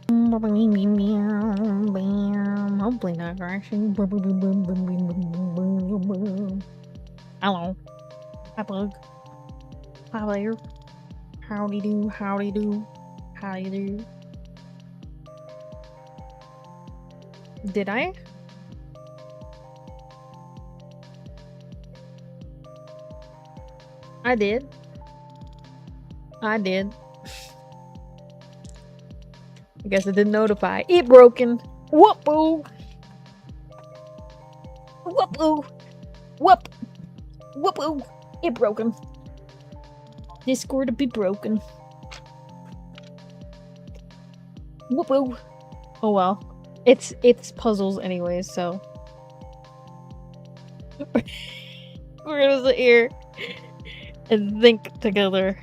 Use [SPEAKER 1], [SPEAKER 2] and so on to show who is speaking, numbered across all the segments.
[SPEAKER 1] Hopefully not crashing. Hello. Hi, bug. Hi there. Howdy do, howdy do, howdy do. Did I? I did. I did. I guess it didn't notify. It broken. Whoop-oo. Whoop-oo. Whoop. Whoop-oo. It broken. Discord to be broken. Whoop-oo. Oh well. It's puzzles anyways, so. We're gonna sit here and think together.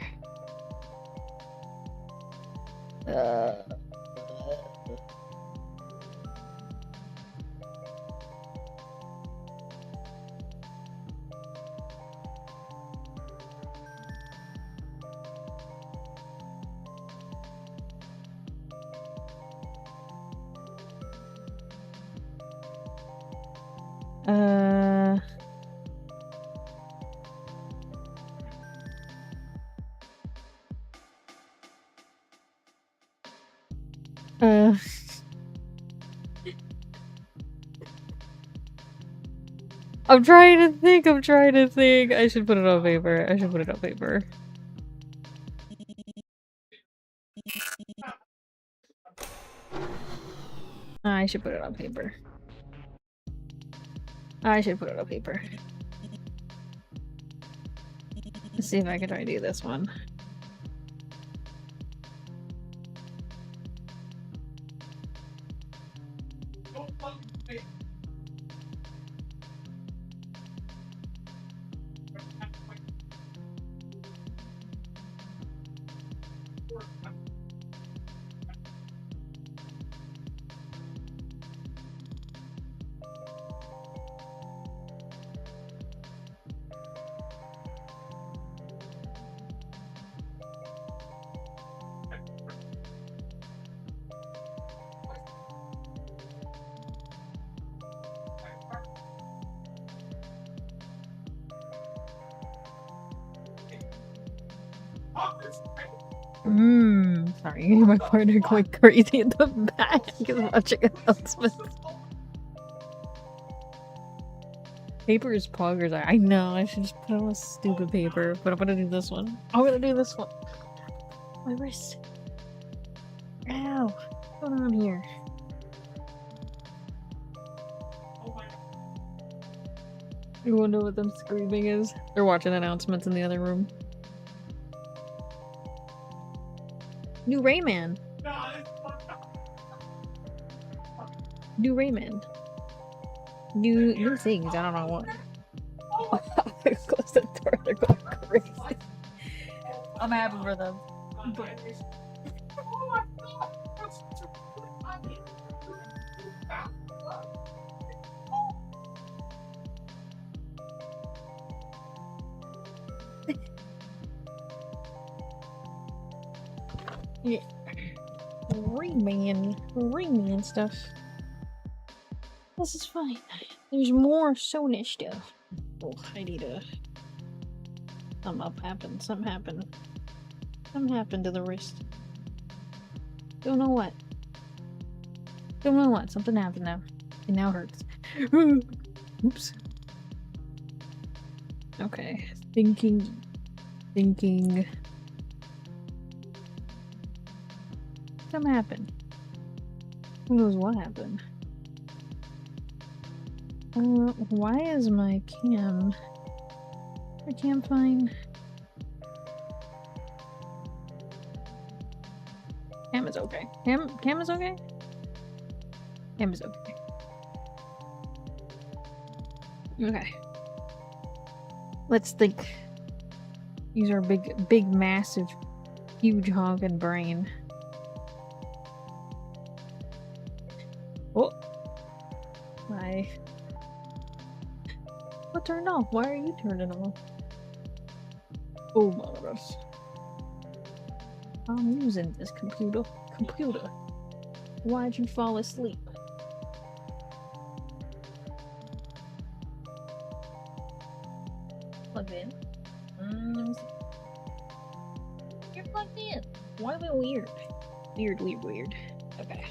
[SPEAKER 1] I'm trying to think. I should put it on paper. I should put it on paper. I should put it on paper. I should put it on paper. Let's see if I can try to do this one. Sorry, my partner going crazy in the back is watching announcements. Paper is poggers. I know, I should just put on a stupid paper, but I'm gonna do this one. I'm gonna do this one. My wrist. Ow. What's going on here? You wonder what them screaming is? They're watching announcements in the other room. New Rayman. New Rayman. New things. I don't know what. Close the door. They're going crazy. I'm happy for them. Yeah. Rayman stuff. This is fine. There's more Sony stuff. Oh, I need a... Something happened. Something happened. Something happened to the wrist. Don't know what. Don't know what. Something happened now. It now hurts. Oops. Okay. Thinking. Something happened. Who knows what happened? Why is my cam... I can't find... Cam is okay. Cam is okay? Cam is okay. Okay. Let's think. Use our big, massive, huge honking brain. Oh! What turned off? Why are you turning off? Oh my gosh. I'm using this computer. Why'd you fall asleep? Plugged in. Let me see. You're plugged in. Why are they weird? Weird, weird, weird. Okay.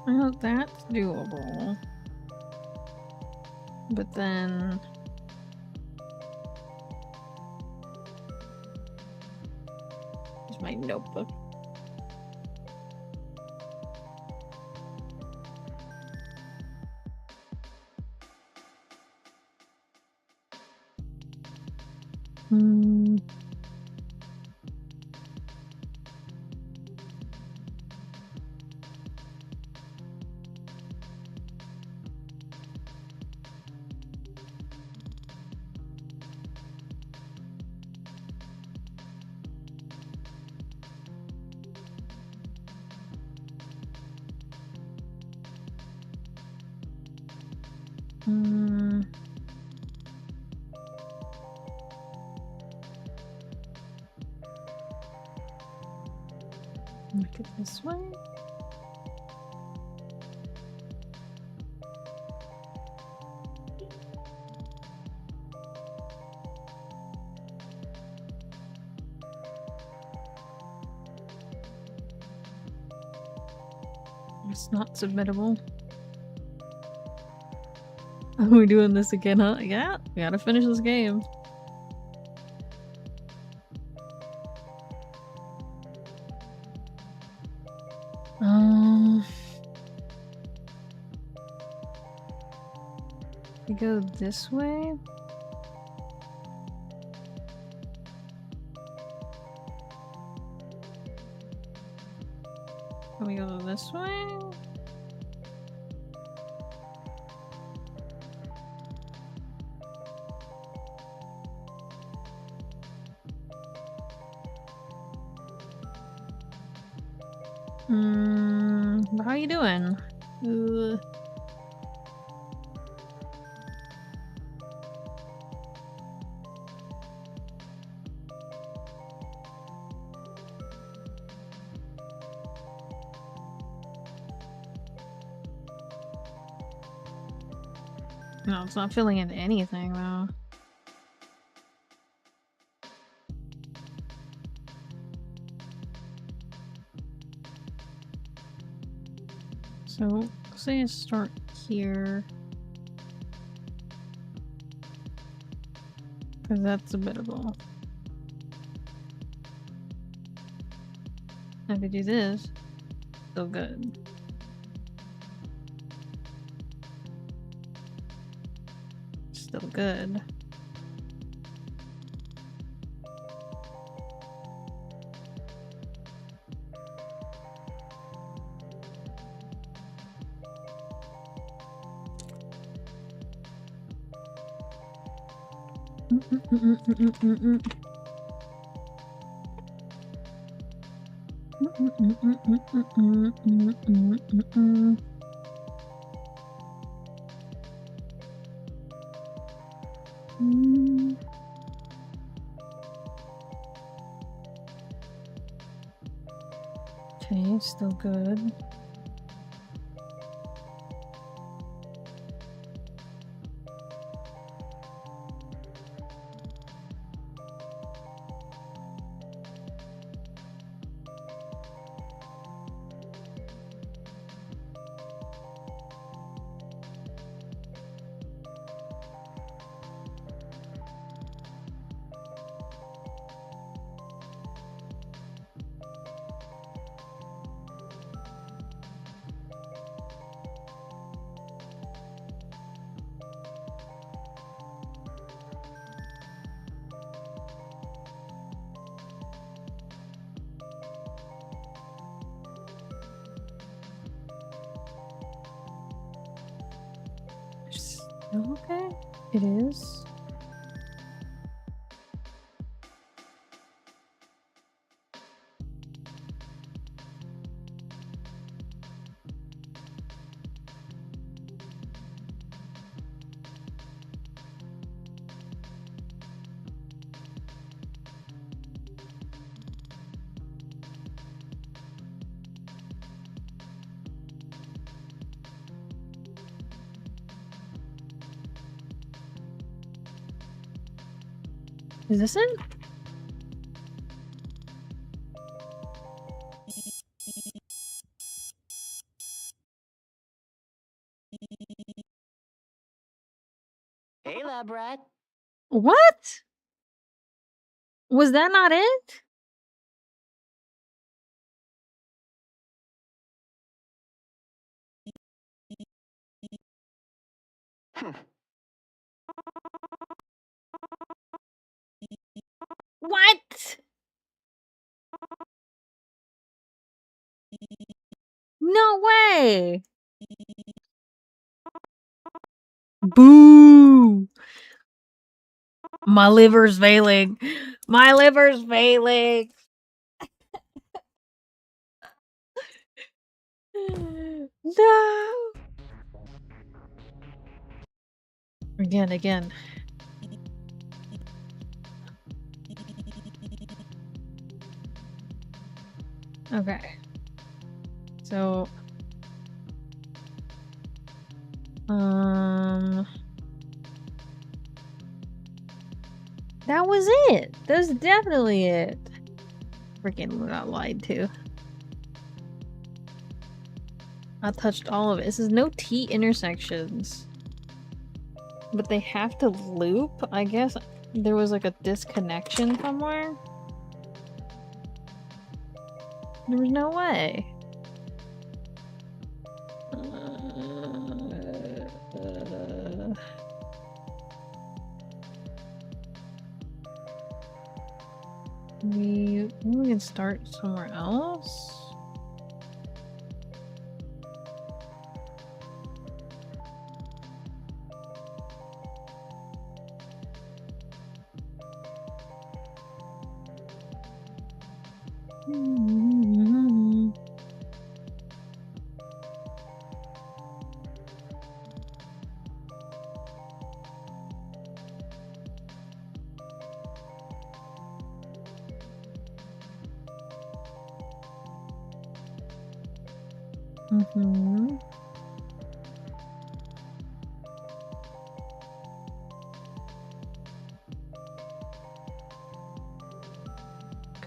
[SPEAKER 1] Well, that's doable. But then... Here's my notebook. Look at this way. It's not submittable. Are we doing this again, huh? Yeah, we gotta finish this game. We go this way? Can we go this way? How you doing? No, it's not filling in anything though. So, say I start here. Because that's a biddable. If I do this, still good. Still good. Okay, still good. Okay, it is. Is this it?
[SPEAKER 2] Hey, lab rat.
[SPEAKER 1] What? Was that not it? What? No way! Boo! My liver's failing. My liver's failing. No. Again. Okay. So, that was it. That's definitely it. Freaking got lied to. I touched all of it. It says no T intersections. But they have to loop? I guess there was like a disconnection somewhere? There was no way. We can start somewhere else?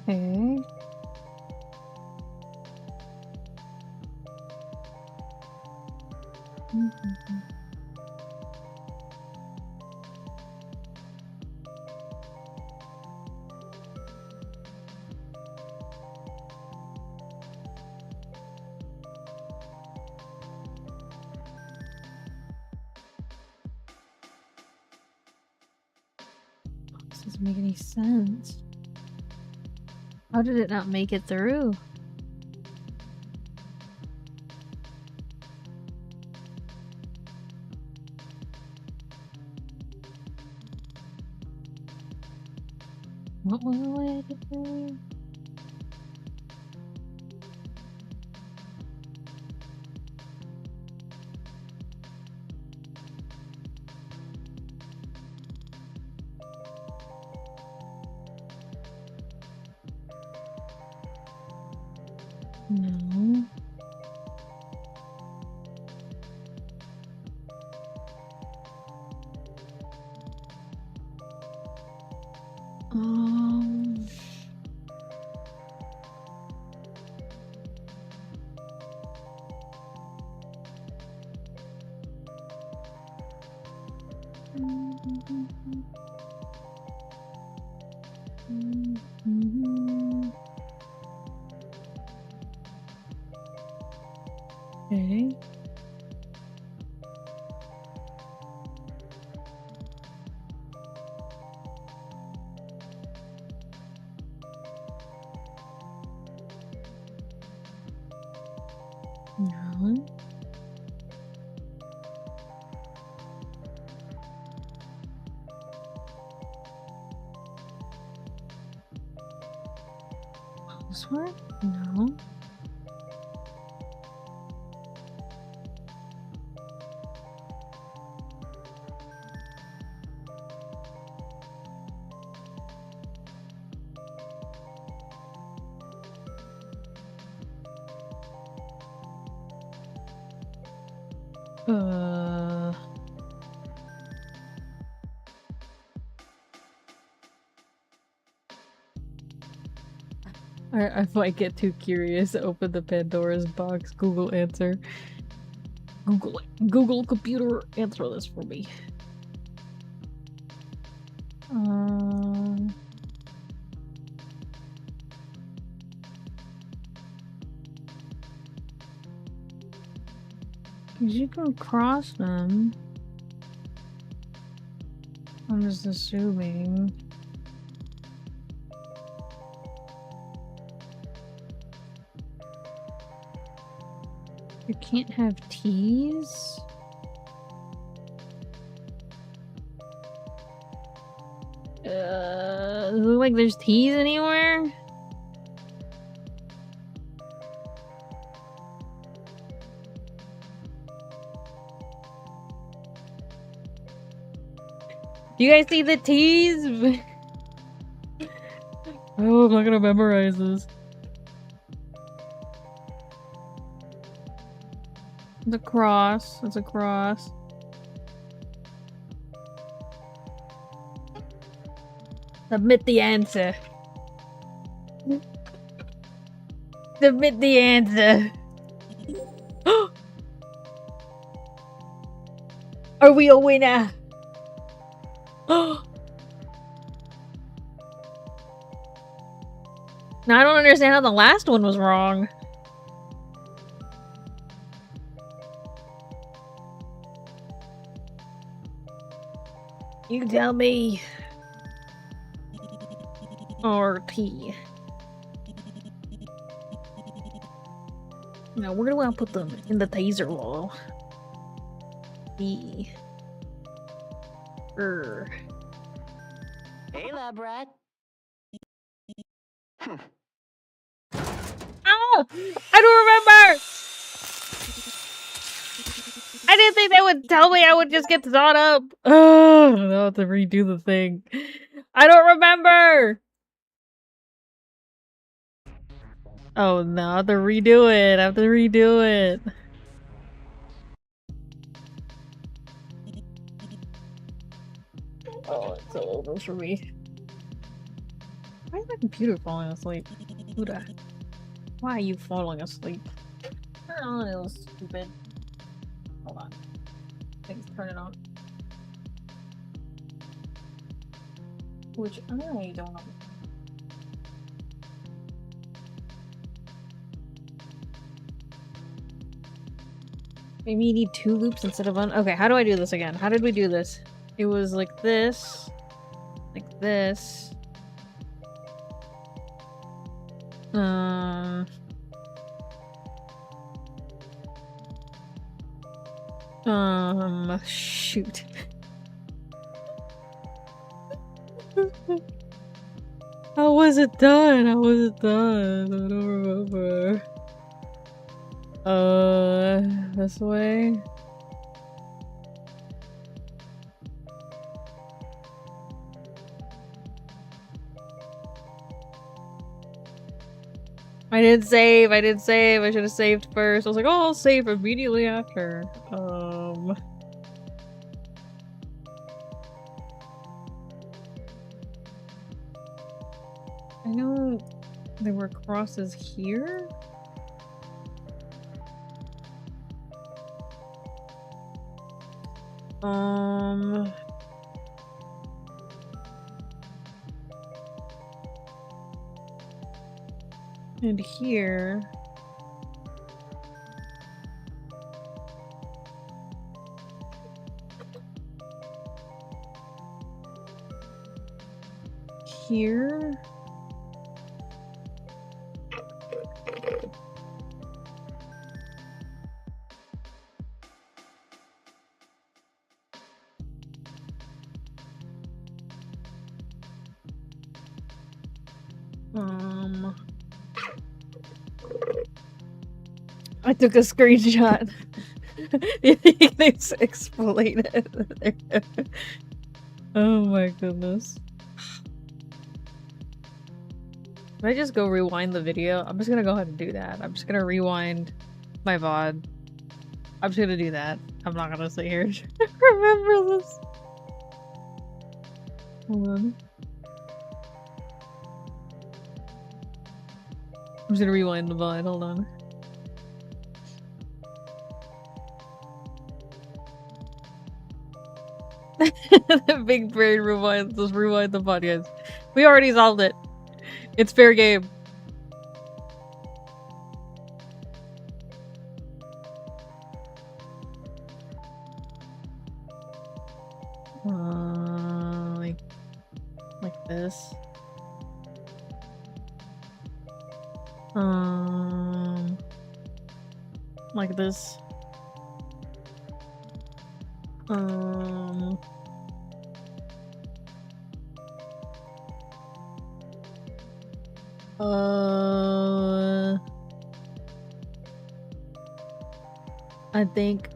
[SPEAKER 1] Okay. This doesn't make any sense. How did it not make it through? What was the way I did earlier? No. Um. Okay. No. This one? No. Uh. I might get too curious. Open the Pandora's box. Google answer. Google computer, answer this for me. Cause you can cross them. I'm just assuming. You can't have T's? Does it look like there's T's anywhere? Do you guys see the T's? Oh, I'm not gonna memorize this. It's a cross. It's a cross. Submit the answer. Submit the answer. Are we a winner? Now I don't understand how the last one was wrong. You tell me. Or T. Now where do I put them? In the taser wall. B.
[SPEAKER 2] Hey, lab rat.
[SPEAKER 1] Oh! I don't remember! I didn't think they would tell me I would just get sawed up. Oh, I'll have to redo the thing. I don't remember! Oh no, I have to redo it. I have to redo it. Oh, it's so over for me. Why is my computer falling asleep? Huda. Why are you falling asleep? Oh, it was stupid. Hold on. Things turn it on. Which I don't know. Maybe you need 2 loops instead of 1. Okay, how do I do this again? How did we do this? It was like this. Like this. Shoot. How was it done? How was it done? I don't remember. This way? I didn't save. I didn't save. I should have saved first. I was like, oh, I'll save immediately after. I know there were crosses here. And here. Here. I took a screenshot. It's explain it. Oh my goodness. Can I just go rewind the video? I'm just gonna go ahead and do that. I'm just gonna rewind my VOD. I'm just gonna do that. I'm not gonna sit here and remember this. Hold on. I'm just gonna rewind the VOD, hold on. The big brain rewind, just rewind the VOD, guys. We already solved it. It's fair game. Like this. Like this. I think.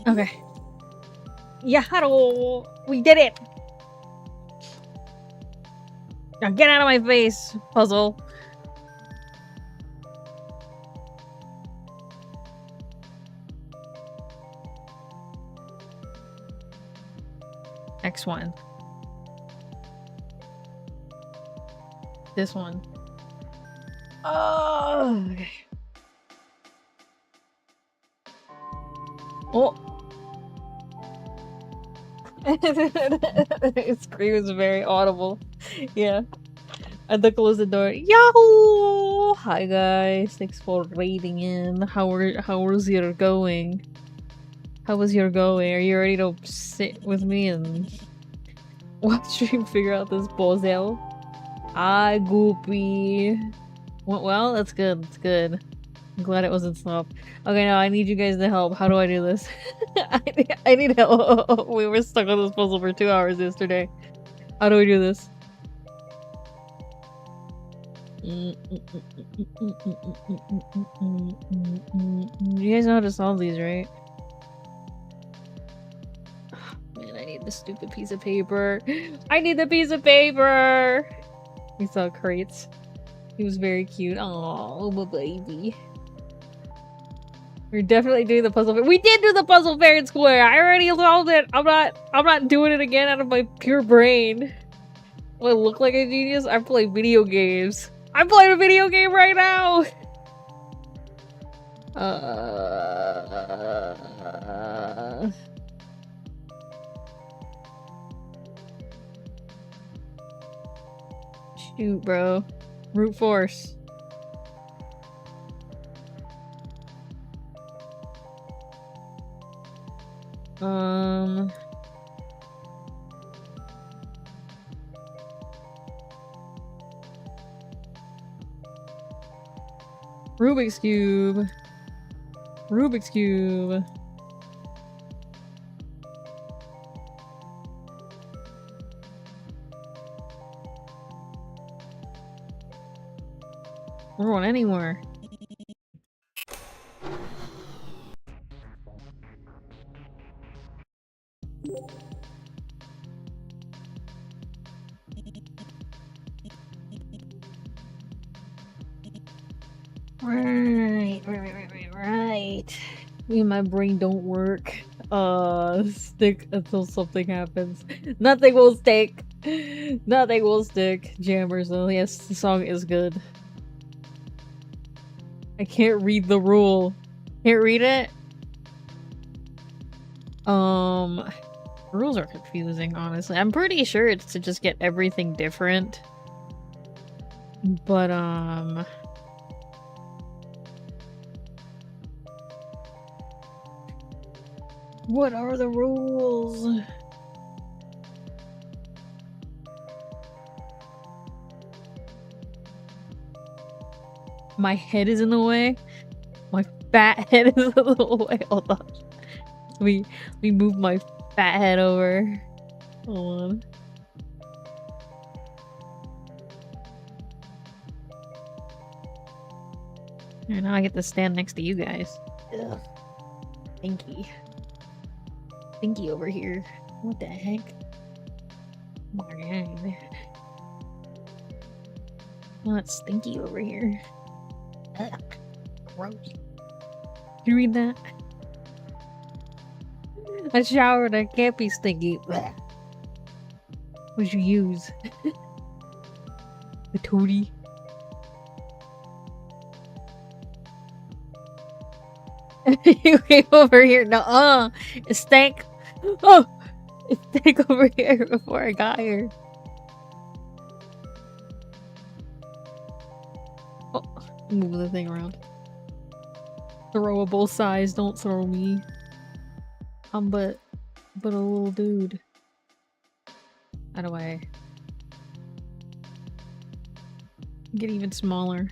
[SPEAKER 1] Okay. Yeah, hello. We did it. Now get out of my face, puzzle. Next one. This one. Oh. Okay. Oh. His scream is very audible. Yeah. I had to close the door. Yahoo! Hi guys, thanks for raiding in. How was your going? How was your going? Are you ready to sit with me and watch me figure out this puzzle? Hi, Goopy. Well, that's good. That's good. I'm glad it wasn't stop. Okay, now I need you guys to help. How do I do this? I need help. We were stuck on this puzzle for 2 hours yesterday. How do we do this? You guys know how to solve these, right? Oh, man, I need the stupid piece of paper. I need the piece of paper! We saw crates. He was very cute. Oh, my baby. We're definitely doing the puzzle fair. We did do the puzzle fair in square! I already solved it! I'm not doing it again out of my pure brain. Do I look like a genius? I play video games. I'm playing a video game right now! Shoot, bro. Brute force. Rubik's Cube. Rubik's Cube. We're going anywhere. Right. Me and my brain don't work. Stick until something happens. Nothing will stick. Nothing will stick. Jammers though. Yes, the song is good. I can't read the rule. Can't read it? Rules are confusing, honestly. I'm pretty sure it's to just get everything different. But, what are the rules? My head is in the way? My fat head is in the way. Hold on. We move my fat head over. Hold on. And now I get to stand next to you guys. Ugh. Stinky. Stinky over here. What the heck? Oh, it's stinky over here. Ugh. Gross. Can you read that? I showered, I can't be stinky. Blech. What'd you use? The toady. You came over here. No, it stank. Oh, it stank over here before I got here. Oh, move the thing around. Throwable size. Don't throw me. I'm but a little dude. How do I get even smaller?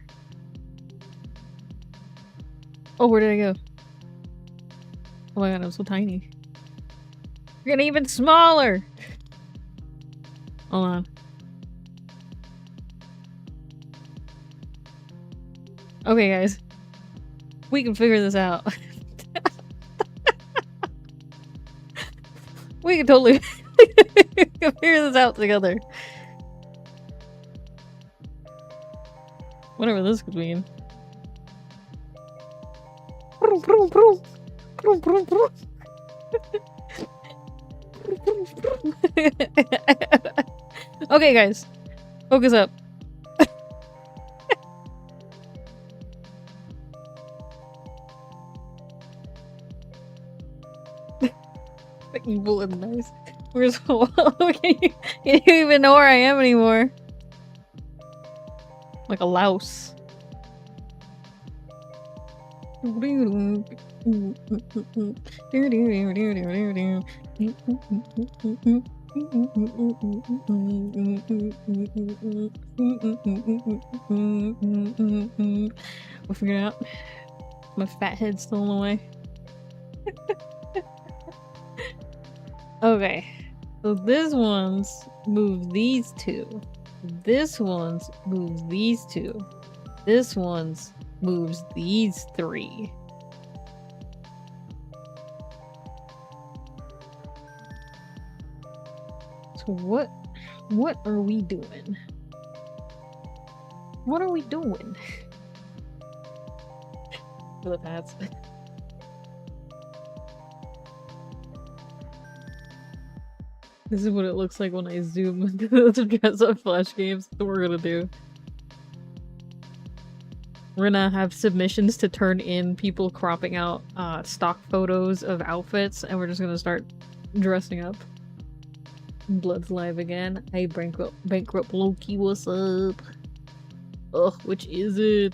[SPEAKER 1] Oh, where did I go? Oh my god, I'm so tiny. We're getting even smaller! Hold on. Okay, guys. We can figure this out. We can totally figure this out together. Whatever this could mean. Okay, guys. Focus up. Evil and nice. Where's can you even know where I am anymore? Like a louse. We'll figure it out. My fat head's still in the way. Okay. So this one's move these two. This one's moves these two. This one's moves these three. So what are we doing? What are we doing? For the pads. This is what it looks like when I zoom into the dress up flash games. That's what we're gonna do. We're gonna have submissions to turn in people cropping out stock photos of outfits, and we're just gonna start dressing up. Blood's live again. Hey, bankrupt Loki, what's up? Ugh, which is it?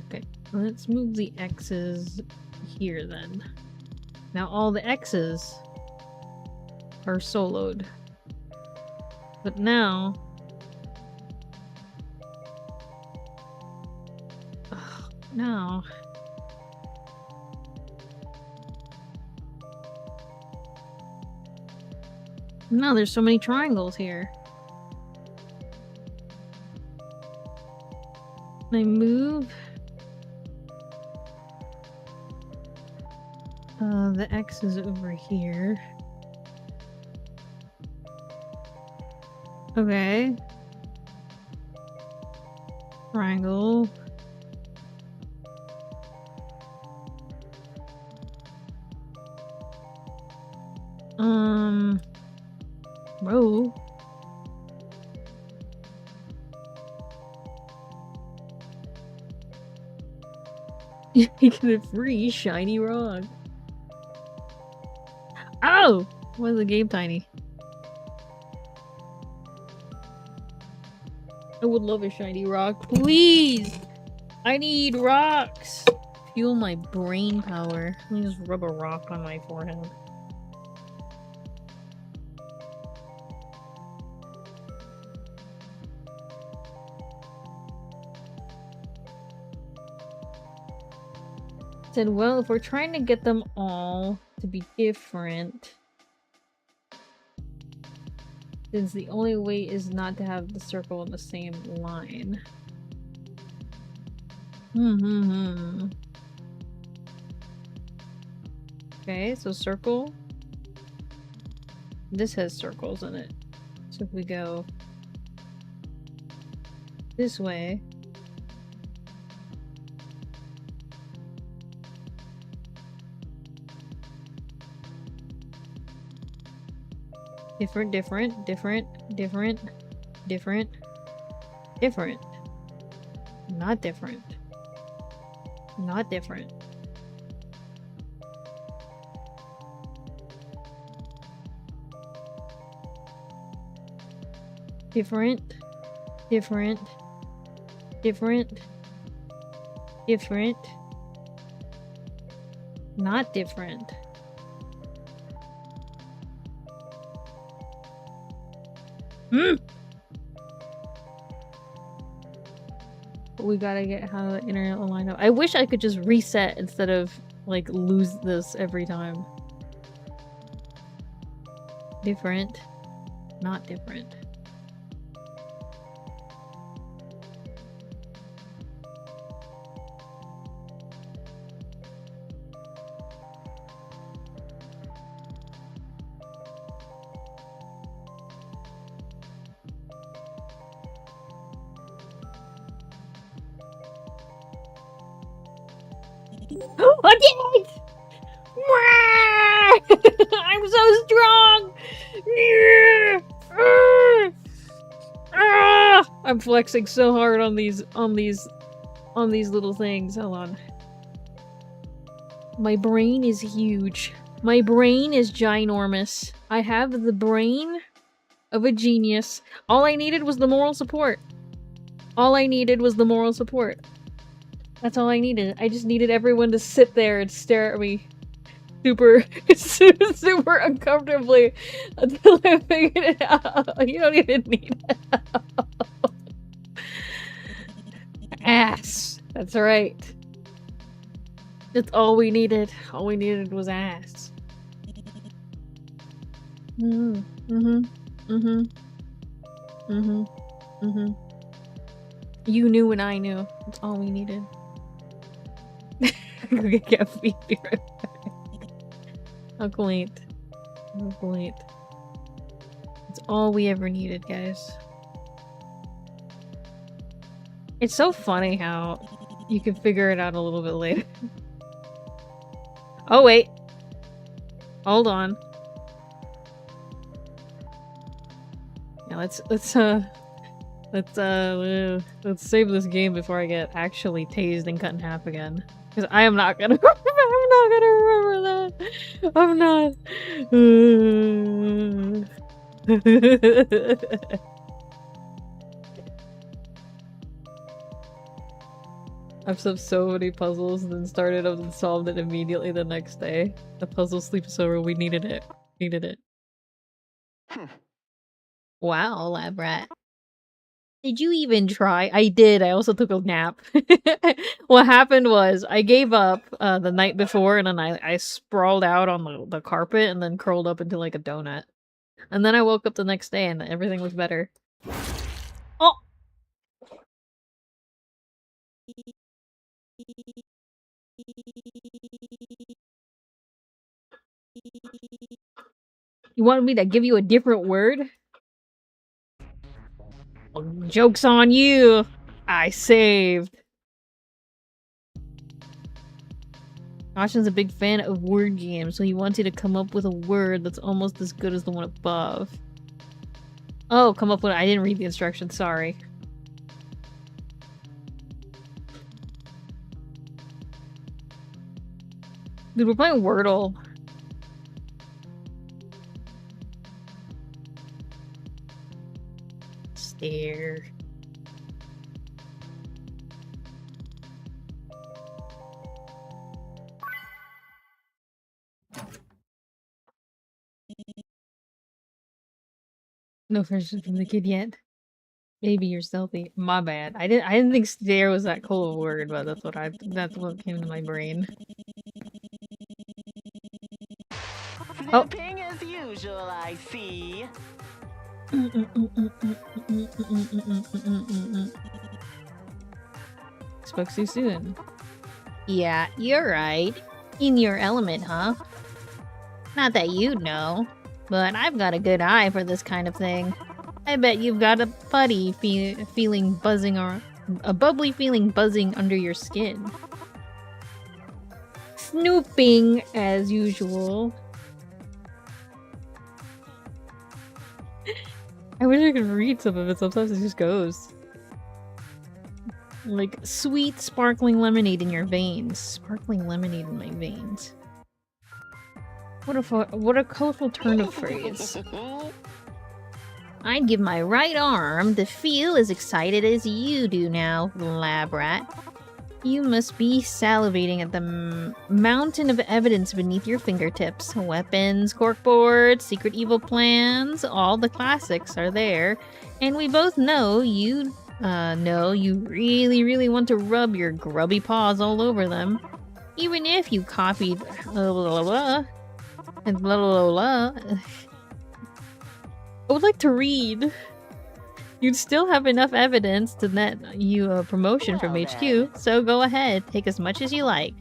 [SPEAKER 1] Okay, let's move the X's here then. Now all the X's are soloed. But now... now... No, there's so many triangles here. Can I move? The X is over here. Okay. Triangle. Row. You get a free shiny rock. Oh! Why is the game tiny? I would love a shiny rock. Please! I need rocks! Fuel my brain power. Let me just rub a rock on my forehead. Said, well, if we're trying to get them all to be different, since the only way is not to have the circle in the same line. Okay, so circle. This has circles in it. So if we go this way, Different, different, different, different, different, different. Not different. Not different. Different, different, different, different. Not different. We gotta get how the internet will line up. I wish I could just reset instead of like lose this every time. Different. Not different. I did it! I'm so strong! I'm flexing so hard on these little things. Hold on. My brain is huge. My brain is ginormous. I have the brain of a genius. All I needed was the moral support. All I needed was the moral support. That's all I needed. I just needed everyone to sit there and stare at me super uncomfortably until I figured it out. You don't even need help. Ass. That's right. That's all we needed. All we needed was ass. You knew and I knew. That's all we needed. I can't be right back. How quaint. How quaint. It's all we ever needed, guys. It's so funny how you can figure it out a little bit later. Oh, wait. Hold on. Yeah, let's save this game before I get actually tased and cut in half again. Because I am not gonna I'm not gonna remember that. I'm not. I've solved so many puzzles and then started up and solved it immediately the next day. The puzzle sleeps over. We needed it. Needed it. Wow, lab rat. Did you even try? I did. I also took a nap. What happened was I gave up the night before and then I sprawled out on the carpet and then curled up into like a donut. And then I woke up the next day and everything was better. Oh! You wanted me to give you a different word? Well, joke's on you! I saved. Ashin's a big fan of word games, so he wants you to come up with a word that's almost as good as the one above. Oh, come up with- I didn't read the instructions, sorry. Dude, we're playing Wordle. Stare. No friendship from the kid yet. Maybe you're stealthy. My bad. I didn't think stare was that cool of a word, but that's what came to my brain.
[SPEAKER 2] Flipping as usual, I see.
[SPEAKER 1] Spoke too soon. Yeah, you're right. In your element, huh? Not that you'd know, but I've got a good eye for this kind of thing. I bet you've got a putty feeling buzzing or a bubbly feeling buzzing under your skin. Snooping as usual. I wish I could read some of it. Sometimes it just goes. Like, sweet sparkling lemonade in your veins. Sparkling lemonade in my veins. What a colorful turn of phrase. I'd give my right arm to feel as excited as you do now, lab rat. You must be salivating at the mountain of evidence beneath your fingertips. Weapons, corkboards, secret evil plans, all the classics are there. And we both know you really, really want to rub your grubby paws all over them. Even if you copied blah, blah, blah, and blah, blah, blah, blah. I would like to read. You'd still have enough evidence to net you a promotion from
[SPEAKER 2] Well,
[SPEAKER 1] HQ,
[SPEAKER 2] then.
[SPEAKER 1] so go ahead, take as much as you like.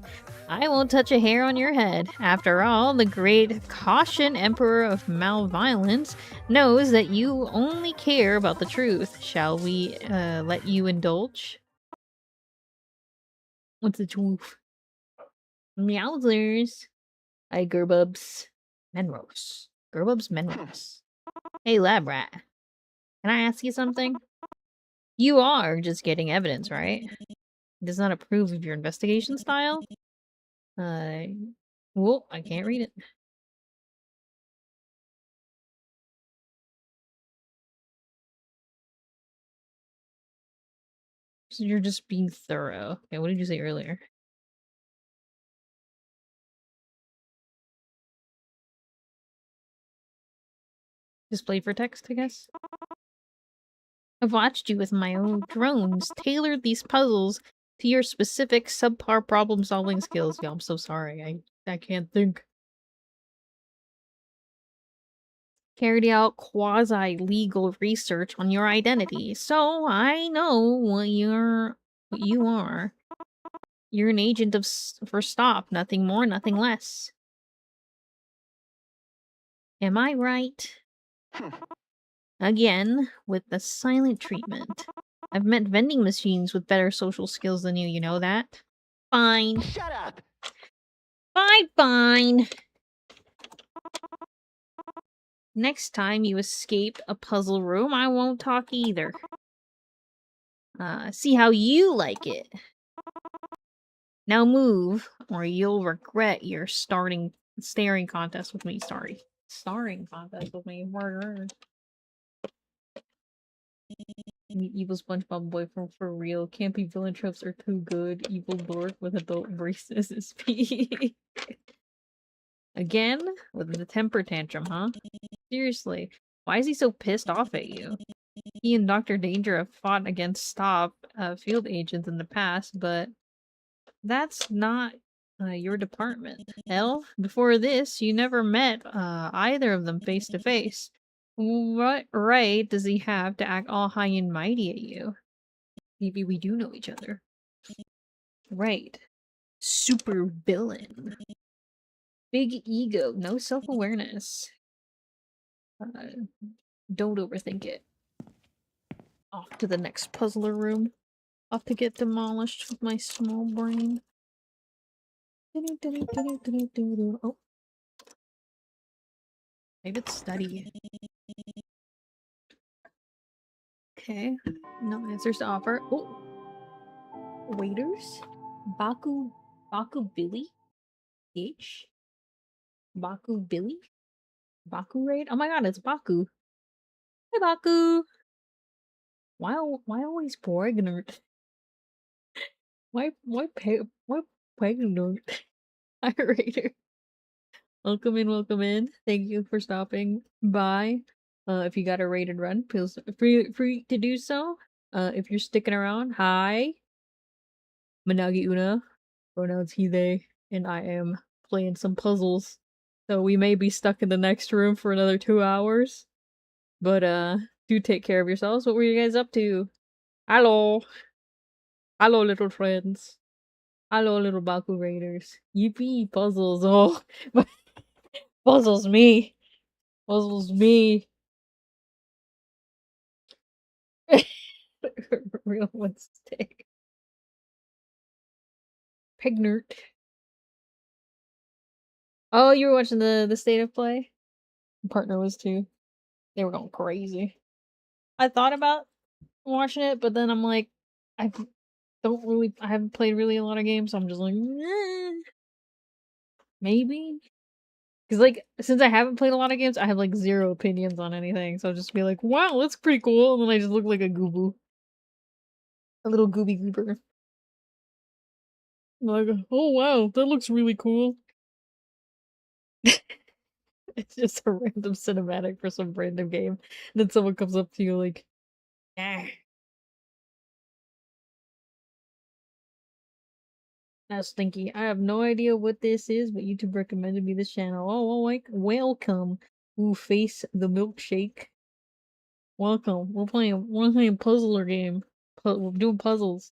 [SPEAKER 1] I won't touch a hair on your head. After all, the great Caution Emperor of malViolence knows that you only care about the truth. Shall we let you indulge? What's the truth? Meowsers. Hi, Gerbubs. Menros. Gerbubs Menros. Hey, lab rat. Can I ask you something? You are just getting evidence, right? Does not approve of your investigation style? Well, I can't read it. So you're just being thorough. Okay, what did you say earlier? Display for text, I guess? I've watched you with my own drones, tailored these puzzles to your specific subpar problem-solving skills. Yo, I'm so sorry. I can't think. Carried out quasi-legal research on your identity, so I know what you are. You're an agent of for Stop, nothing more, nothing less. Am I right? Again, with the silent treatment. I've met vending machines with better social skills than you know that? Fine.
[SPEAKER 2] Shut up!
[SPEAKER 1] Fine. Next time you escape a puzzle room, I won't talk either. See how you like it. Now move, or you'll regret your staring contest with me. Sorry. Starring contest with me. Evil SpongeBob boyfriend for real. Campy villain tropes are too good. Evil dork with adult braces is P. Again? With the temper tantrum, huh? Seriously, why is he so pissed off at you? He and Dr. Danger have fought against Stop field agents in the past, but that's not your department. Hell, before this, you never met either of them face to face. What right does he have to act all high and mighty at you? Maybe we do know each other. Right. Super villain. Big ego, no self-awareness. Don't overthink it. Off to the next puzzler room. Off to get demolished with my small brain. Oh. Maybe it's study. Okay. No answers to offer. Oh. Waiters? Baku Billy? H? Baku Billy? Baku raid? Oh my god, it's Baku. Hey Baku! Why always pregnant? Why pregnant? Hi Raider. Welcome in. Thank you for stopping by. If you got a rated run, feel free to do so. If you're sticking around, hi. Managi Una. Pronouns he, they, and I am playing some puzzles. So we may be stuck in the next room for another 2 hours. But do take care of yourselves. What were you guys up to? Hello. Hello, little friends. Hello, little Baku Raiders. Yippee, puzzles. Oh, puzzles me. Puzzles me. Real mistake. Pregnant. Oh, you were watching the state of play? My partner was too. They were going crazy. I thought about watching it, but then I'm like, I haven't played really a lot of games, so I'm just like, maybe. Because like, since I haven't played a lot of games, I have like zero opinions on anything. So I'll just be like, wow, that's pretty cool, and then I just look like a goober, a little gooby goober. Like, oh wow, that looks really cool. It's just a random cinematic for some random game. Then someone comes up to you like, ah. That's stinky. I have no idea what this is, but YouTube recommended me this channel. Oh, like, welcome. Ooh, face the milkshake. Welcome. We're playing puzzler game. We're doing puzzles.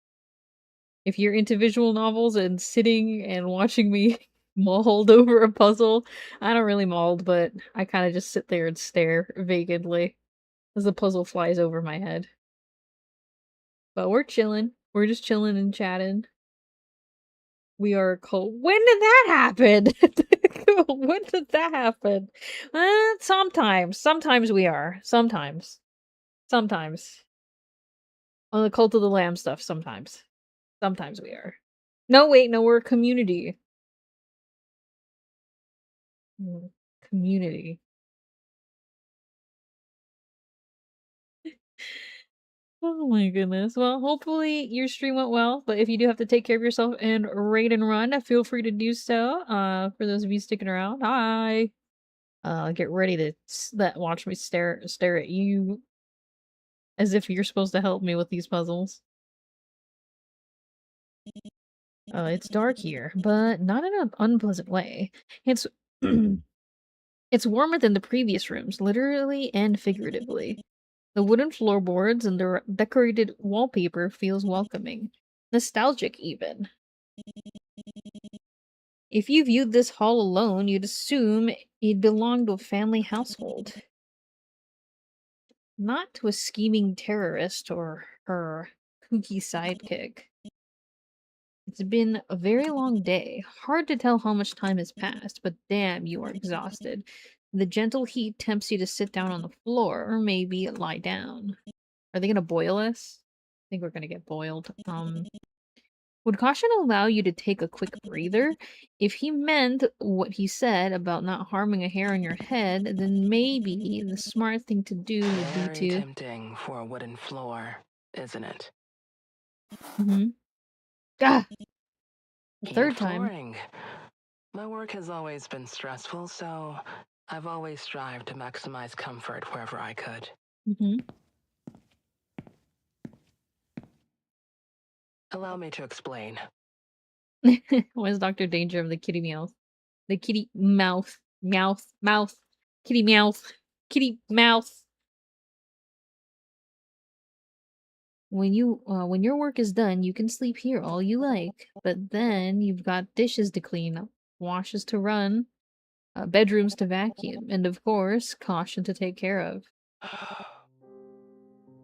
[SPEAKER 1] If you're into visual novels and sitting and watching me mauled over a puzzle, I don't really mauled, but I kind of just sit there and stare vacantly as the puzzle flies over my head. But we're chilling. We're just chilling and chatting. We are cold. When did that happen? When did that happen? Sometimes. Sometimes we are. Sometimes. Sometimes. On the Cult of the Lamb stuff, sometimes. Sometimes we are. No, wait, no, we're a community. Community. Oh my goodness. Well, hopefully your stream went well, but if you do have to take care of yourself and raid and run, feel free to do so. For those of you sticking around, hi. Get ready to watch me stare at you as if you're supposed to help me with these puzzles. It's dark here, but not in an unpleasant way. It's it's warmer than the previous rooms, literally and figuratively. The wooden floorboards and the decorated wallpaper feels welcoming. Nostalgic, even. If you viewed this hall alone, you'd assume it belonged to a family household. Not to a scheming terrorist or her kooky sidekick. It's been a very long day. Hard to tell how much time has passed, but damn, you are exhausted. The gentle heat tempts you to sit down on the floor, or maybe lie down. Are they gonna boil us? I think we're gonna get boiled. Would caution allow you to take a quick breather? If he meant what he said about not harming a hair on your head, then maybe the smart thing to do would be
[SPEAKER 2] Very
[SPEAKER 1] to.
[SPEAKER 2] tempting for a wooden floor, isn't it?
[SPEAKER 1] Mm-hmm. Ah! The
[SPEAKER 2] Key to
[SPEAKER 1] third time.
[SPEAKER 2] flooring. My work has always been stressful, so I've always strived to maximize comfort wherever I could.
[SPEAKER 1] Mm-hmm.
[SPEAKER 2] Allow me to explain.
[SPEAKER 1] Why is Dr. Danger of the kitty meow? The kitty mouth. Mouth. Kitty mouth. Kitty mouth. When your work is done, you can sleep here all you like. But then you've got dishes to clean up, washes to run, bedrooms to vacuum, and of course, caution to take care of.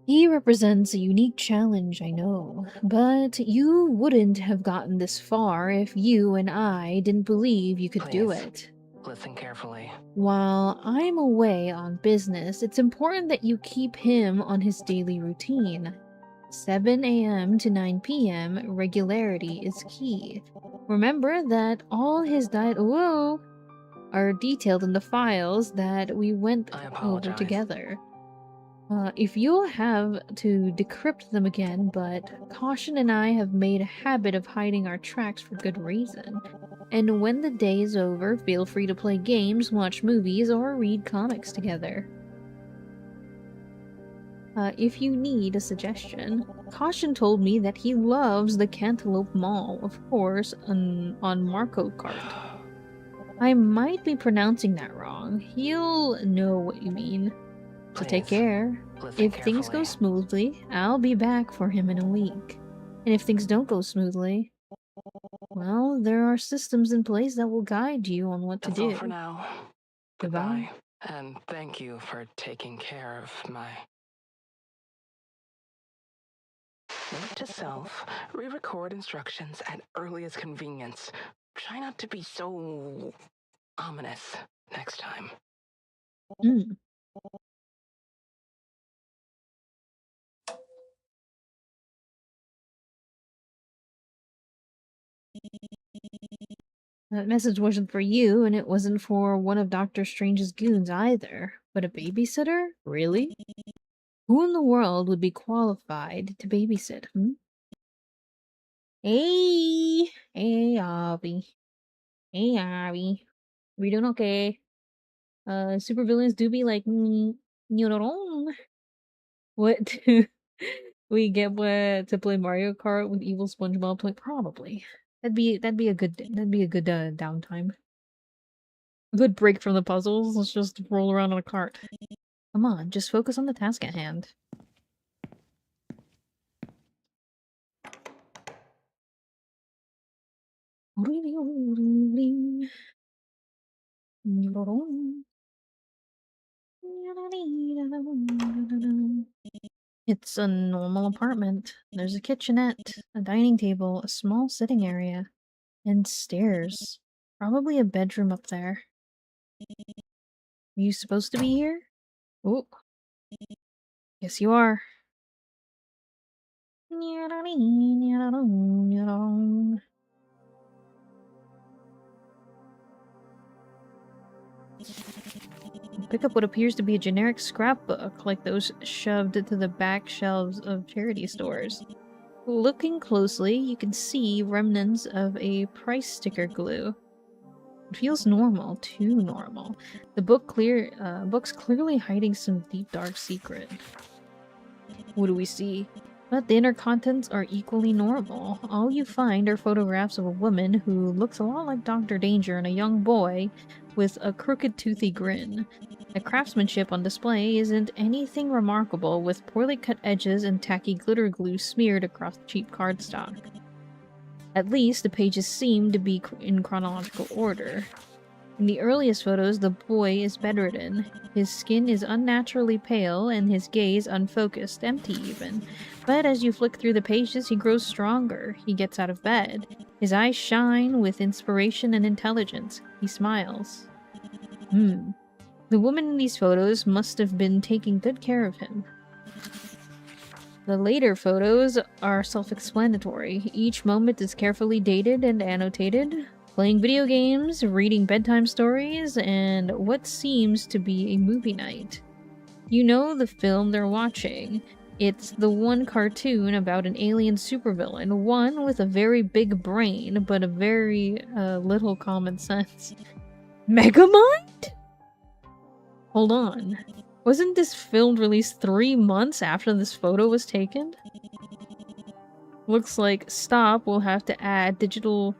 [SPEAKER 1] He represents a unique challenge, I know, but you wouldn't have gotten this far if you and I didn't believe you could do
[SPEAKER 2] Please,
[SPEAKER 1] it.
[SPEAKER 2] listen carefully.
[SPEAKER 1] While I'm away on business, it's important that you keep him on his daily routine. 7 a.m. to 9 p.m. regularity is key. Remember that all his diet are detailed in the files that we went
[SPEAKER 2] I
[SPEAKER 1] over
[SPEAKER 2] apologize.
[SPEAKER 1] together. If you'll have to decrypt them again, but Caution and I have made a habit of hiding our tracks for good reason. And when the day is over, feel free to play games, watch movies, or read comics together. If you need a suggestion, Caution told me that he loves the Cantaloupe Mall, of course, on Marco Kart. I might be pronouncing that wrong. He'll know what you mean. So take
[SPEAKER 2] Please,
[SPEAKER 1] care.
[SPEAKER 2] listen
[SPEAKER 1] If things go
[SPEAKER 2] carefully.
[SPEAKER 1] smoothly, I'll be back for him in a week. And if things don't go smoothly, well, there are systems in place that will guide you on what to
[SPEAKER 2] That's all for
[SPEAKER 1] do.
[SPEAKER 2] now.
[SPEAKER 1] Goodbye.
[SPEAKER 2] Goodbye. And thank you for taking care of my. Note to self, re-record instructions at earliest convenience. Try not to be so ominous next time.
[SPEAKER 1] Mm. That message wasn't for you, and it wasn't for one of Doctor Strange's goons either. But a babysitter? Really? Who in the world would be qualified to babysit, hmm? Hey! Hey, Avi. Hey, Avi. We doing okay? Supervillains do be like, you know, what? We get what to play Mario Kart with evil SpongeBob? Like, probably. That'd be a good downtime. A good break from the puzzles. Let's just roll around on a cart. Come on, just focus on the task at hand. It's a normal apartment. There's a kitchenette, a dining table, a small sitting area, and stairs. Probably a bedroom up there. Are you supposed to be here? Oh, yes you are. Pick up what appears to be a generic scrapbook, like those shoved to the back shelves of charity stores. Looking closely, you can see remnants of a price sticker glue. It feels normal, too normal. The book's clearly hiding some deep dark secret. What do we see? But the inner contents are equally normal. All you find are photographs of a woman who looks a lot like Dr. Danger and a young boy with a crooked toothy grin. The craftsmanship on display isn't anything remarkable, with poorly cut edges and tacky glitter glue smeared across cheap cardstock. At least the pages seem to be in chronological order. In the earliest photos, the boy is bedridden. His skin is unnaturally pale and his gaze unfocused, empty even. But as you flick through the pages, he grows stronger. He gets out of bed. His eyes shine with inspiration and intelligence. He smiles. The woman in these photos must have been taking good care of him. The later photos are self-explanatory. Each moment is carefully dated and annotated. Playing video games, reading bedtime stories, and what seems to be a movie night. You know the film they're watching. It's the one cartoon about an alien supervillain, one with a very big brain, but a very little common sense. Megamind? Hold on. Wasn't this film released 3 months after this photo was taken? Looks like Stop will have to add digital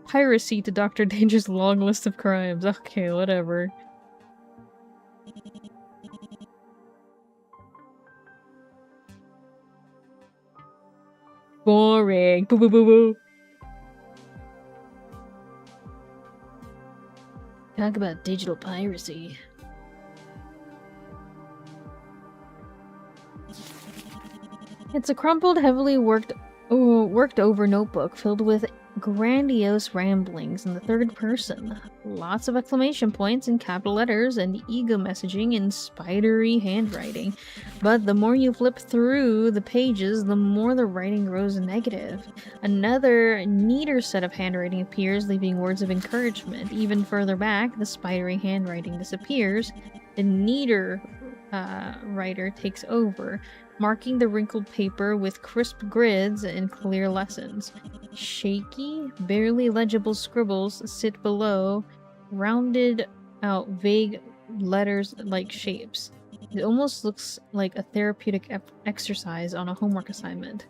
[SPEAKER 1] piracy to Dr. Danger's long list of crimes. Okay, whatever. Boring. Boo boo boo boo. Talk about digital piracy. It's a crumpled, heavily worked over notebook filled with grandiose ramblings in the third person. Lots of exclamation points in capital letters and ego messaging in spidery handwriting. But the more you flip through the pages, the more the writing grows negative. Another neater set of handwriting appears, leaving words of encouragement. Even further back, the spidery handwriting disappears. The neater writer takes over, marking the wrinkled paper with crisp grids and clear lessons. Shaky, barely legible scribbles sit below, rounded out vague letters-like shapes. It almost looks like a therapeutic exercise on a homework assignment.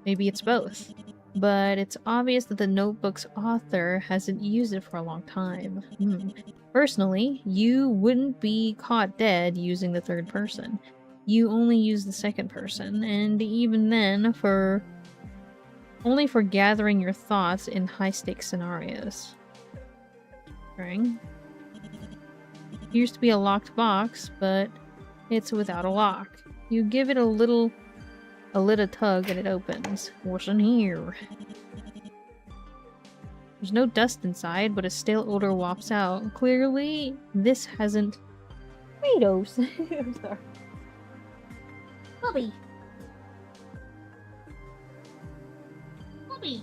[SPEAKER 1] Maybe it's both. But it's obvious that the notebook's author hasn't used it for a long time. Personally, you wouldn't be caught dead using the third person. You only use the second person, and even then, only for gathering your thoughts in high-stakes scenarios. Ring. Appears to be a locked box, but it's without a lock. You give it a little tug and it opens. What's in here? There's no dust inside, but a stale odor wafts out. Clearly, this hasn't... Tomatoes! I'm sorry. Bobby! Bobby!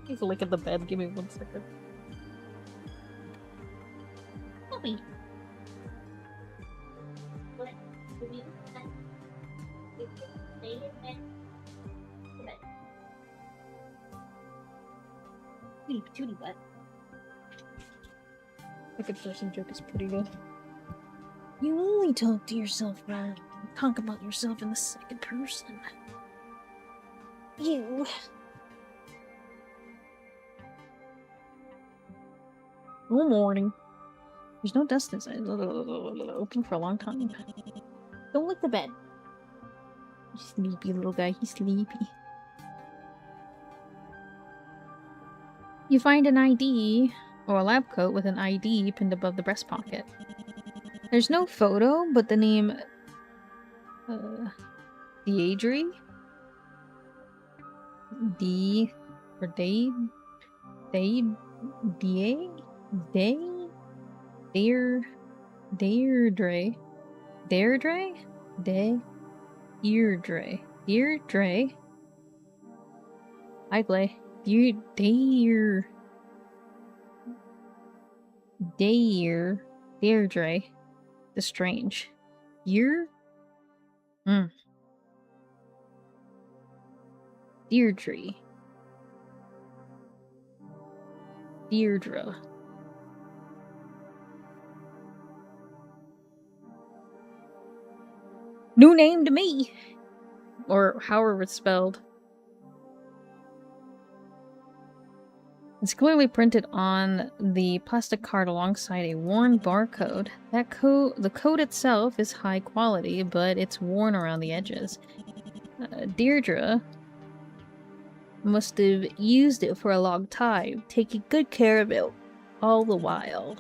[SPEAKER 1] Take a look at the bed. Give me 1 second. Puppy. What? Patootie butt. Second person joke is pretty good. You only talk to yourself, Ron. Talk about yourself in the second person. You. Good morning. There's no dust inside. Open for a long time. Don't lick the bed. You sleepy little guy. He's sleepy. You find an ID, or a lab coat with an ID pinned above the breast pocket. There's no photo, but the name... Deidre? D... or Day... Day... Day... Day... Deirdre... Deirdre? Day... Deirdre... Deirdre? I play. Deirdre. The Strange. Deirdre. Deirdre. New name to me! Or however it's spelled. It's clearly printed on the plastic card alongside a worn barcode. The code itself is high quality, but it's worn around the edges. Deirdre must have used it for a long time, taking good care of it all the while.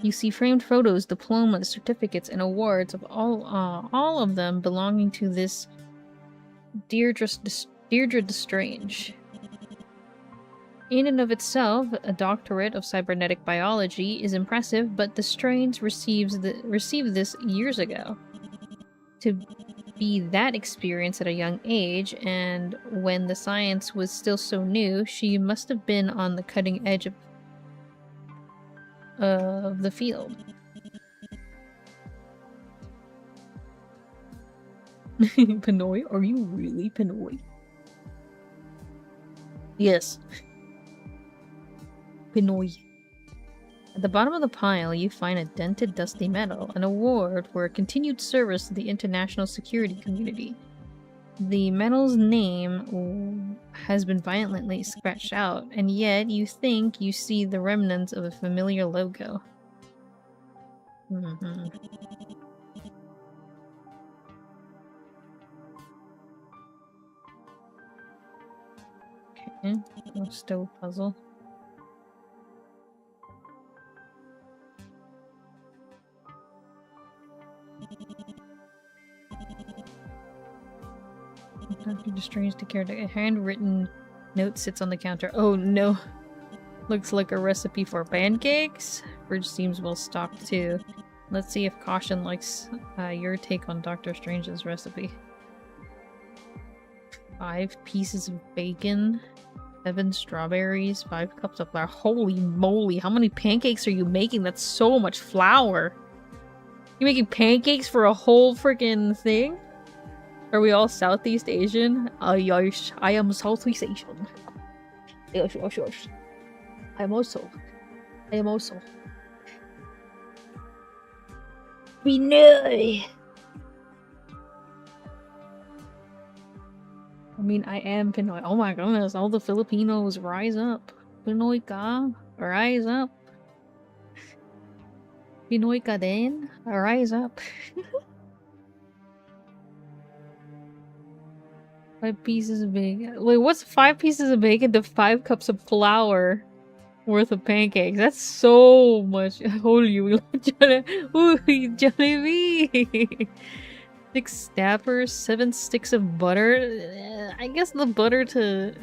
[SPEAKER 1] You see framed photos, diplomas, certificates, and awards of all of them belonging to this Deirdre Strange. In and of itself, a doctorate of cybernetic biology is impressive, but the Strange received this years ago. To be that experienced at a young age, and when the science was still so new, she must have been on the cutting edge of the field. Pinoy? Are you really Pinoy? Yes. Pinoy. At the bottom of the pile, you find a dented, dusty medal, an award for continued service to the international security community. The medal's name has been violently scratched out, and yet you think you see the remnants of a familiar logo. Okay, little stove puzzle. Dr. Strange to carry a handwritten note sits on the counter. Oh no! Looks like a recipe for pancakes? Fridge seems well stocked too. Let's see if Caution likes your take on Dr. Strange's recipe. 5 pieces of bacon, 7 strawberries, 5 cups of flour. Holy moly, how many pancakes are you making? That's so much flour! You making pancakes for a whole freaking thing? Are we all Southeast Asian? Yes, I am Southeast Asian. Yes. I am also. Pinoy! I mean, I am Pinoy. Oh my goodness, all the Filipinos rise up. Pinoy ka? Rise up. Pinoy ka din? Rise up. 5 pieces of bacon. Wait, what's 5 pieces of bacon to 5 cups of flour worth of pancakes? That's so much. Holy Jollibee! 6 snappers, 7 sticks of butter. I guess the butter to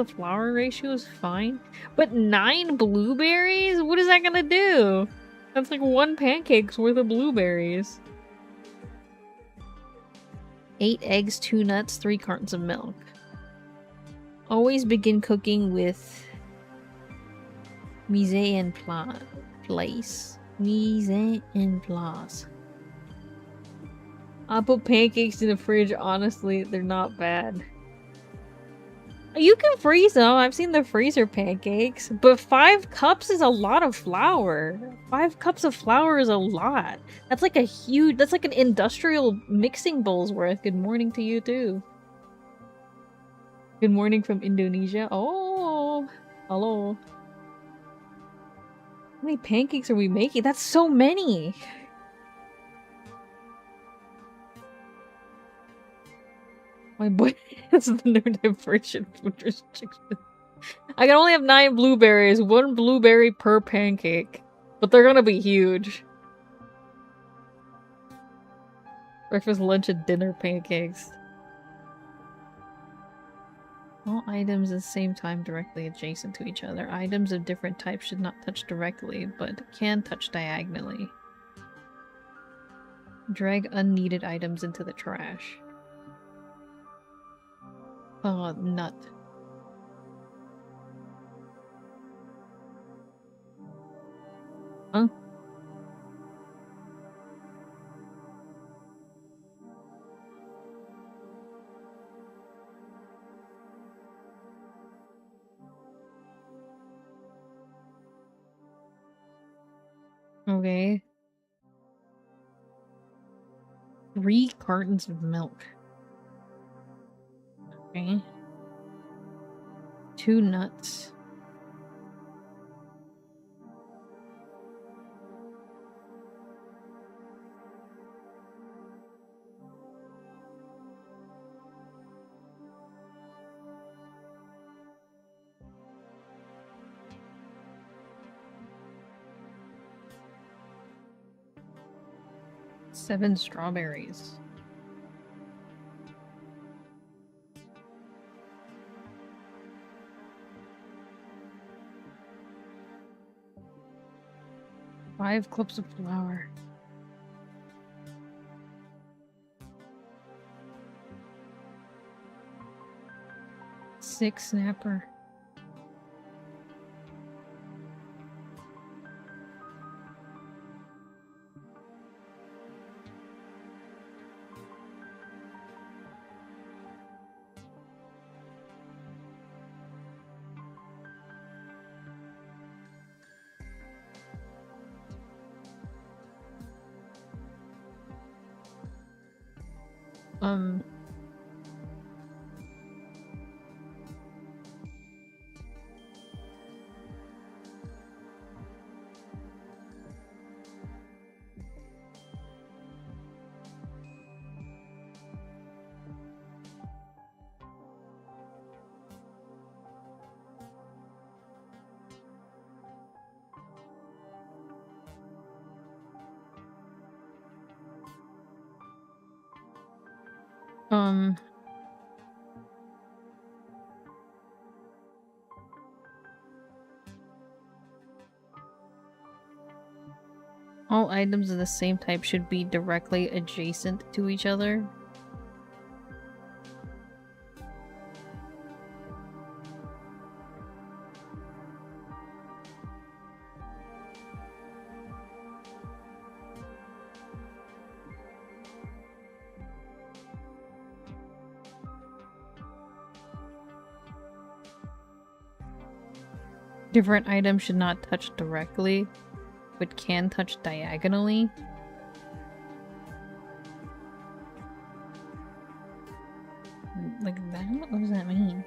[SPEAKER 1] flour ratio is fine. But 9 blueberries? What is that gonna do? That's like 1 pancake's worth of blueberries. 8 eggs, 2 nuts, 3 cartons of milk. Always begin cooking with mise en place. Mise en place. I put pancakes in the fridge. Honestly, they're not bad. You can freeze them. I've seen the freezer pancakes. But 5 cups is a lot of flour. 5 cups of flour is a lot. That's like a huge... That's like an industrial mixing bowl's worth. Good morning to you, too. Good morning from Indonesia. Oh, hello. How many pancakes are we making? That's so many! My boy has the new diversion food restriction. I can only have 9 blueberries, 1 blueberry per pancake. But they're gonna be huge. Breakfast, lunch, and dinner pancakes. All items at the same time directly adjacent to each other. Items of different types should not touch directly, but can touch diagonally. Drag unneeded items into the trash. Oh, nut. Huh? Okay. 3 cartons of milk. Okay. 2 nuts. Seven strawberries. Five clumps of flour. Six snapper. All items of the same type should be directly adjacent to each other. Different items should not touch directly, but can touch diagonally. Like that? What does that mean?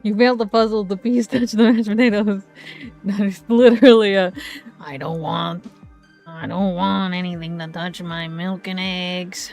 [SPEAKER 1] You failed the puzzle, the piece touched the mashed potatoes. That is literally a I don't want anything to touch my milk and eggs.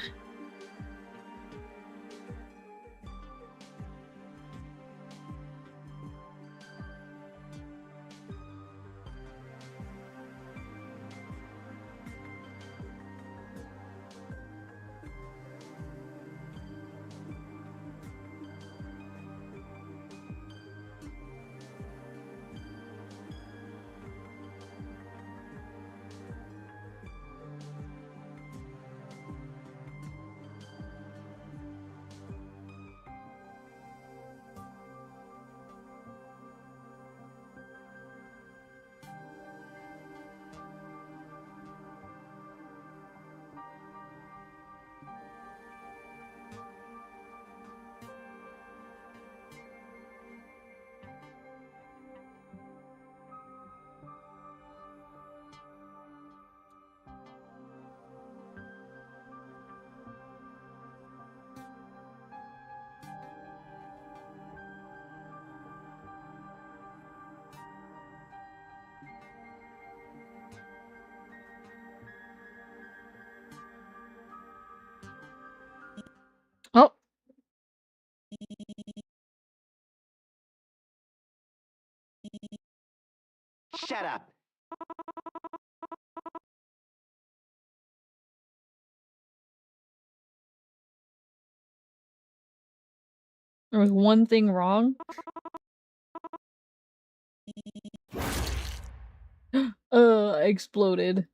[SPEAKER 1] Oh,
[SPEAKER 3] Shut up.
[SPEAKER 1] there was one thing wrong. Exploded.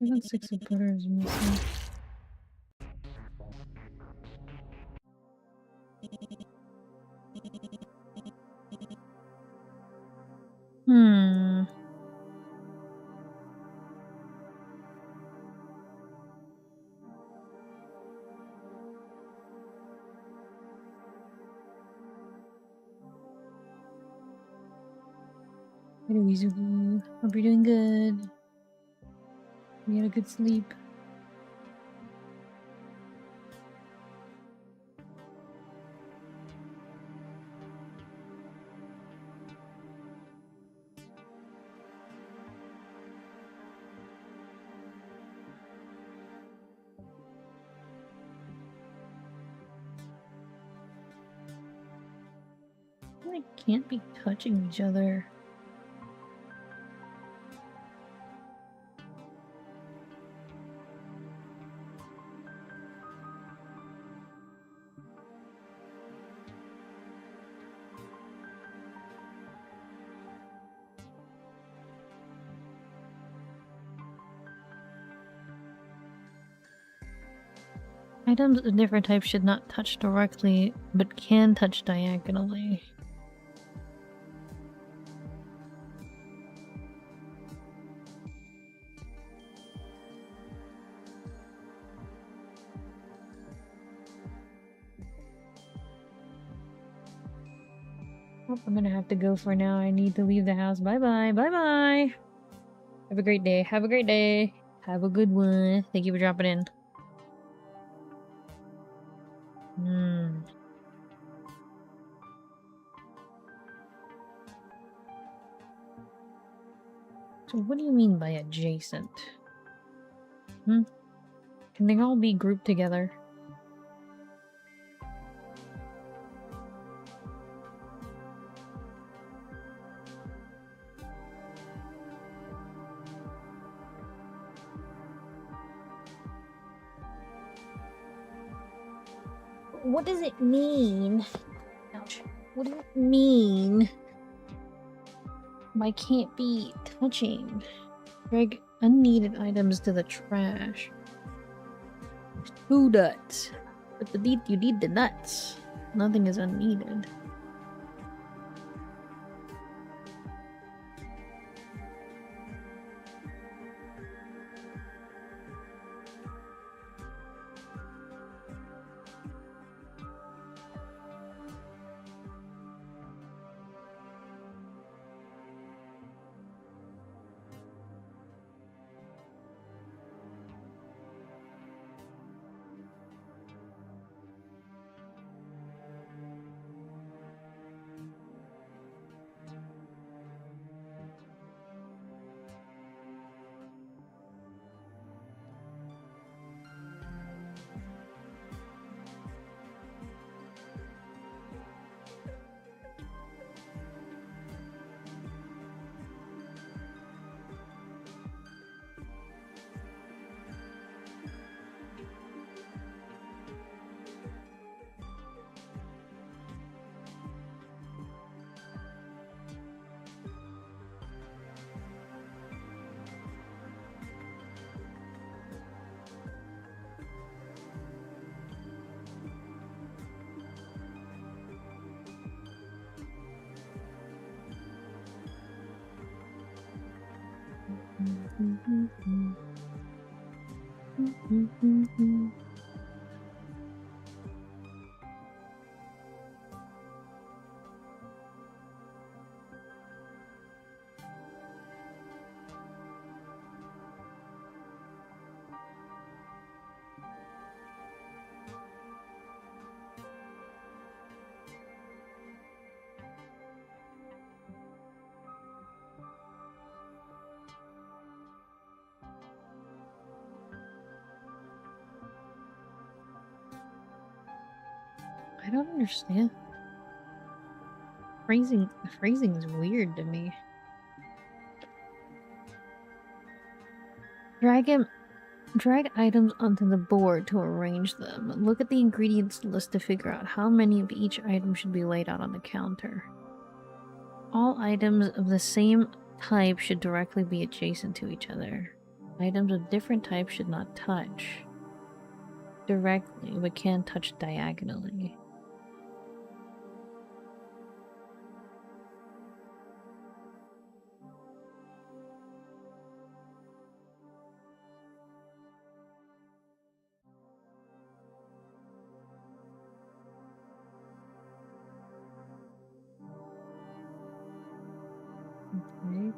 [SPEAKER 1] Even 6 of butter is missing. Hmm. Hey, Weezy. Hope you're doing good. You had a good sleep. They can't be touching each other. Items of different types should not touch directly, but can touch diagonally. Oh, I'm gonna have to go for now. I need to leave the house. Bye bye. Bye bye. Have a great day. Have a great day. Have a good one. Thank you for dropping in. So what do you mean by adjacent? Can they all be grouped together? What does it mean? Ouch. What does it mean? I can't be touching. Drag unneeded items to the trash. Who does? But you need the nuts. Nothing is unneeded. I don't understand. The phrasing is weird to me. Drag items onto the board to arrange them. Look at the ingredients list to figure out how many of each item should be laid out on the counter. All items of the same type should directly be adjacent to each other. Items of different types should not touch directly, but can touch diagonally. Okay.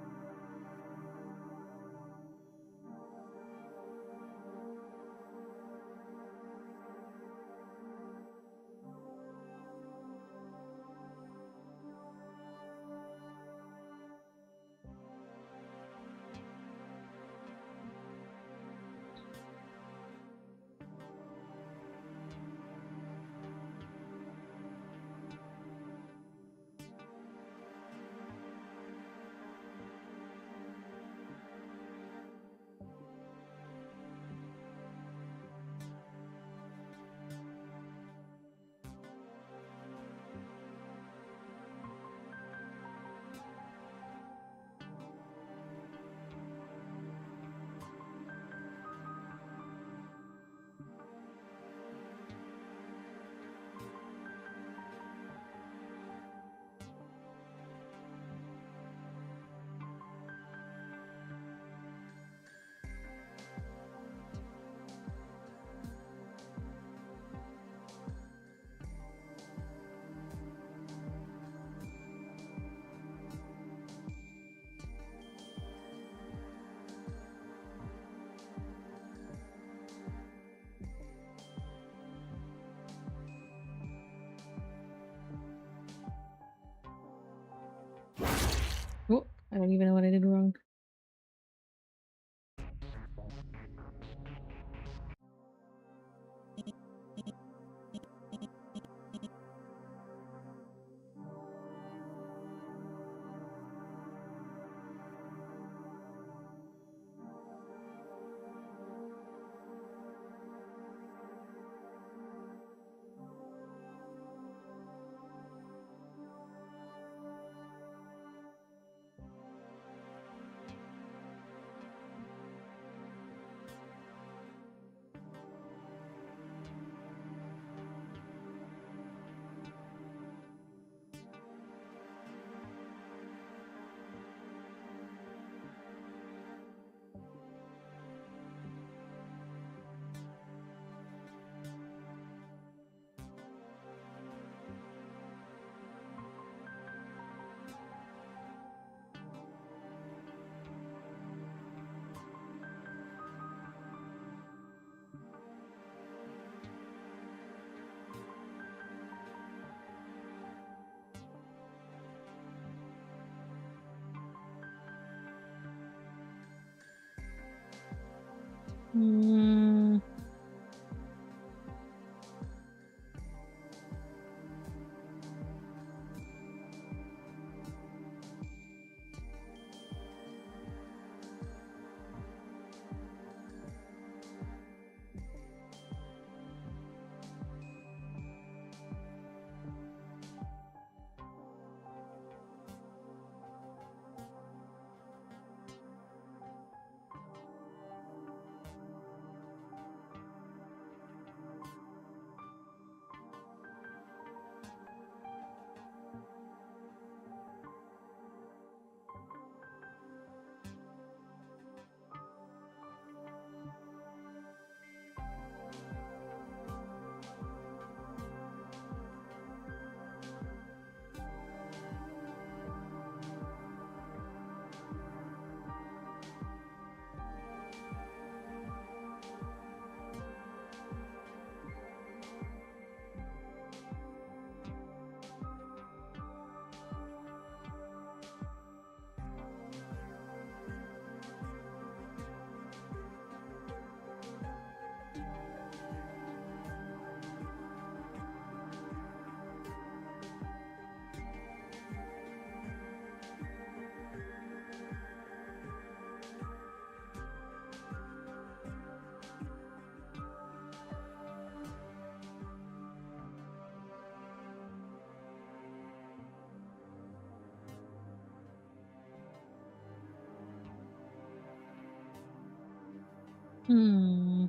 [SPEAKER 1] Oh, I don't even know what I did wrong. Hmm. Hmm.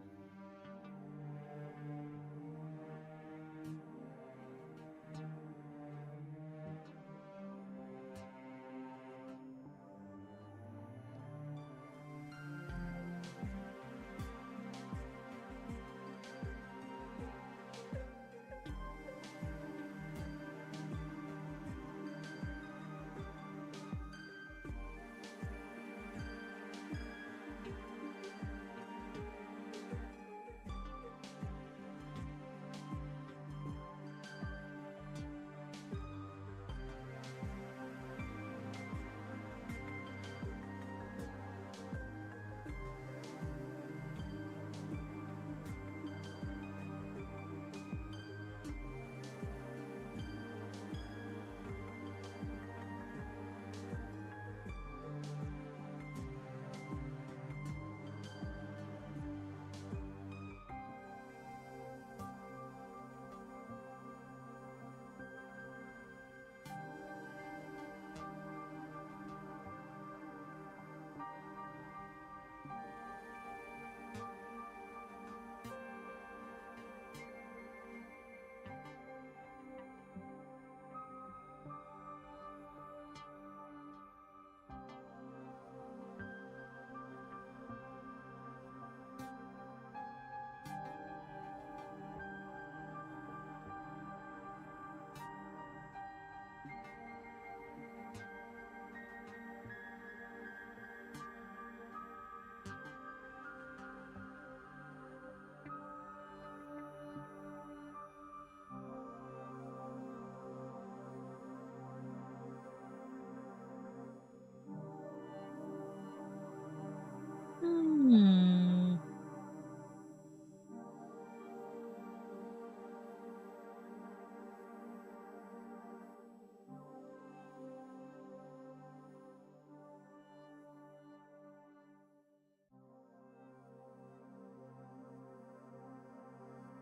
[SPEAKER 1] Hmm.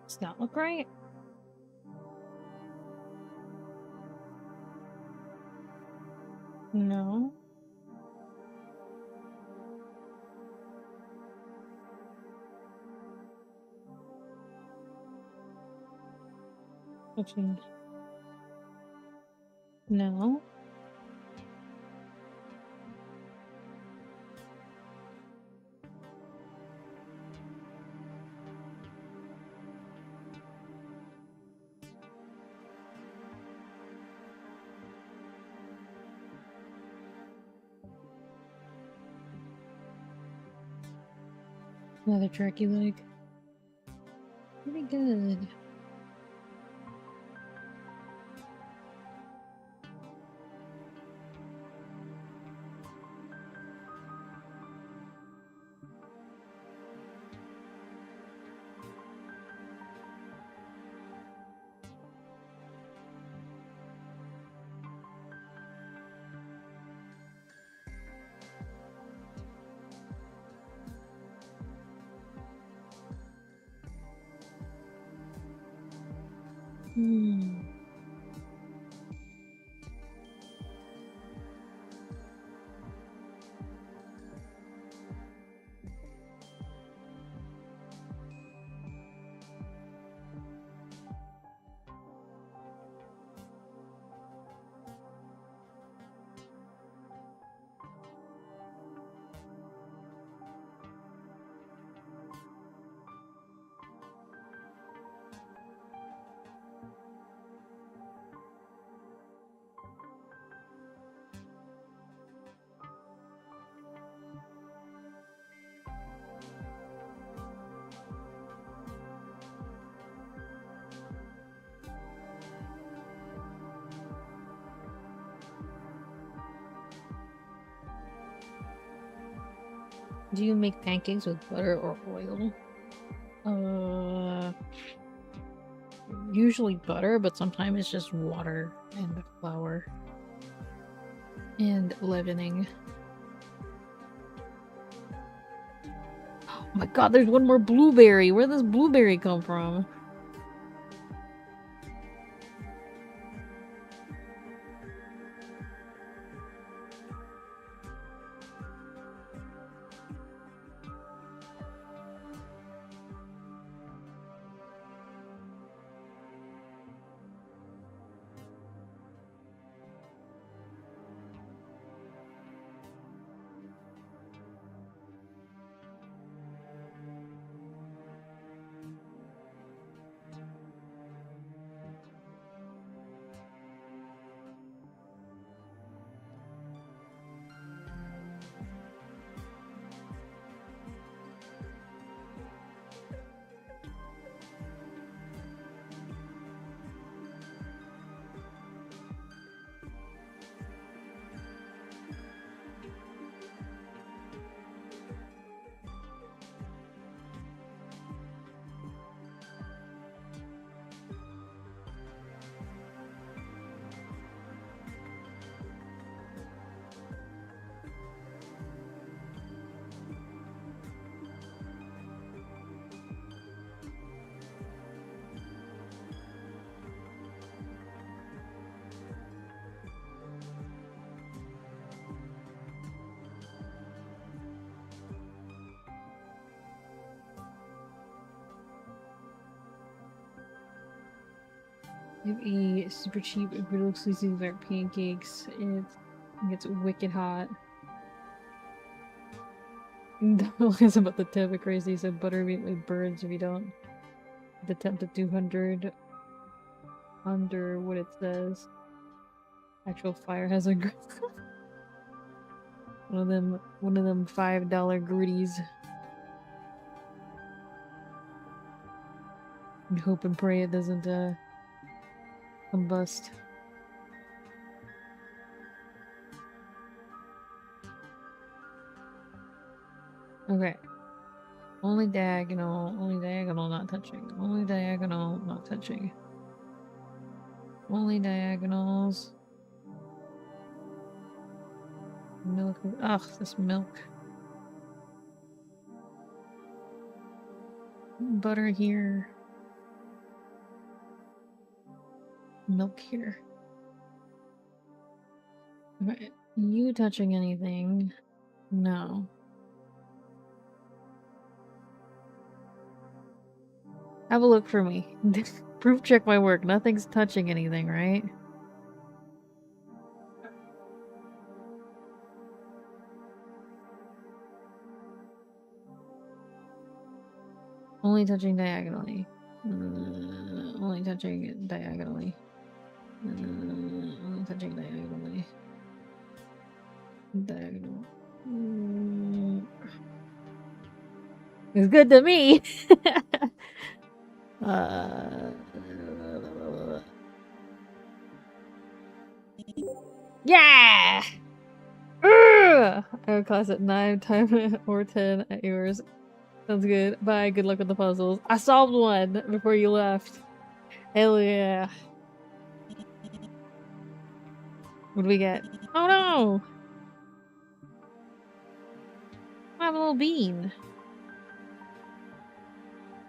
[SPEAKER 1] Does that look right? No. Okay. No. Another turkey leg. Pretty good. Hmm. Do you make pancakes with butter or oil? Usually butter, but sometimes it's just water and flour and leavening. Oh my god, there's one more blueberry! Where does blueberry come from? have a super cheap, brittle exclusive dark pancakes. It gets wicked hot. It's about the tip of crazy. Said butter meat like birds if you don't. The temp to 200 under what it says. Actual fire hazard. one of them $5 goodies. And hope and pray it doesn't combust. Okay. Only diagonal, not touching. Only diagonal, not touching. Only diagonals. Milk. Ugh, this milk. Butter here. Milk here. Okay. You touching anything? No. Have a look for me. Proof check my work. Nothing's touching anything, right? Only touching diagonally. Only touching diagonally. Only touching diagonally. Diagonal. It's good to me. Yeah! I have a class at 9, time or 10 at yours. Sounds good. Bye, good luck with the puzzles. I solved one before you left. Hell yeah. What do we get? Oh no! I have a little bean.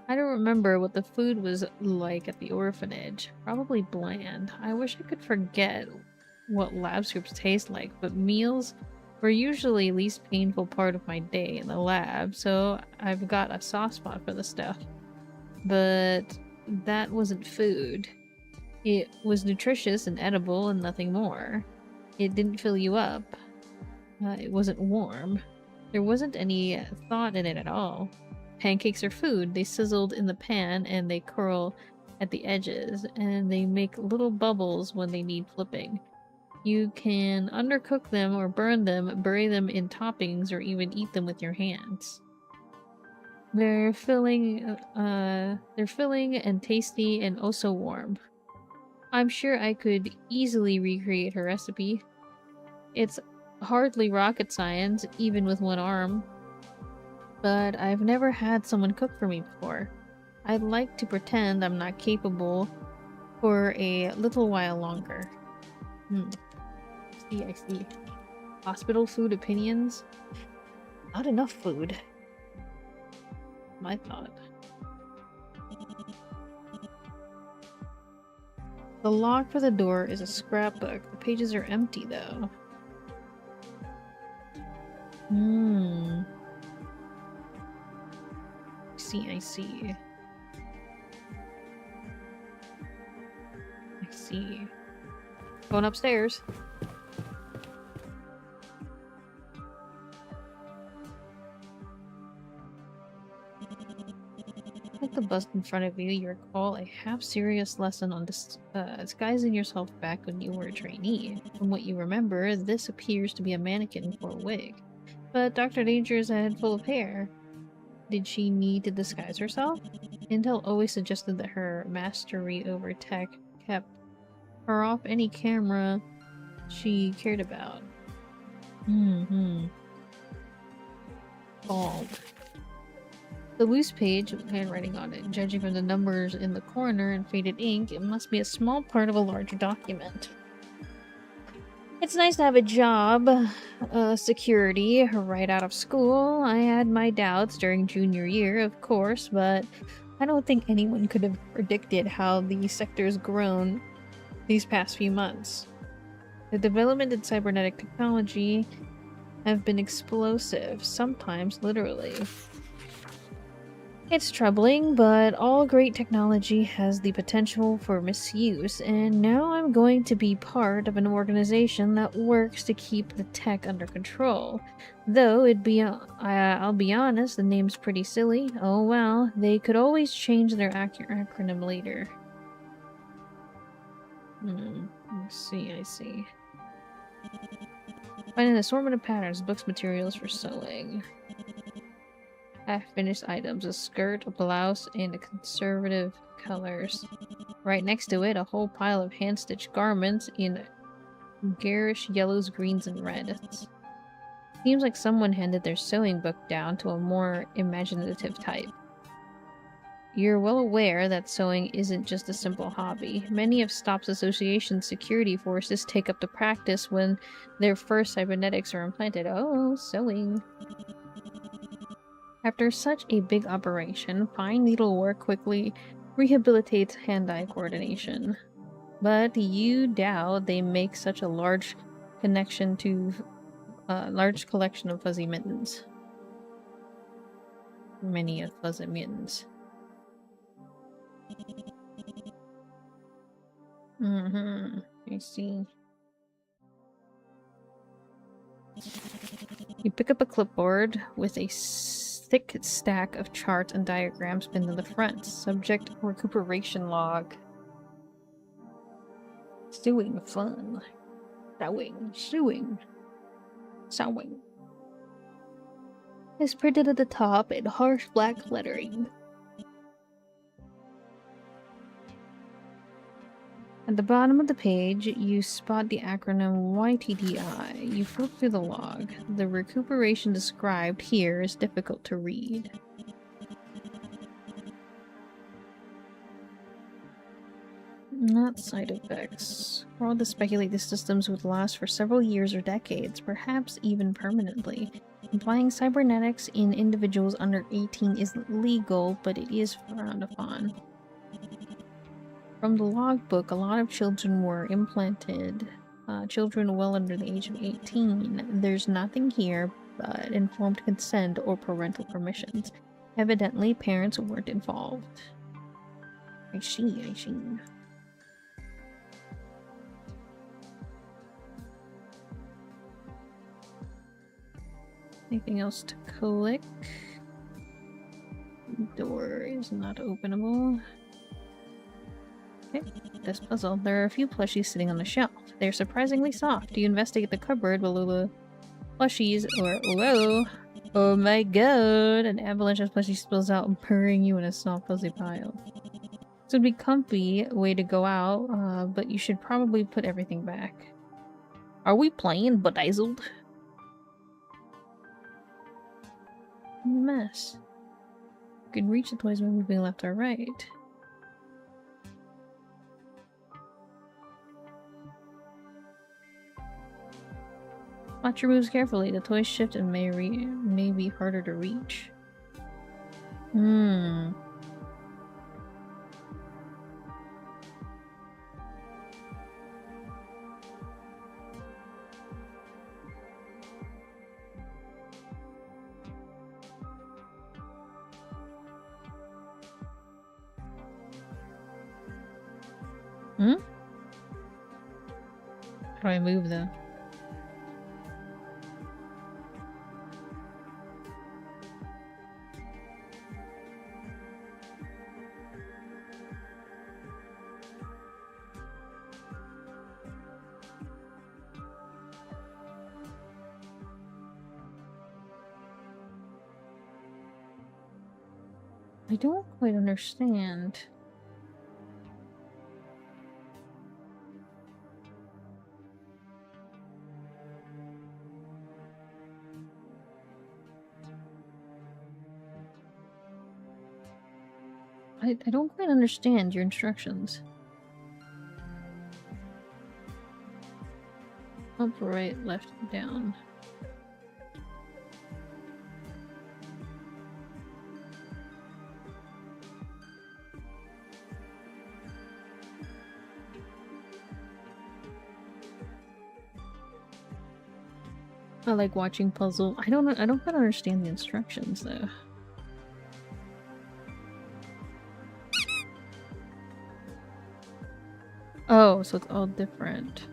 [SPEAKER 1] I don't remember what the food was like at the orphanage. Probably bland. I wish I could forget what lab scoops taste like, but meals were usually the least painful part of my day in the lab, so I've got a soft spot for the stuff. But that wasn't food. It was nutritious and edible and nothing more. It didn't fill you up. It wasn't warm. There wasn't any thought in it at all. Pancakes are food. They sizzled in the pan and they curl at the edges, and they make little bubbles when they need flipping. You can undercook them or burn them, bury them in toppings, or even eat them with your hands. They're filling and tasty and oh so warm. I'm sure I could easily recreate her recipe. It's hardly rocket science, even with one arm. But I've never had someone cook for me before. I'd like to pretend I'm not capable for a little while longer. I see. Hospital food opinions? Not enough food. My thought. The lock for the door is a scrapbook. The pages are empty, though. I see. Going upstairs. Like the bust in front of you, you recall a half-serious lesson on disguising yourself back when you were a trainee. From what you remember, this appears to be a mannequin for a wig. But Dr. Danger is a head full of hair. Did she need to disguise herself? Intel always suggested that her mastery over tech kept her off any camera she cared about. Bald. The loose page with handwriting on it. Judging from the numbers in the corner and faded ink, it must be a small part of a larger document. It's nice to have a job, security, right out of school. I had my doubts during junior year, of course, but I don't think anyone could have predicted how the sector's grown these past few months. The development in cybernetic technology have been explosive, sometimes literally. It's troubling, but all great technology has the potential for misuse, and now I'm going to be part of an organization that works to keep the tech under control. Though I'll be honest, the name's pretty silly. Oh well, they could always change their acronym later. I see. Find an assortment of patterns, books, materials for sewing. Half-finished items, a skirt, a blouse, and a conservative colors. Right next to it, a whole pile of hand-stitched garments in garish yellows, greens, and reds. Seems like someone handed their sewing book down to a more imaginative type. You're well aware that sewing isn't just a simple hobby. Many of STOP's association's security forces take up the practice when their first cybernetics are implanted. Oh, sewing. After such a big operation, fine needlework quickly rehabilitates hand-eye coordination. But you doubt they make such a large large collection of fuzzy mittens. Many of fuzzy mittens. I see. You pick up a clipboard with a thick stack of charts and diagrams pinned to the front. Subject recuperation log. Sewing fun. Sewing. Is printed at the top in harsh black lettering. At the bottom of the page, you spot the acronym YTDI. You flip through the log. The recuperation described here is difficult to read. Not side effects. We're all to speculate the systems would last for several years or decades, perhaps even permanently. Implying cybernetics in individuals under 18 isn't legal, but it is frowned upon. From the logbook, a lot of children were implanted. Children well under the age of 18. There's nothing here but informed consent or parental permissions. Evidently, parents weren't involved. I see. Anything else to click? Door is not openable. Okay, this puzzle. There are a few plushies sitting on the shelf. They're surprisingly soft. You investigate the cupboard below the plushies, or whoa! Oh my god! An avalanche of plushies spills out, burying you in a soft, fuzzy pile. This would be comfy way to go out, but you should probably put everything back. Are we playing Bedazzled? Mess. You can reach the toys by moving left or right. Watch your moves carefully. The toys shift and may be harder to reach. How do I move though? I don't quite understand. I don't quite understand your instructions. Up, right, left, down. I like watching puzzle. I don't quite understand the instructions though. Oh, so it's all different.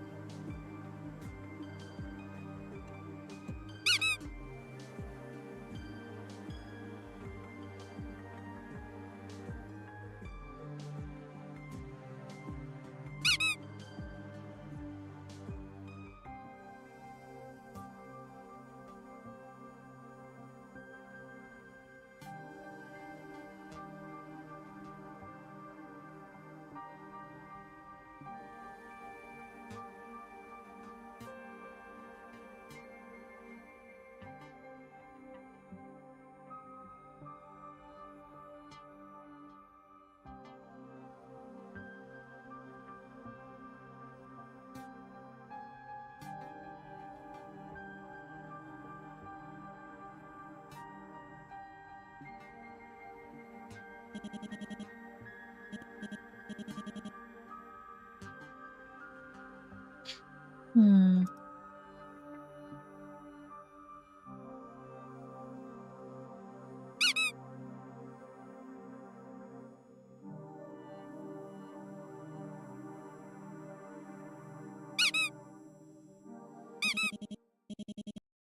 [SPEAKER 1] Hmm.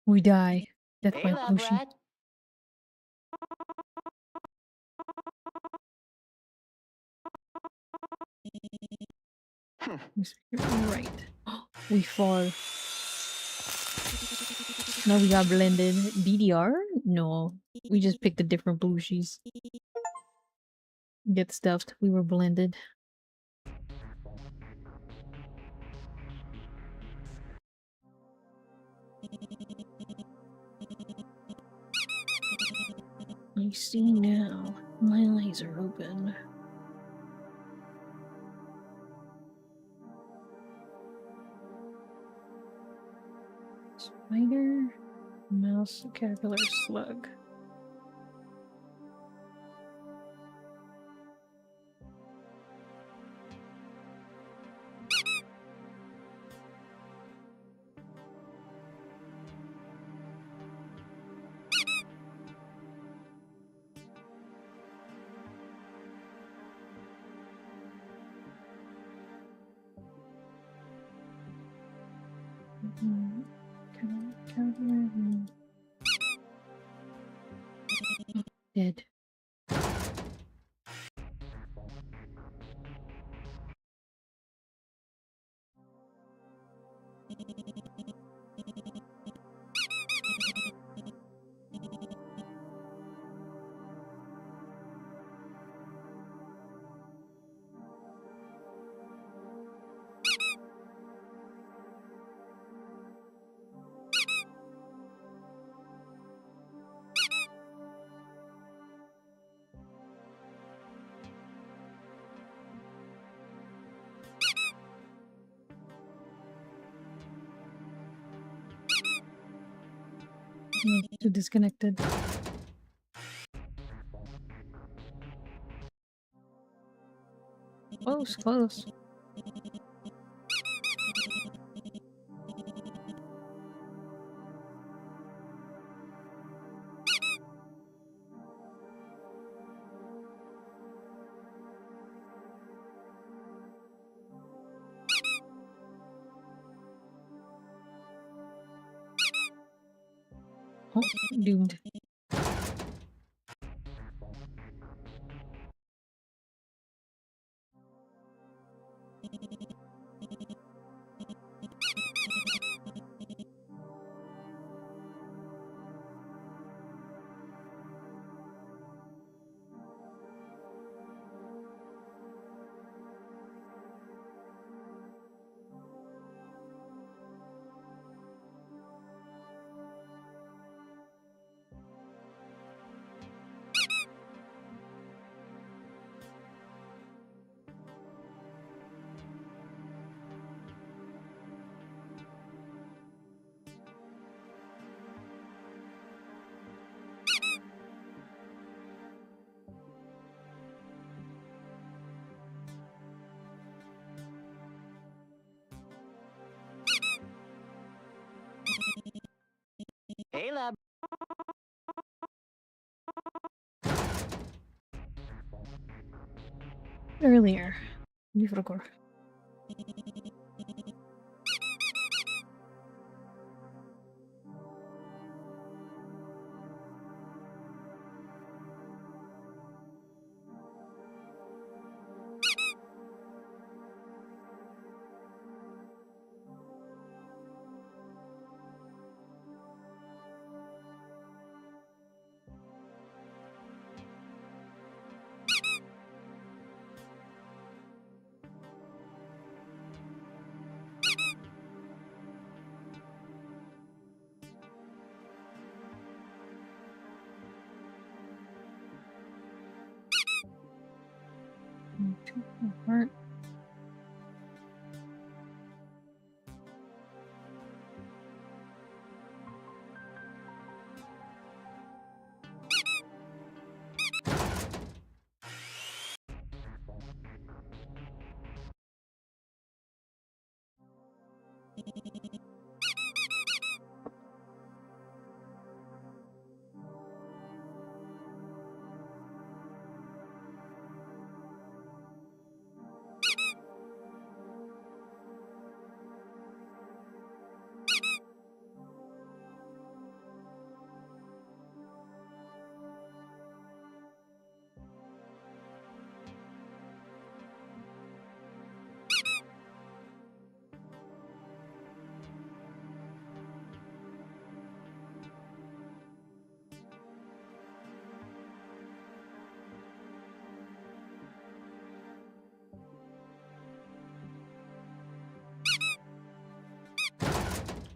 [SPEAKER 1] We die. Death
[SPEAKER 3] Hey,
[SPEAKER 1] by
[SPEAKER 3] lab
[SPEAKER 1] potion.
[SPEAKER 3] rat.
[SPEAKER 1] Right. We fall. Now we got blended. DDR? No. We just picked a different blushies. Get stuffed. We were blended. I see now. My eyes are open. Spider, mouse, caterpillar, slug. Caterpillar. Dead. Too disconnected. Close, close. Oh, doomed.
[SPEAKER 3] Hey, lab.
[SPEAKER 1] Earlier. Before. Heart.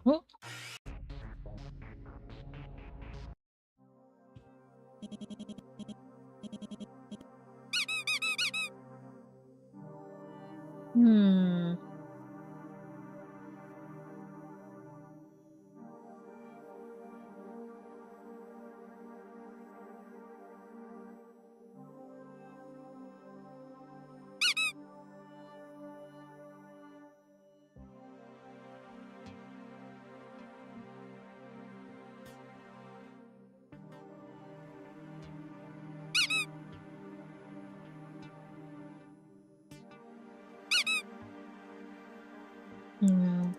[SPEAKER 1] Oh. Hmm. Hmm.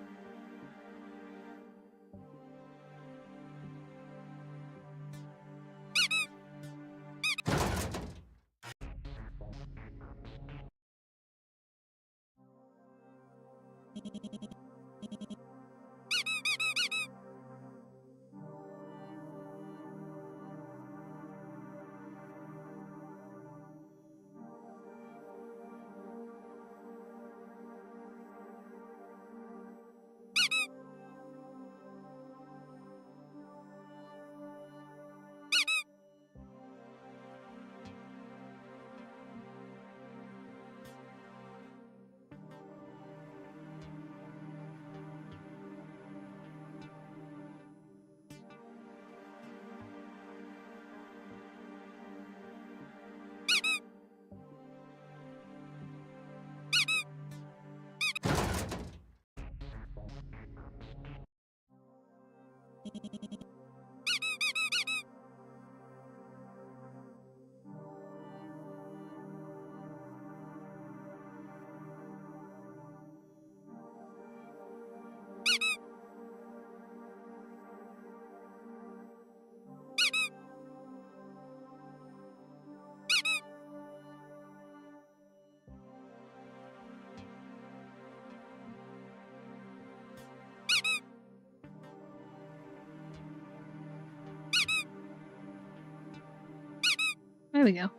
[SPEAKER 1] There we go.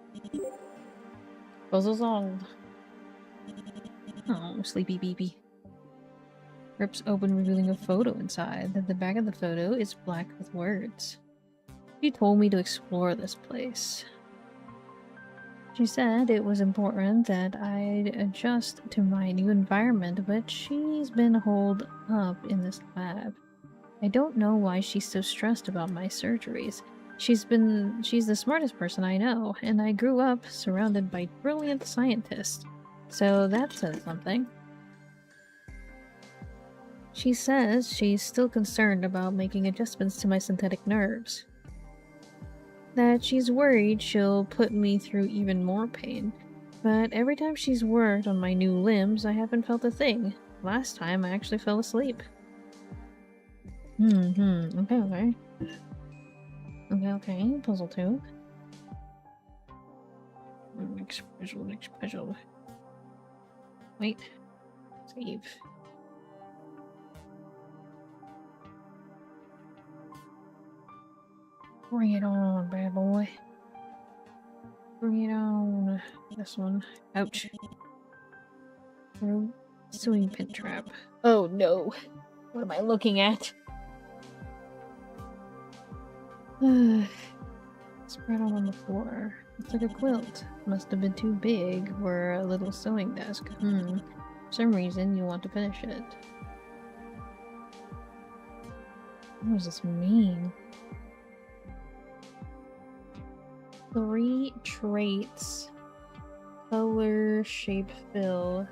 [SPEAKER 1] Puzzle solved. Oh, sleepy beepy. Rips open, revealing a photo inside. The back of the photo is black with words. She told me to explore this place. She said it was important that I'd adjust to my new environment, but she's been holed up in this lab. I don't know why she's so stressed about my surgeries. She's the smartest person I know, and I grew up surrounded by brilliant scientists. So that says something. She says she's still concerned about making adjustments to my synthetic nerves. That she's worried she'll put me through even more pain. But every time she's worked on my new limbs, I haven't felt a thing. Last time, I actually fell asleep. Okay. Okay, puzzle 2. Next puzzle. Wait. Save. Bring it on, bad boy. Bring it on. This one. Ouch. Sewing pin trap. Oh no. What am I looking at? Spread out on the floor. It's like a quilt. Must have been too big for a little sewing desk. For some reason you want to finish it. What does this mean? 3 traits. Color, shape, fill.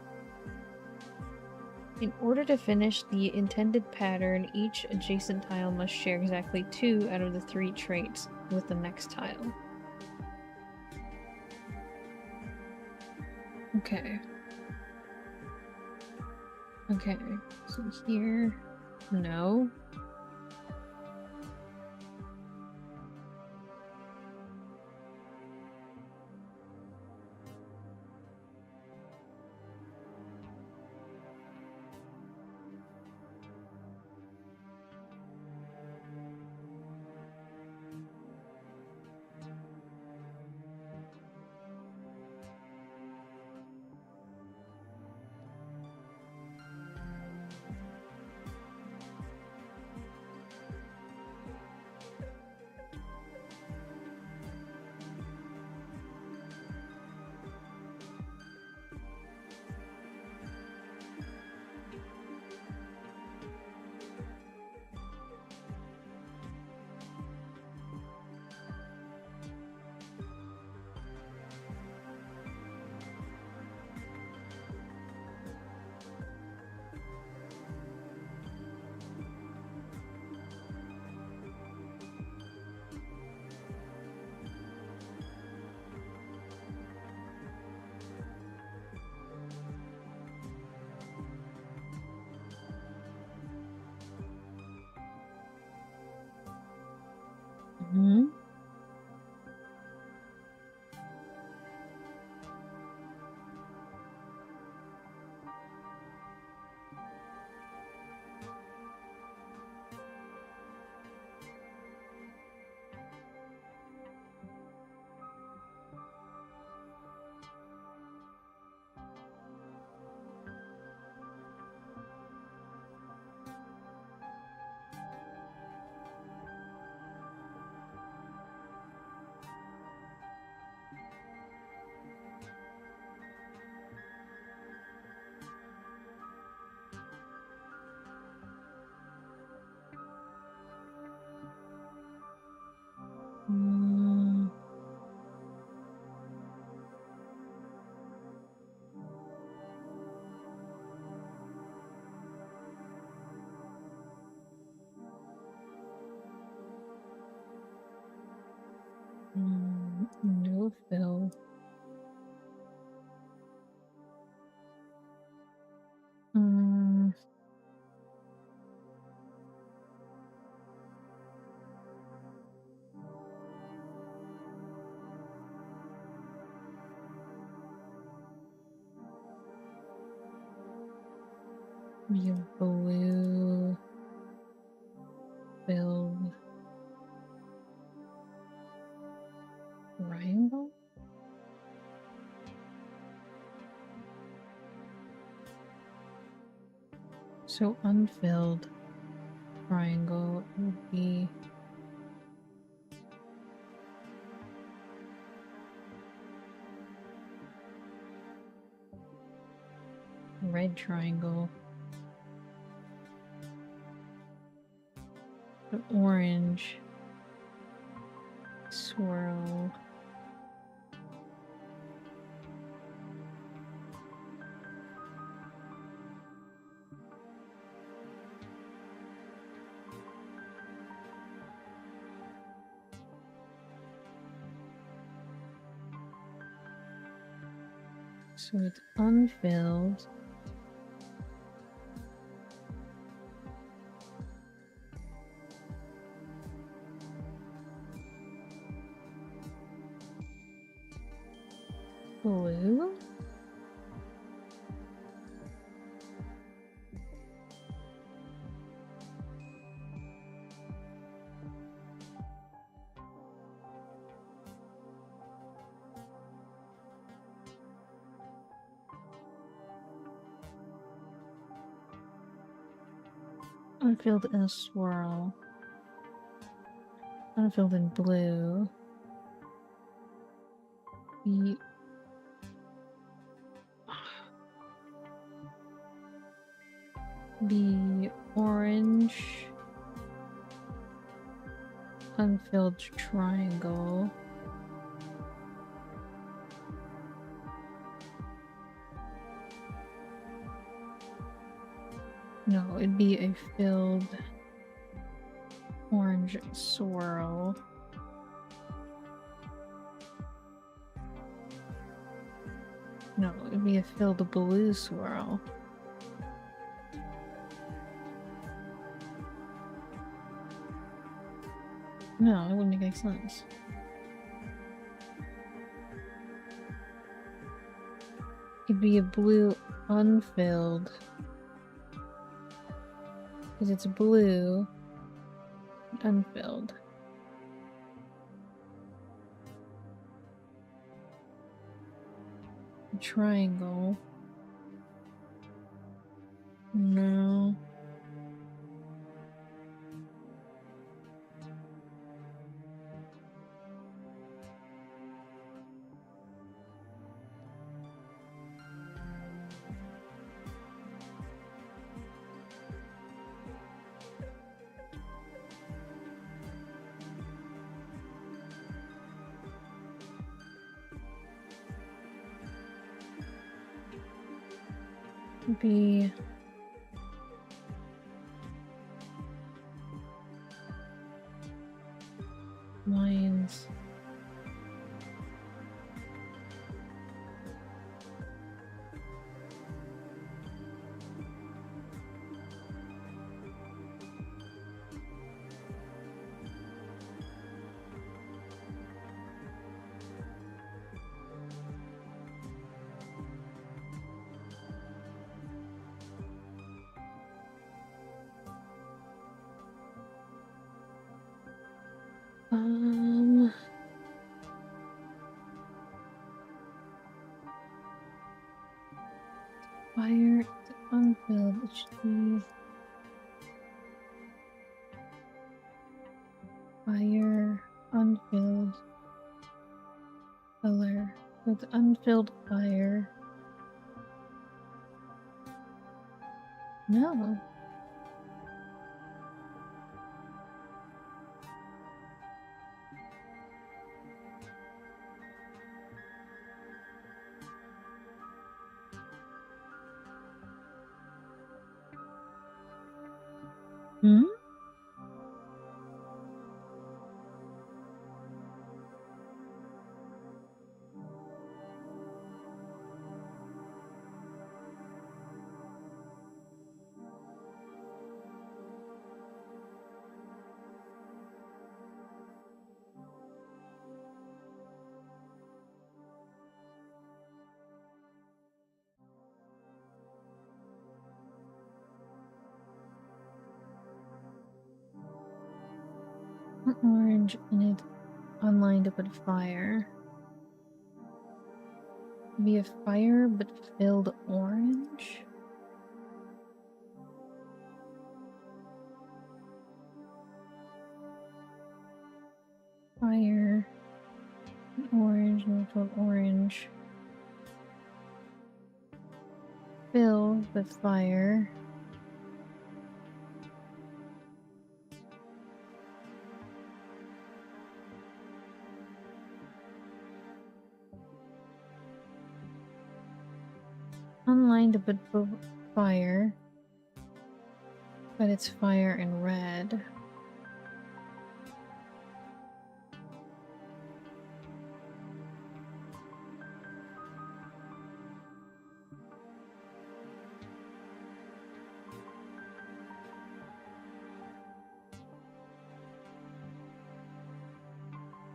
[SPEAKER 1] In order to finish the intended pattern, each adjacent tile must share exactly 2 out of the 3 traits with the next tile. Okay. Okay, so here... No. No fill. Your blue filled triangle? So unfilled triangle would be red triangle. The orange swirl. So it's unfilled. Blue? Unfilled in a swirl. Unfilled in blue. The orange unfilled triangle. No, it'd be a filled orange swirl. No, it'd be a filled blue swirl. No, it wouldn't make any sense. It'd be a blue unfilled. Because it's blue unfilled. A triangle. No. Be lines. Fire unfilled. It should be fire unfilled color with unfilled fire. No. Hmm? Orange and it unlined up with fire. Be a fire but filled orange. Fire, orange, and filled orange. Filled with fire. Unlined up with fire. But it's fire in red.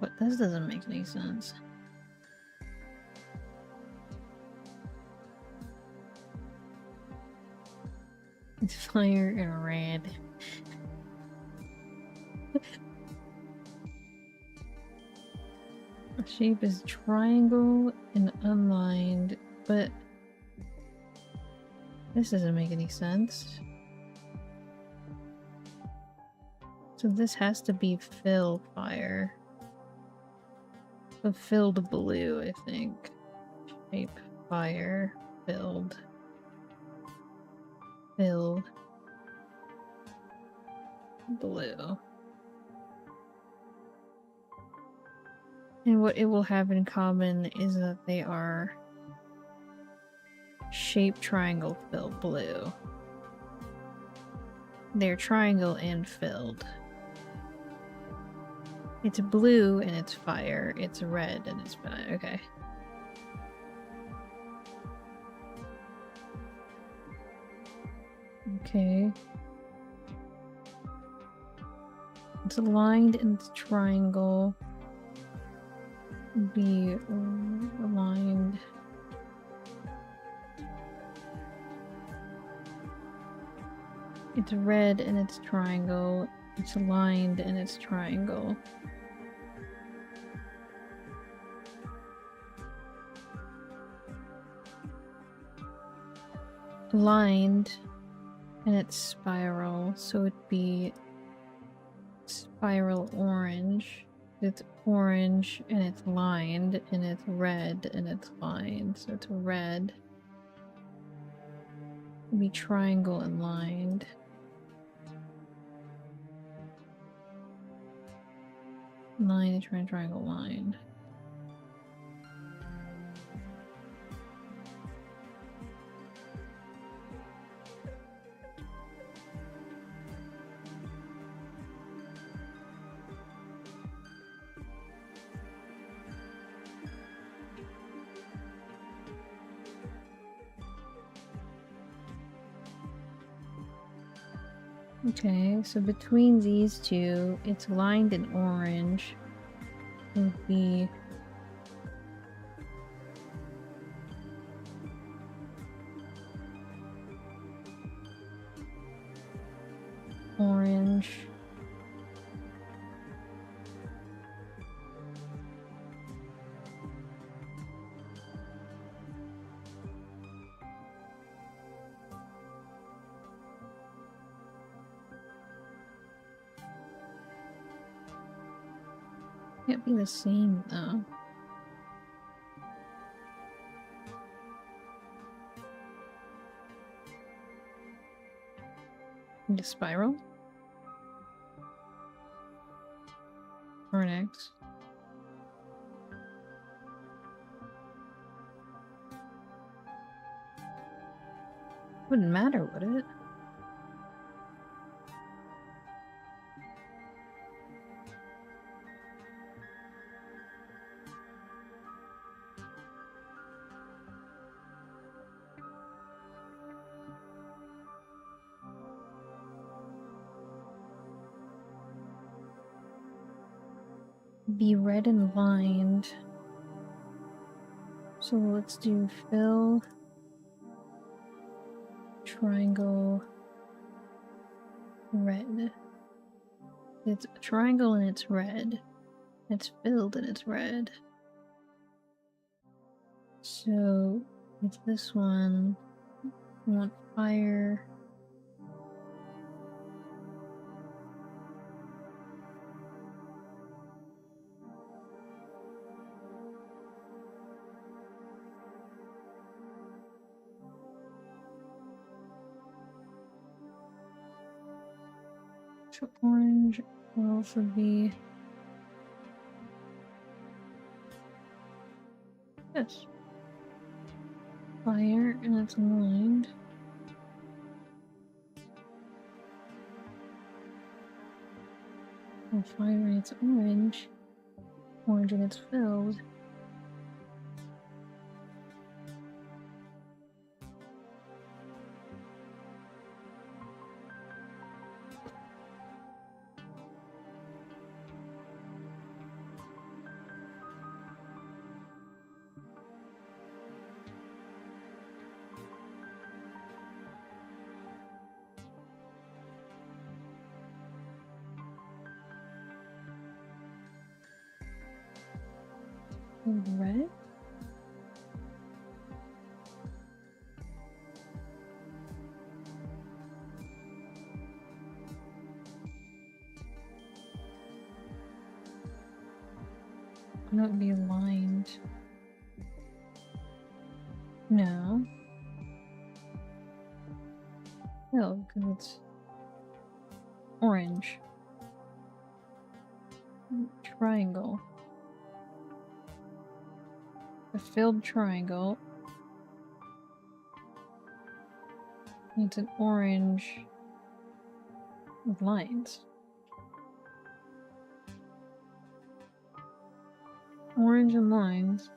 [SPEAKER 1] But this doesn't make any sense. It's fire and red. The shape is triangle and unlined, but this doesn't make any sense. So this has to be fill fire. So filled blue, I think. Shape fire, filled. Filled blue. And what it will have in common is that they are shaped triangle filled blue. They're triangle and filled. It's blue and it's fire. It's red and it's fire. Okay. Okay. It's aligned and it's triangle. Be aligned. It's red and it's triangle. It's aligned and it's triangle. Aligned and it's spiral, so it'd be spiral orange. It's orange and it's lined and it's red and it's lined, so it's red. It'd be triangle and lined. Line, triangle, lined. Okay, so between these two, it's lined in orange. It would be orange. Can't be the same though. The spiral? Or an X? Wouldn't matter, would it? Be red and lined. So let's do fill, triangle, red. It's a triangle and it's red. It's filled and it's red. So with this one, I want fire. So orange will also be this. Fire and it's aligned. Oh, fire and it's orange. Orange and it's filled. Red? Not be aligned. No. No, because it's orange. Triangle. A filled triangle. It's an orange with lines. Orange and lines.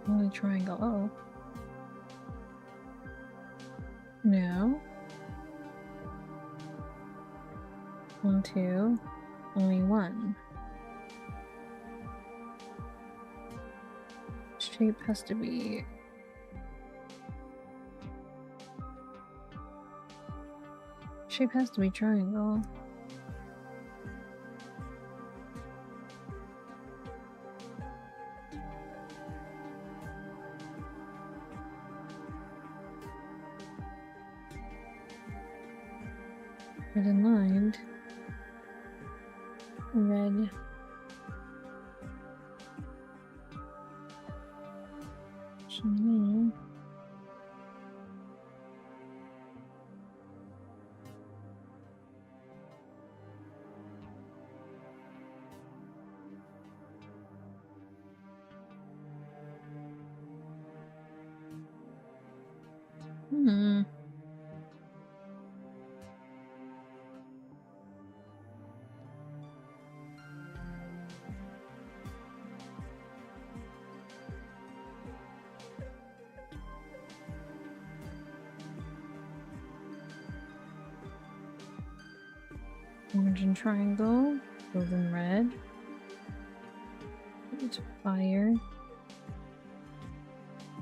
[SPEAKER 1] Only triangle. Oh. No. 1, 2. Only 1. Shape has to be... Shape has to be triangle. Red and lined. Red. Orange and triangle, filled in red. It's fire.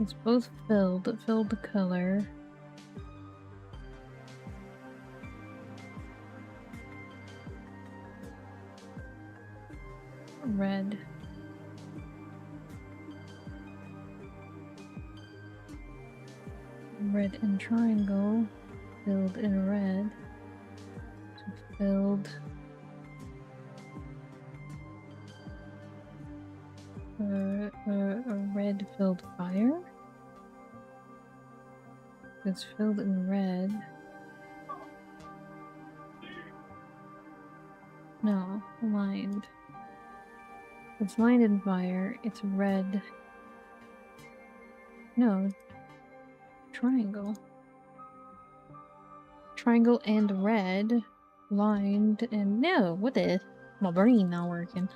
[SPEAKER 1] It's both filled the color. Red. Red and triangle, filled in red. Filled a red filled fire. It's filled in red. No, lined. It's lined in fire. It's red. No, triangle. Triangle and red. Lined and no, what the? My brain not working.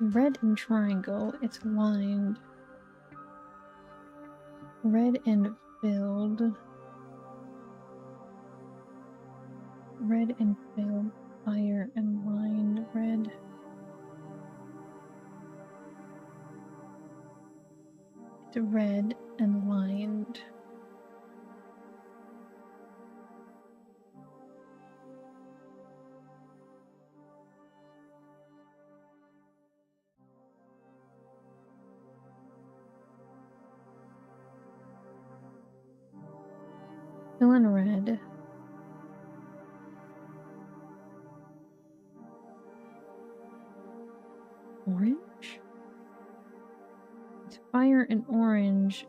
[SPEAKER 1] Red and triangle, it's lined. Red and filled. Red and filled. Fire and lined red. It's red and lined. Fill in red. Orange? It's fire and orange.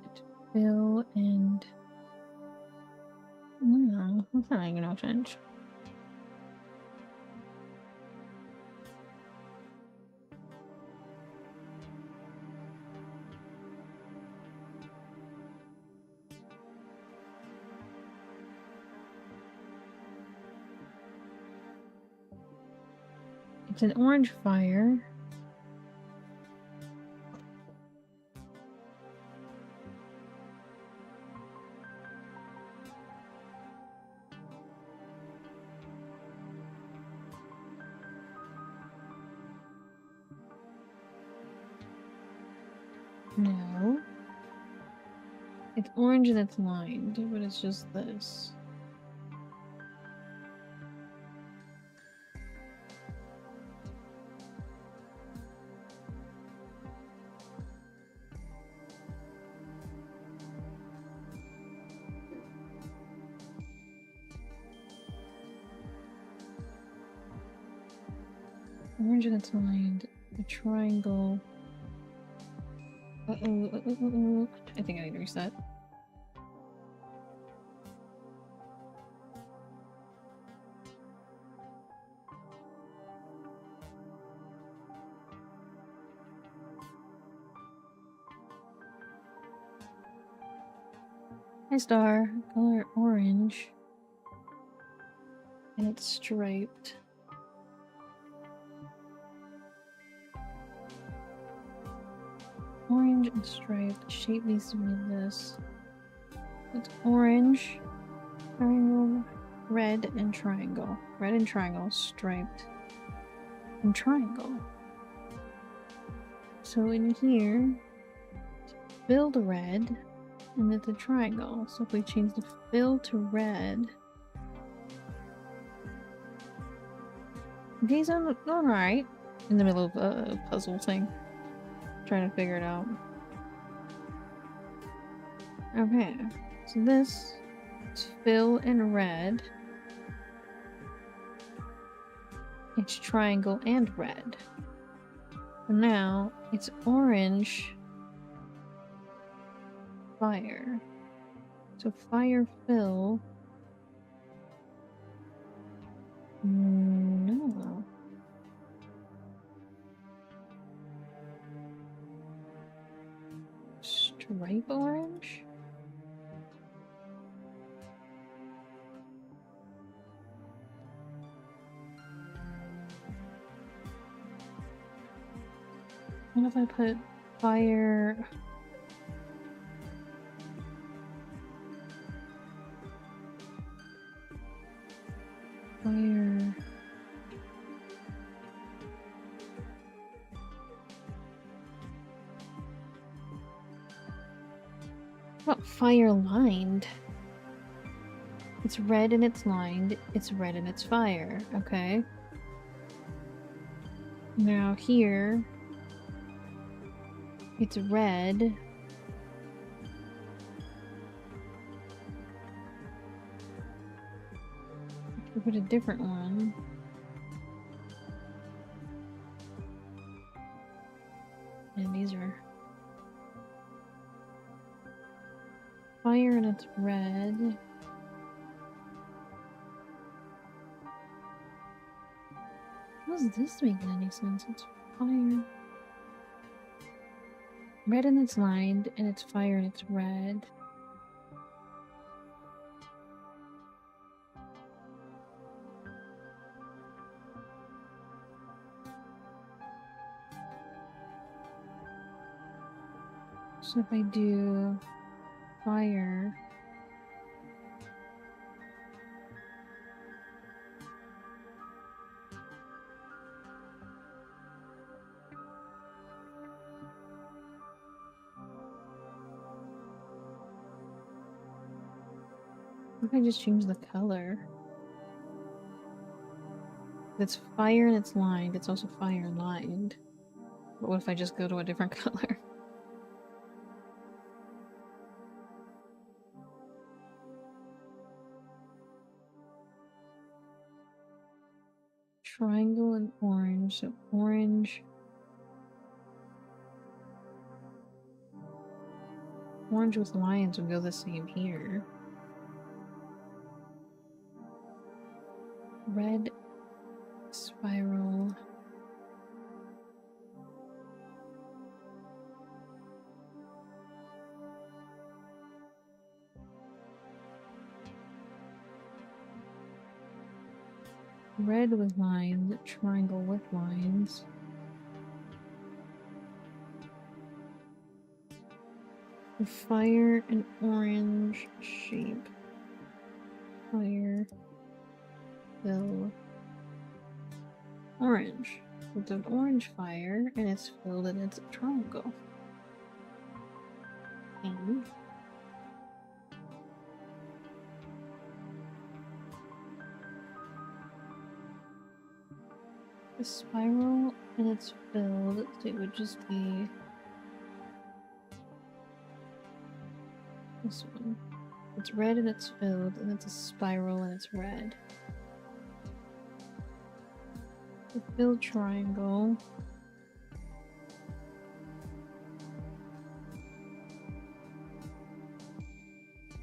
[SPEAKER 1] It's fill and... No, that's not making no sense. It's an orange fire. No. It's orange and it's lined, but it's just this. Orange and it's lined. The triangle. Uh-oh. I think I need to reset. Hi, star. Color orange. And it's striped. Orange and striped. Shape needs to be this. It's orange, triangle, red, and triangle. Red and triangle, striped, and triangle. So in here, fill the red, and it's a triangle. So if we change the fill to red, okay, so I'm going right in the middle of a puzzle thing, trying to figure it out. Okay, so this is fill in red. It's triangle and red. And now it's orange, fire. So fire fill. No. Stripe orange? What if I put fire... Fire... What about fire lined? It's red and it's lined. It's red and it's fire. Okay. Now here... It's red. We put a different one. And these are fire and it's red. How does this make any sense? It's fire. Red and it's lined, and it's fire and it's red. So if I do fire, what if I just change the color? It's fire and it's lined. It's also fire lined. But what if I just go to a different color? Triangle and orange. So orange. Orange with lions would go the same here. Red spiral. Red with lines, triangle with lines. The fire and orange shape. Fire. Fill. Orange. It's an orange fire and it's filled and it's a triangle. A spiral and it's filled, so it would just be this one. It's red and it's filled, and it's a spiral and it's red. The filled triangle.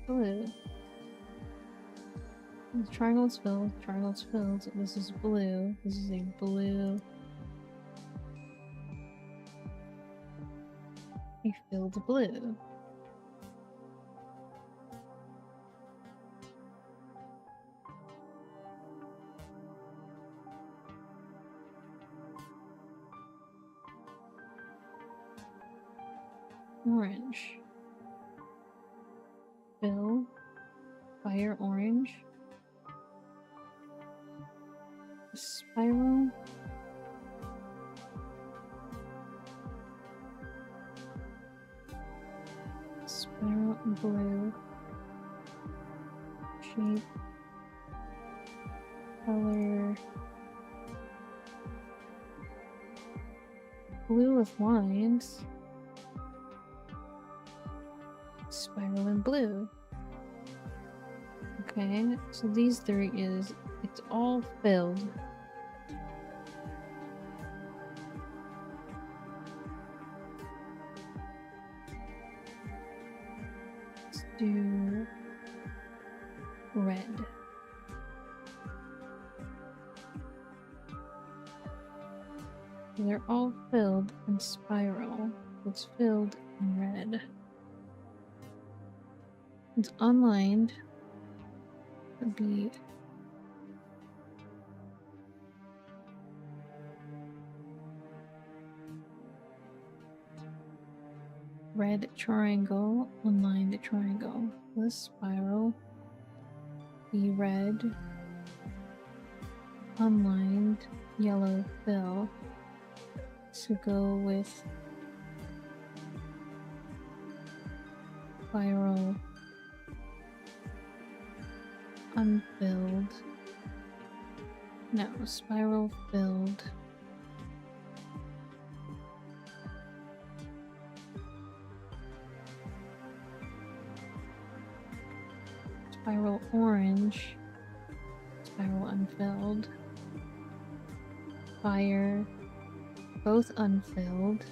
[SPEAKER 1] Blue. The triangle is filled, triangle is filled. This is blue. This is a blue. A filled blue. Orange. Fill. Fire orange. Spiral. Spiral blue. Shape. Color. Blue with lines. Spiral and blue. Okay, so these three is, it's all filled. Let's do red. They're all filled in spiral. It's filled in red. It's unlined. Would be red triangle, unlined triangle. This spiral be red, unlined, yellow fill. So go with spiral unfilled. No, spiral filled. Spiral orange. Spiral unfilled. Fire. Both unfilled.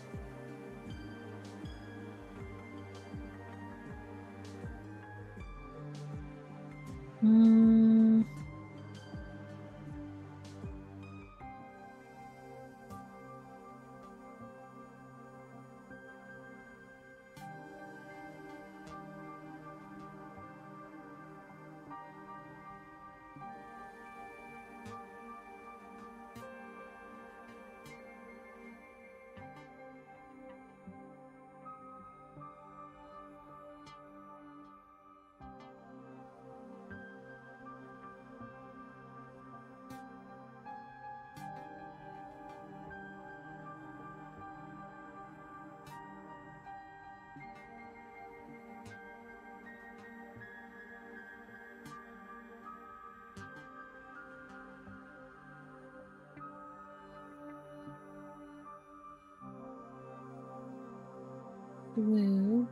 [SPEAKER 1] Blue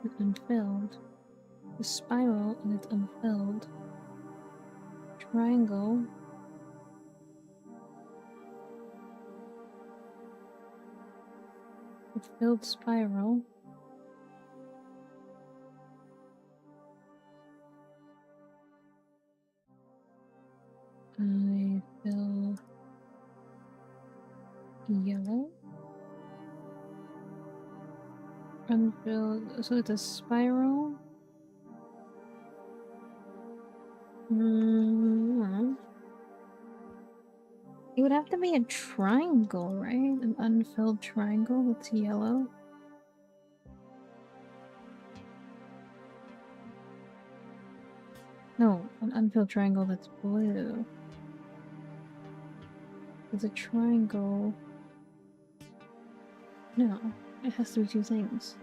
[SPEAKER 1] and unfilled. The spiral and it's unfilled. Triangle. A filled spiral. I fill yellow. Unfilled. So it's a spiral. It would have to be a triangle, right? An unfilled triangle that's yellow. No, an unfilled triangle that's blue. It's a triangle. No, it has to be two things.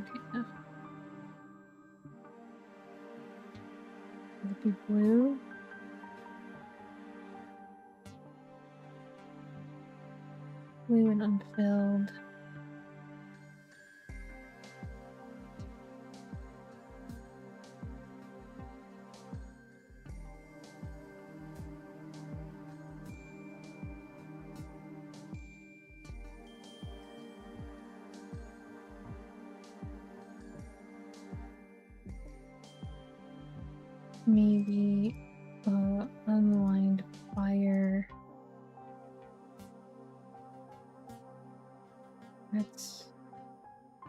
[SPEAKER 1] Okay. Would it be blue? Blue and unfilled. Maybe unlined fire. That's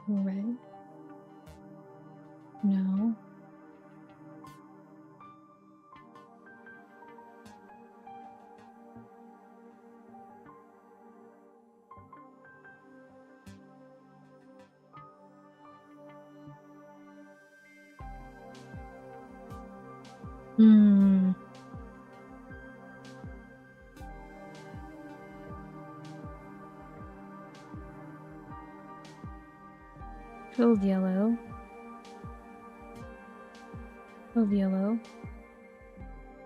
[SPEAKER 1] red. No. Hmm. Filled yellow. Filled yellow.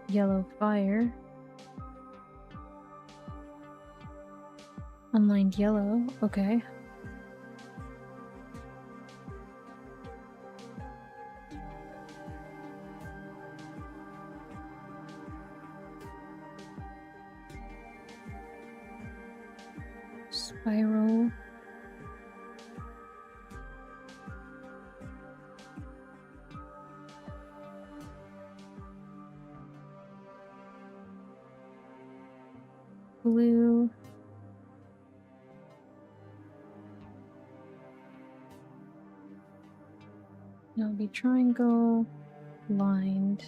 [SPEAKER 1] Yellow fire. Unlined yellow. Okay. Spiral. Blue. It'll be triangle lined.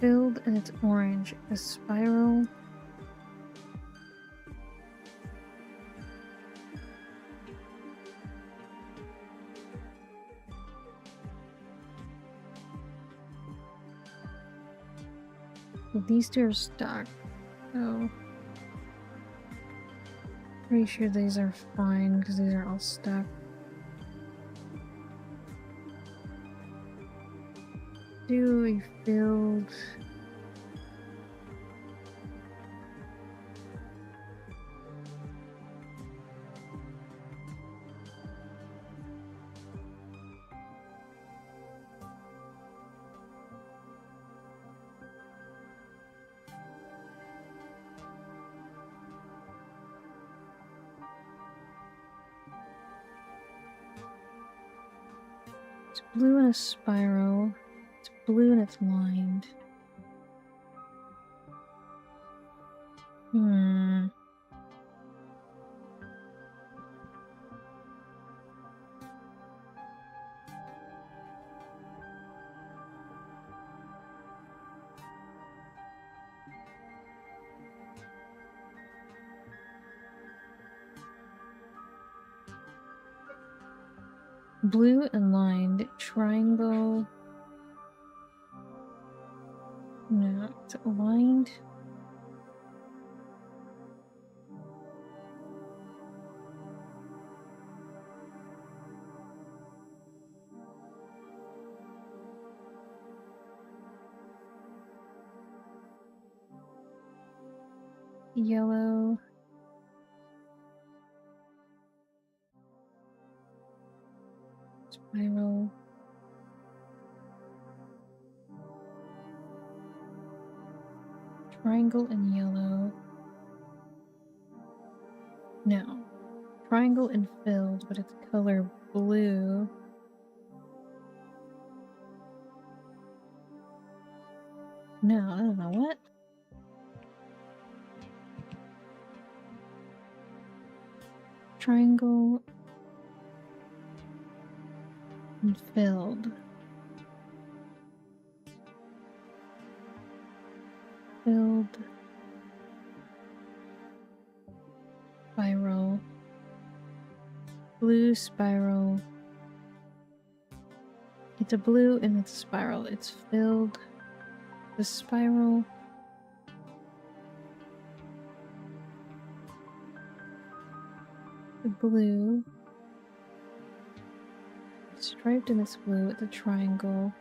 [SPEAKER 1] Filled and it's orange. A spiral. Well, these two are stuck. So pretty sure these are fine because these are all stuck. Do a filled. It's blue and a spiral. It's blue and it's lined. Hmm. Blue and lined. Triangle. No, it's aligned. Yellow. Spiral. Triangle and yellow. No. Triangle and filled, but it's color blue. No, I don't know what. Triangle and filled. Filled. blue spiral. It's a blue and it's a spiral. It's filled. The spiral. The blue. Striped and it's blue. It's a triangle.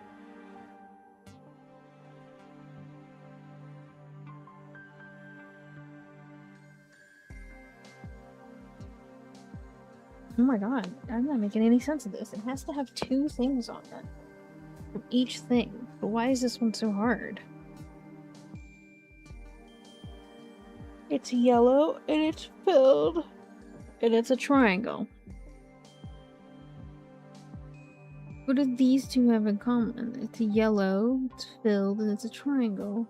[SPEAKER 1] Oh my god, I'm not making any sense of this. It has to have 2 things on it. From each thing. But why is this one so hard? It's yellow and it's filled. And it's a triangle. What do these two have in common? It's yellow, it's filled, and it's a triangle.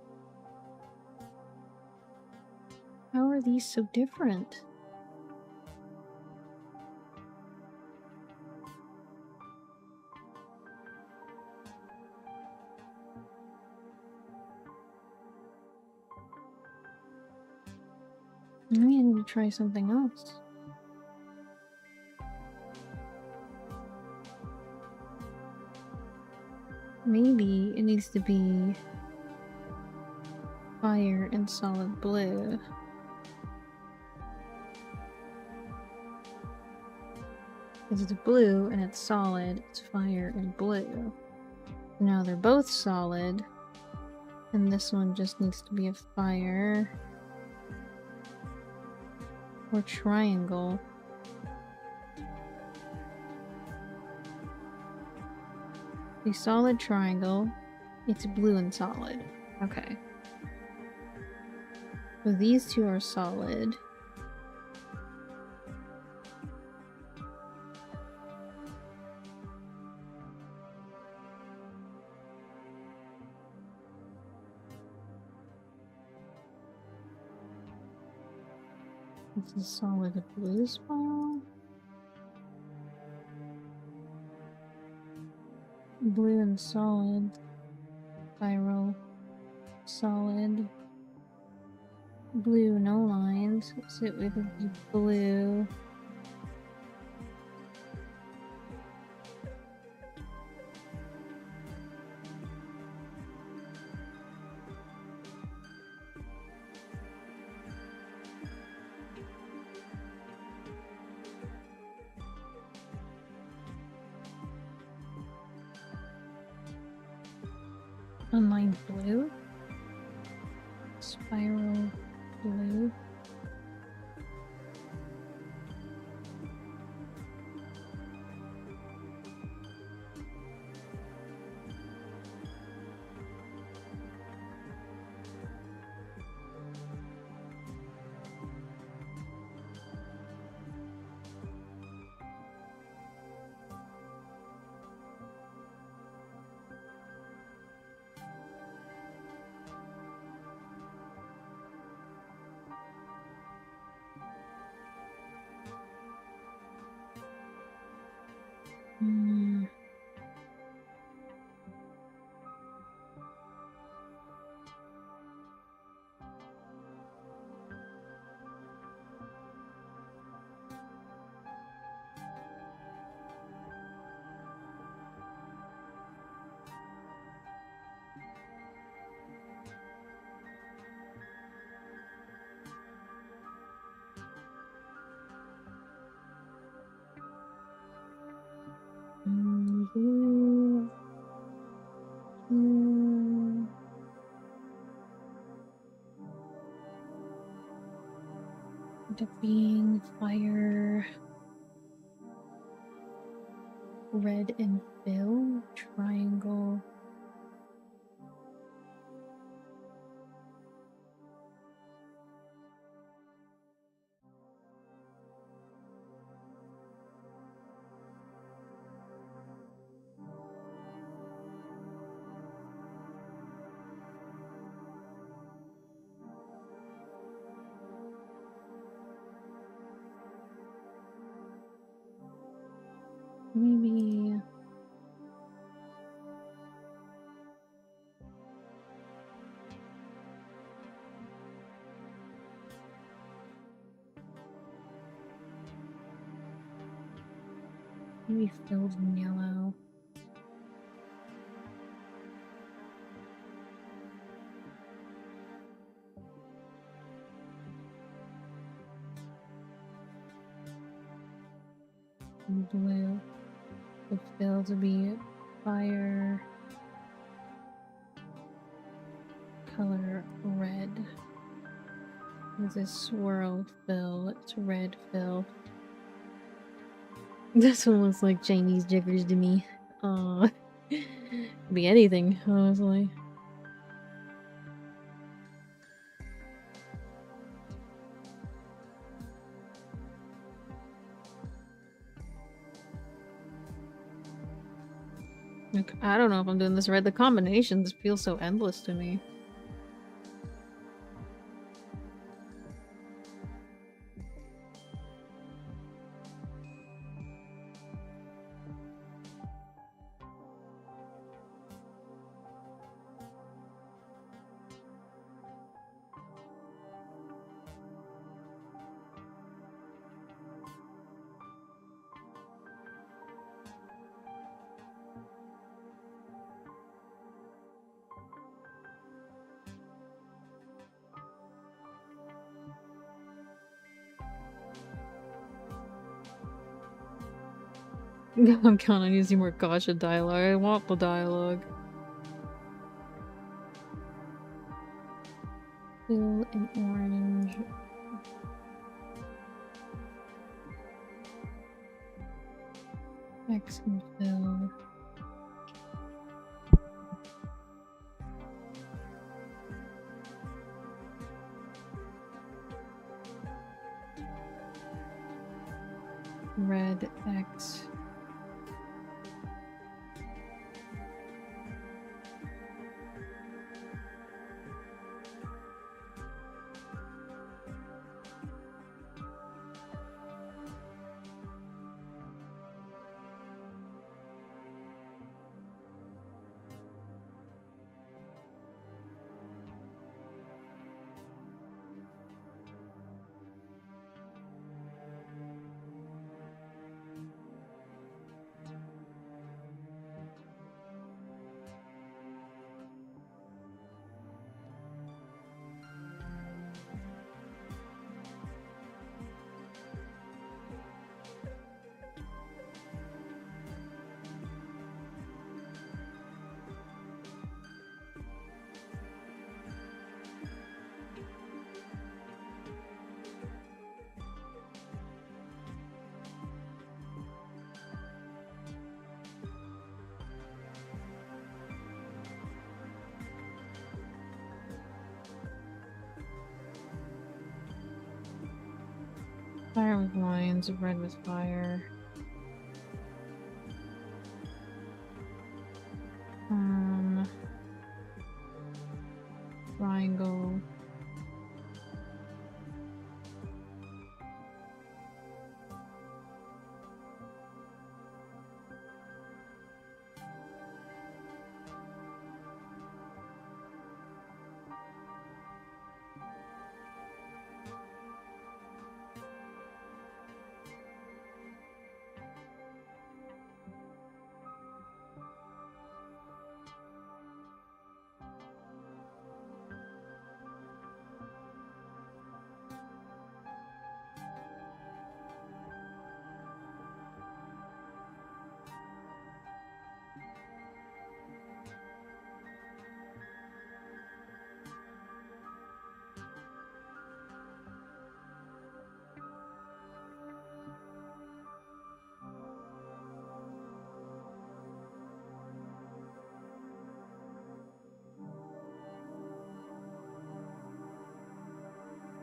[SPEAKER 1] How are these so different? Maybe I need to try something else. Maybe it needs to be fire and solid blue. Because it's blue and it's solid, it's fire and blue. Now they're both solid, and this one just needs to be a fire or triangle. The solid triangle, it's blue and solid. Okay. So these two are solid. It's a solid blue spiral. Blue and solid. Spiral. Solid. Blue, no lines. Sit with the blue. Unlined blue. Spiral blue. Blue. Blue. End up being fire. Red and fill. Triangle. Maybe Maybe filled in yellow. And blue. The fill to be fire. Color red. With a swirl fill. It's red fill. This one looks like Chinese checkers to me. Be anything, honestly. Like, I don't know if I'm doing this right. The combinations feel so endless to me. I'm counting on using more gotcha dialogue. I want the dialogue. Blue and orange. X and fill. Red X. Fire with lines, red with fire. Triangle.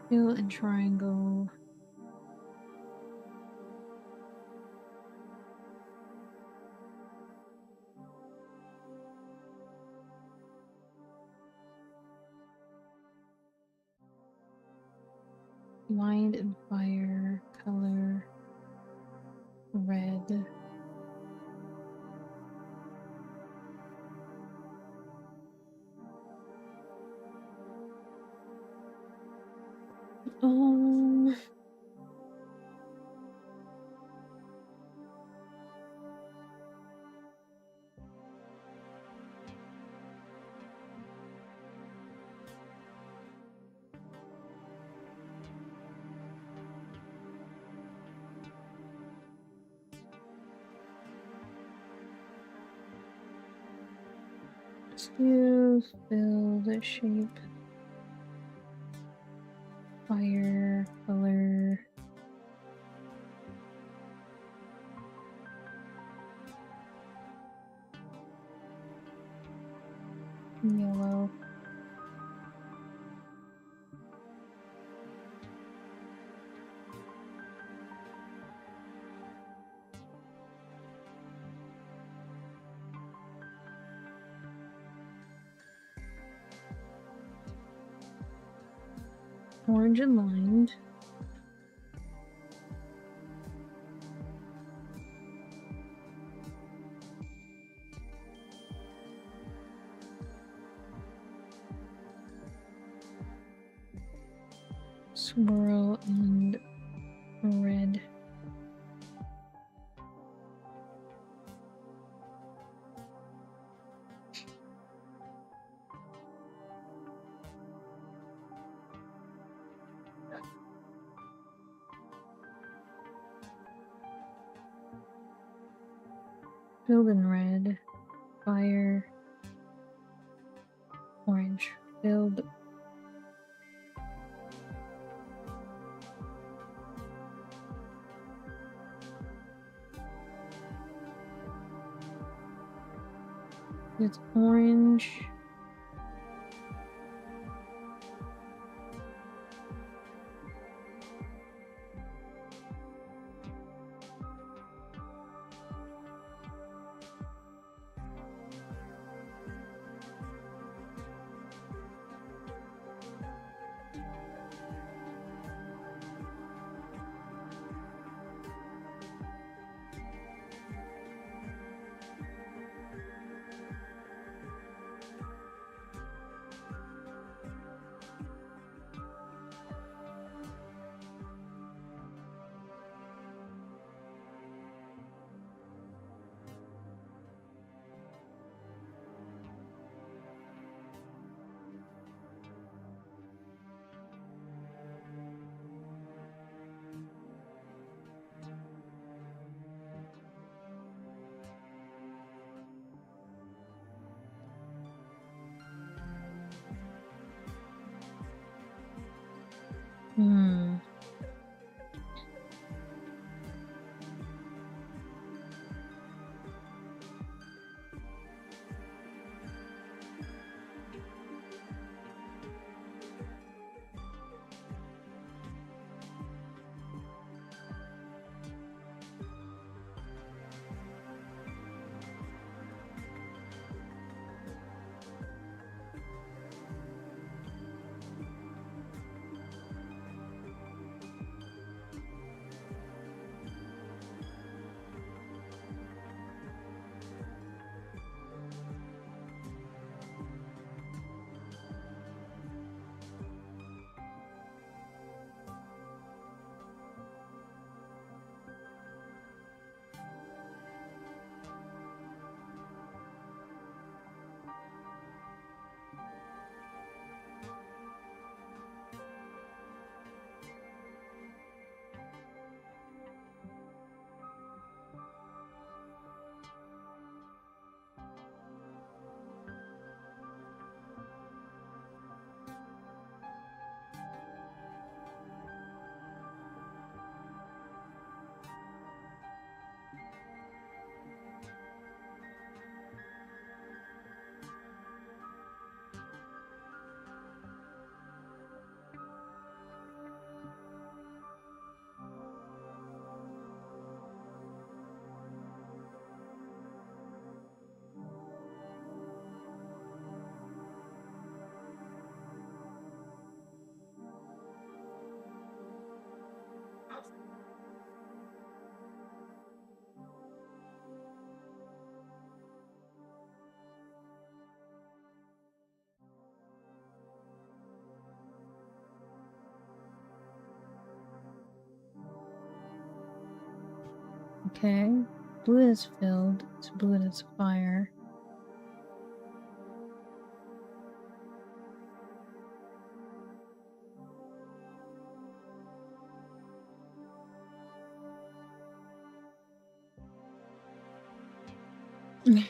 [SPEAKER 1] Fill and triangle. Lined and fire, color, red. Um, To fill the shape. Fire, color. Yellow. Orange and lined. Swirl and red. Filled in red. Fire. Orange. Filled. It's orange. Hmm. Okay. Blue is filled. It's blue and it's fire.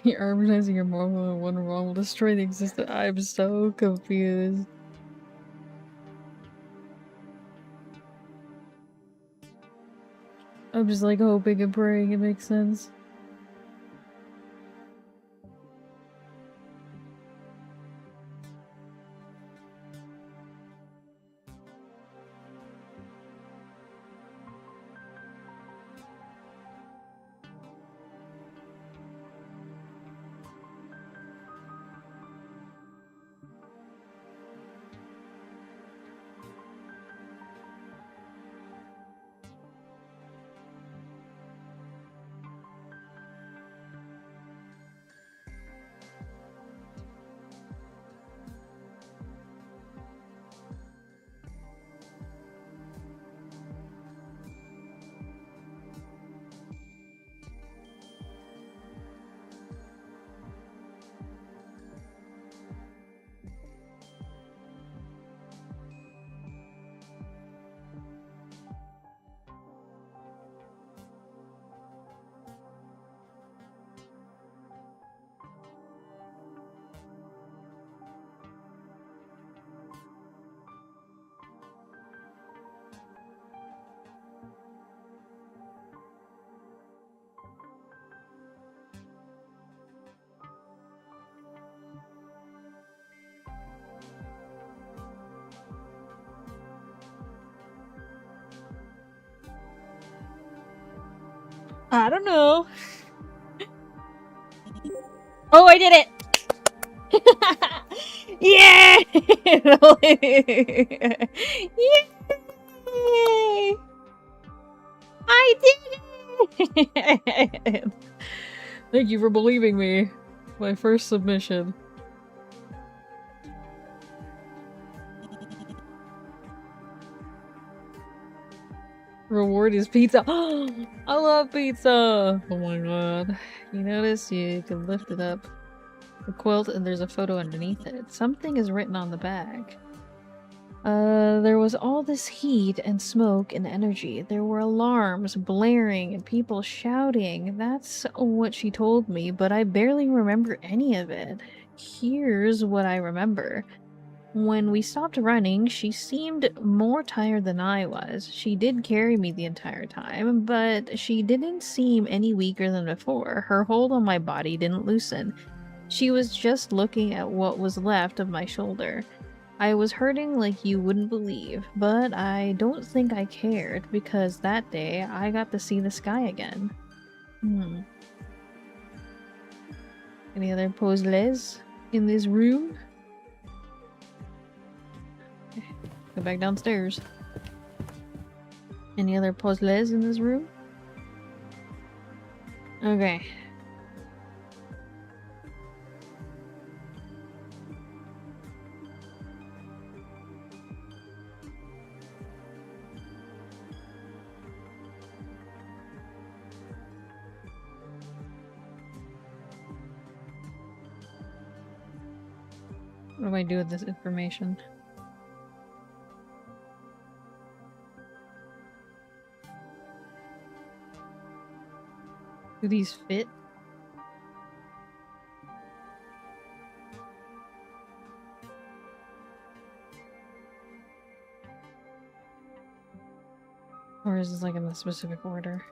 [SPEAKER 1] You're advertising your Marvel and one wrong will destroy the existence. I'm so confused. I'm just like hoping and praying it makes sense. I don't know. Oh, I did it! Yeah! Yay! I did it! Thank you for believing me. My first submission. Reward is pizza. I love pizza! Oh my god. You notice you can lift it up. The quilt and there's a photo underneath it. Something is written on the bag. There was all this heat and smoke and energy. There were alarms blaring and people shouting. That's what she told me, but I barely remember any of it. Here's what I remember. When we stopped running, she seemed more tired than I was. She did carry me the entire time, but she didn't seem any weaker than before. Her hold on my body didn't loosen. She was just looking at what was left of my shoulder. I was hurting like you wouldn't believe, but I don't think I cared because that day I got to see the sky again. Any other puzzles in this room? Go back downstairs. Any other puzzles in this room? Okay. What do I do with this information? Do these fit? Or is this like in a specific order?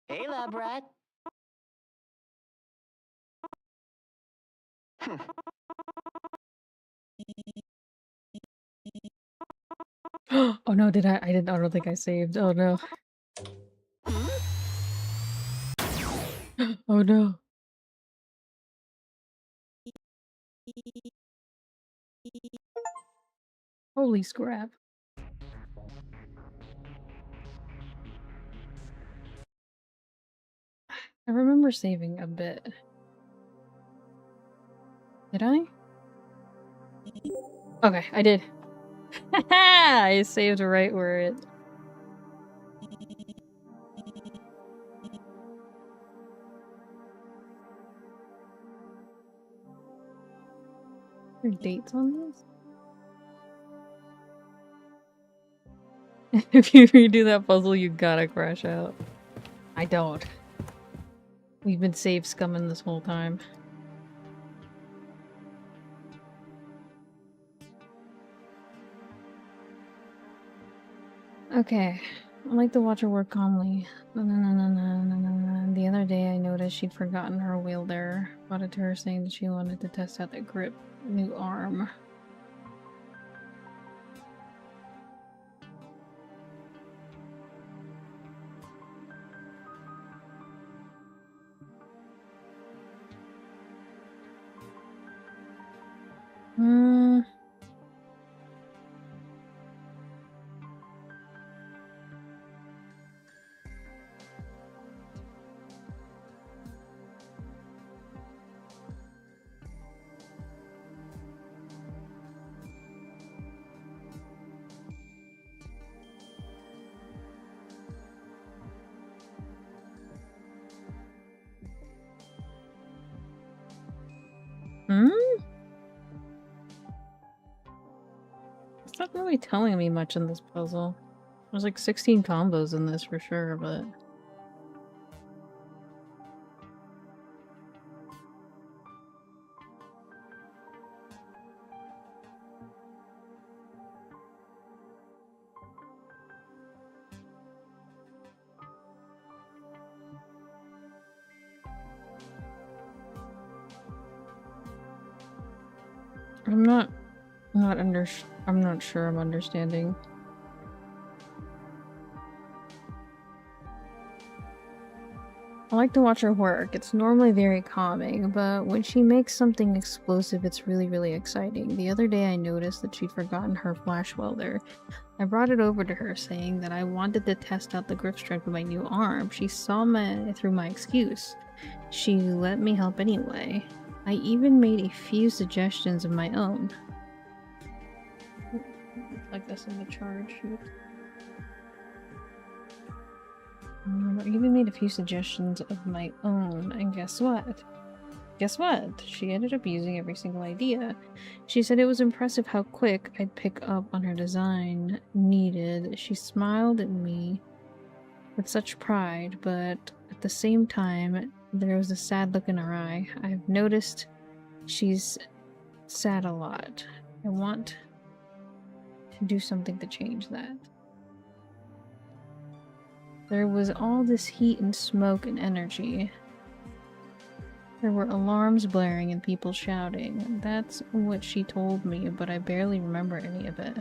[SPEAKER 3] Hey, lab rat.
[SPEAKER 1] Oh no, did I? I don't think I saved. Oh no. Oh no. Holy scrap. I remember saving a bit. Did I? Okay, I did. I saved right where it... Are there dates on this? If you redo that puzzle, you gotta crash out. I don't. We've been save scumming this whole time. Okay. I like to watch her work calmly. The other day I noticed she'd forgotten her wheel there. Brought it to her saying that she wanted to test out the grip. New arm. Hmm. Hmm? It's not really telling me much in this puzzle. There's like 16 combos in this for sure, but... I'm not sure I'm understanding. I like to watch her work. It's normally very calming, but when she makes something explosive, it's really, really exciting. The other day I noticed that she'd forgotten her flash welder. I brought it over to her saying that I wanted to test out the grip strength of my new arm. She saw through my excuse. She let me help anyway. I even made a few suggestions of my own. Like this in the charge. I even made a few suggestions of my own, and guess what? Guess what? She ended up using every single idea. She said it was impressive how quick I'd pick up on her design needed. She smiled at me with such pride, but at the same time, there was a sad look in her eye. I've noticed she's sad a lot. I want to do something to change that. There was all this heat and smoke and energy. There were alarms blaring and people shouting. That's what she told me, but I barely remember any of it.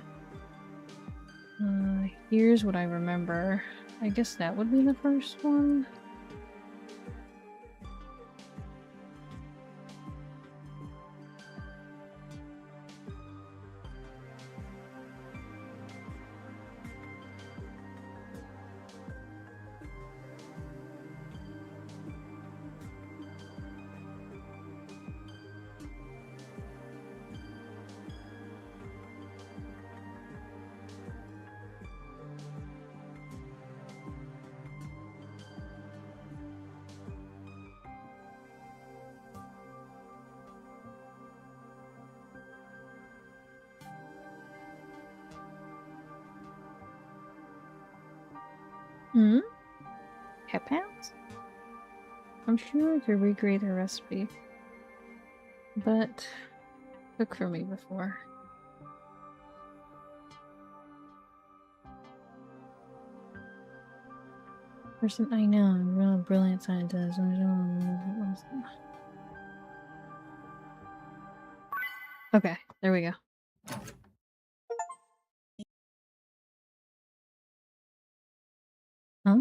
[SPEAKER 1] Here's what I remember. I guess that would be the first one. Hmm? Pet pounds? I'm sure I could recreate her recipe, but cook for me before. Person I know, I'm a real brilliant scientist. Okay, there we go. Huh?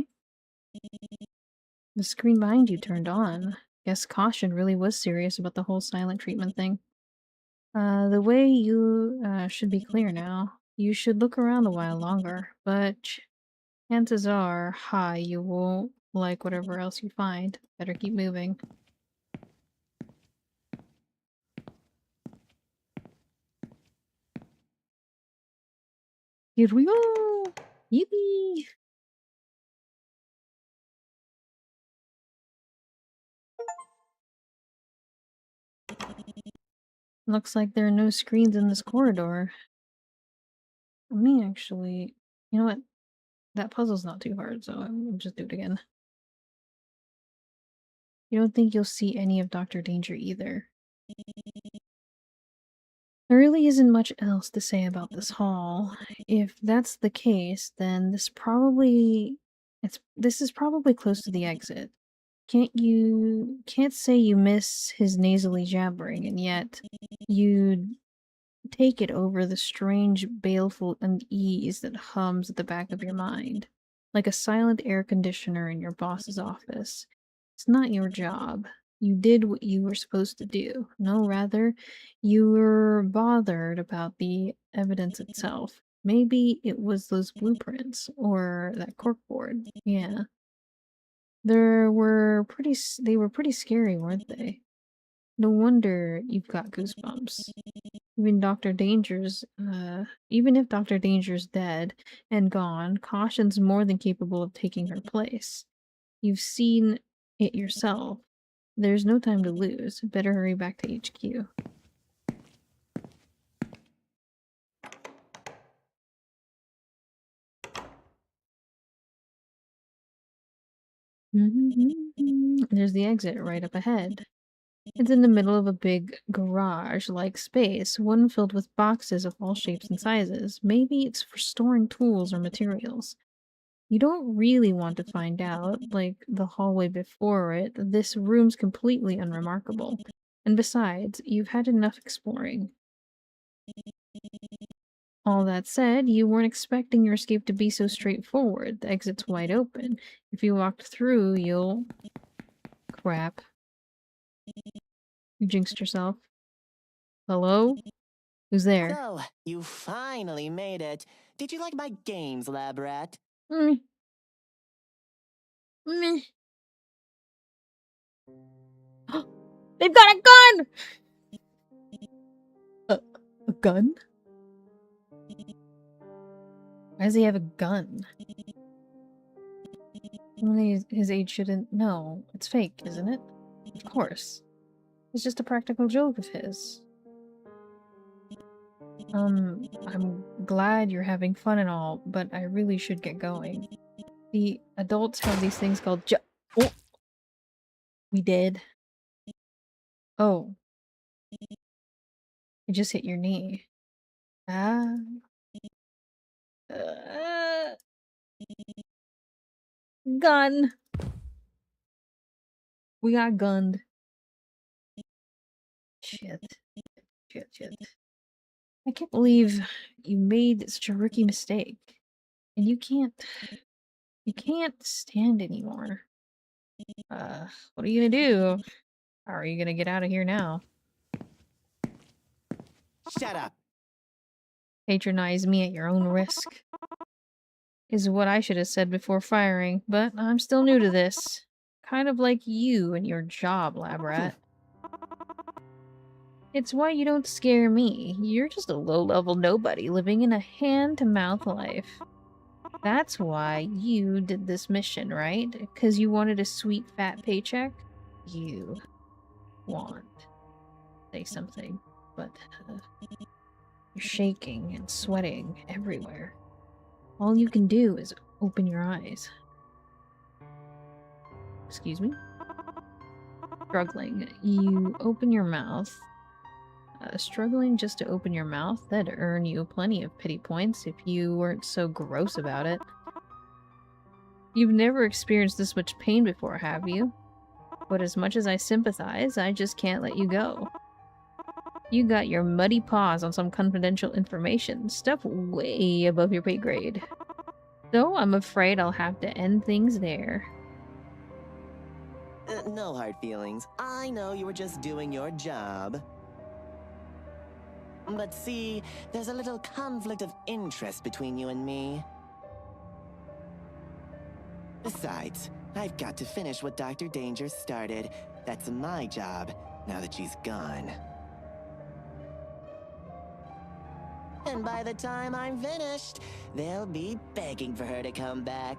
[SPEAKER 1] The screen behind you turned on. Guess Caution really was serious about the whole silent treatment thing. The way you should be clear now. You should look around a while longer, but chances are high you won't like whatever else you find. Better keep moving. Here we go! Yippee! Looks like there are no screens in this corridor. Let me actually... You know what? That puzzle's not too hard, so I'll just do it again. You don't think you'll see any of Dr. Danger either. There really isn't much else to say about this hall. If that's the case, then this is probably close to the exit. Can't say you miss his nasally jabbering, and yet you'd take it over the strange, baleful unease that hums at the back of your mind, like a silent air conditioner in your boss's office. It's not your job. You did what you were supposed to do. No, rather, you were bothered about the evidence itself. Maybe it was those blueprints or that corkboard. Yeah. They were pretty scary, weren't they? No wonder you've got goosebumps. Even if Dr. Danger's dead and gone, Caution's more than capable of taking her place. You've seen it yourself. There's no time to lose. Better hurry back to HQ. There's the exit right up ahead. It's in the middle of a big garage-like space, one filled with boxes of all shapes and sizes. Maybe it's for storing tools or materials. You don't really want to find out, like the hallway before it. This room's completely unremarkable. And besides, you've had enough exploring. All that said, you weren't expecting your escape to be so straightforward. The exit's wide open. If you walked through, you'll... Crap. You jinxed yourself. Hello? Who's there?
[SPEAKER 3] So, you finally made it. Did you like my games, lab rat?
[SPEAKER 1] Meh. Meh. They've got a gun! A gun? Why does he have a gun? Only his age shouldn't... No, it's fake, isn't it? Of course. It's just a practical joke of his. I'm glad you're having fun and all, but I really should get going. The adults have these things called Oh! We did. Oh. It just hit your knee. Ah. Gun! We got gunned. Shit. Shit. I can't believe you made such a rookie mistake. And you can't stand anymore. What are you gonna do? How are you gonna get out of here now?
[SPEAKER 3] Shut up!
[SPEAKER 1] Patronize me at your own risk. Is what I should have said before firing, but I'm still new to this. Kind of like you and your job, lab rat. It's why you don't scare me. You're just a low-level nobody living in a hand-to-mouth life. That's why you did this mission, right? Because you wanted a sweet fat paycheck? You want. Say something, but you're shaking and sweating everywhere. All you can do is open your eyes. Excuse me? Struggling. You open your mouth. Struggling just to open your mouth, that'd earn you plenty of pity points if you weren't so gross about it. You've never experienced this much pain before, have you? But as much as I sympathize, I just can't let you go. You got your muddy paws on some confidential information, stuff way above your pay grade. So I'm afraid I'll have to end things there.
[SPEAKER 3] No hard feelings. I know you were just doing your job. But see, there's a little conflict of interest between you and me. Besides, I've got to finish what Dr. Danger started. That's my job, now that she's gone. And by the time I'm finished, they'll be begging for her to come back.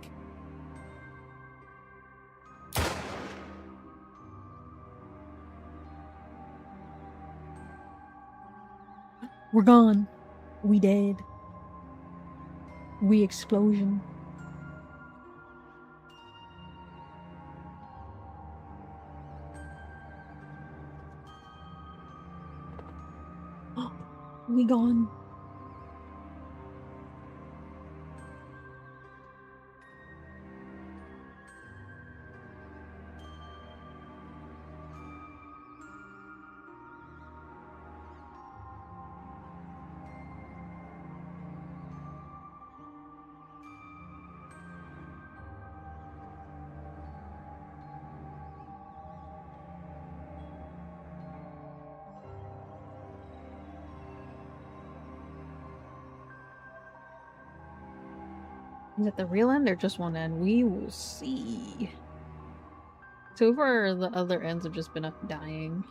[SPEAKER 1] We're gone. We dead. We explosion. We gone. Is it the real end or just one end? We will see. So far, the other ends have just been us dying.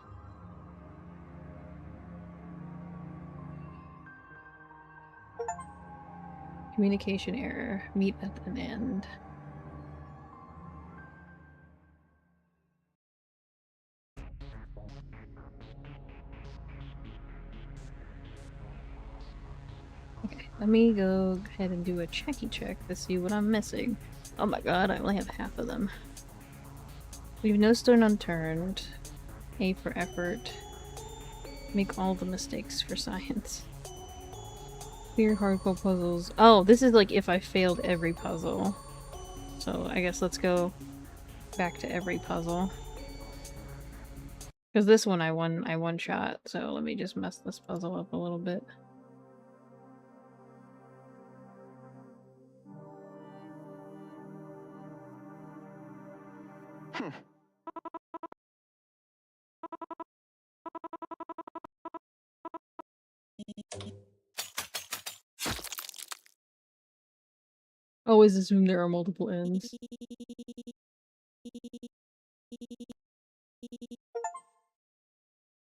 [SPEAKER 1] Communication error. Meet at an end. Okay, let me go ahead and do a checky check to see what I'm missing. Oh my god, I only have half of them. Leave no stone unturned. A for effort. Make all the mistakes for science. Clear hardcore puzzles. Oh, this is like if I failed every puzzle. So I guess let's go back to every puzzle. Because this one I one shot, so let me just mess this puzzle up a little bit. Always assume there are multiple ends.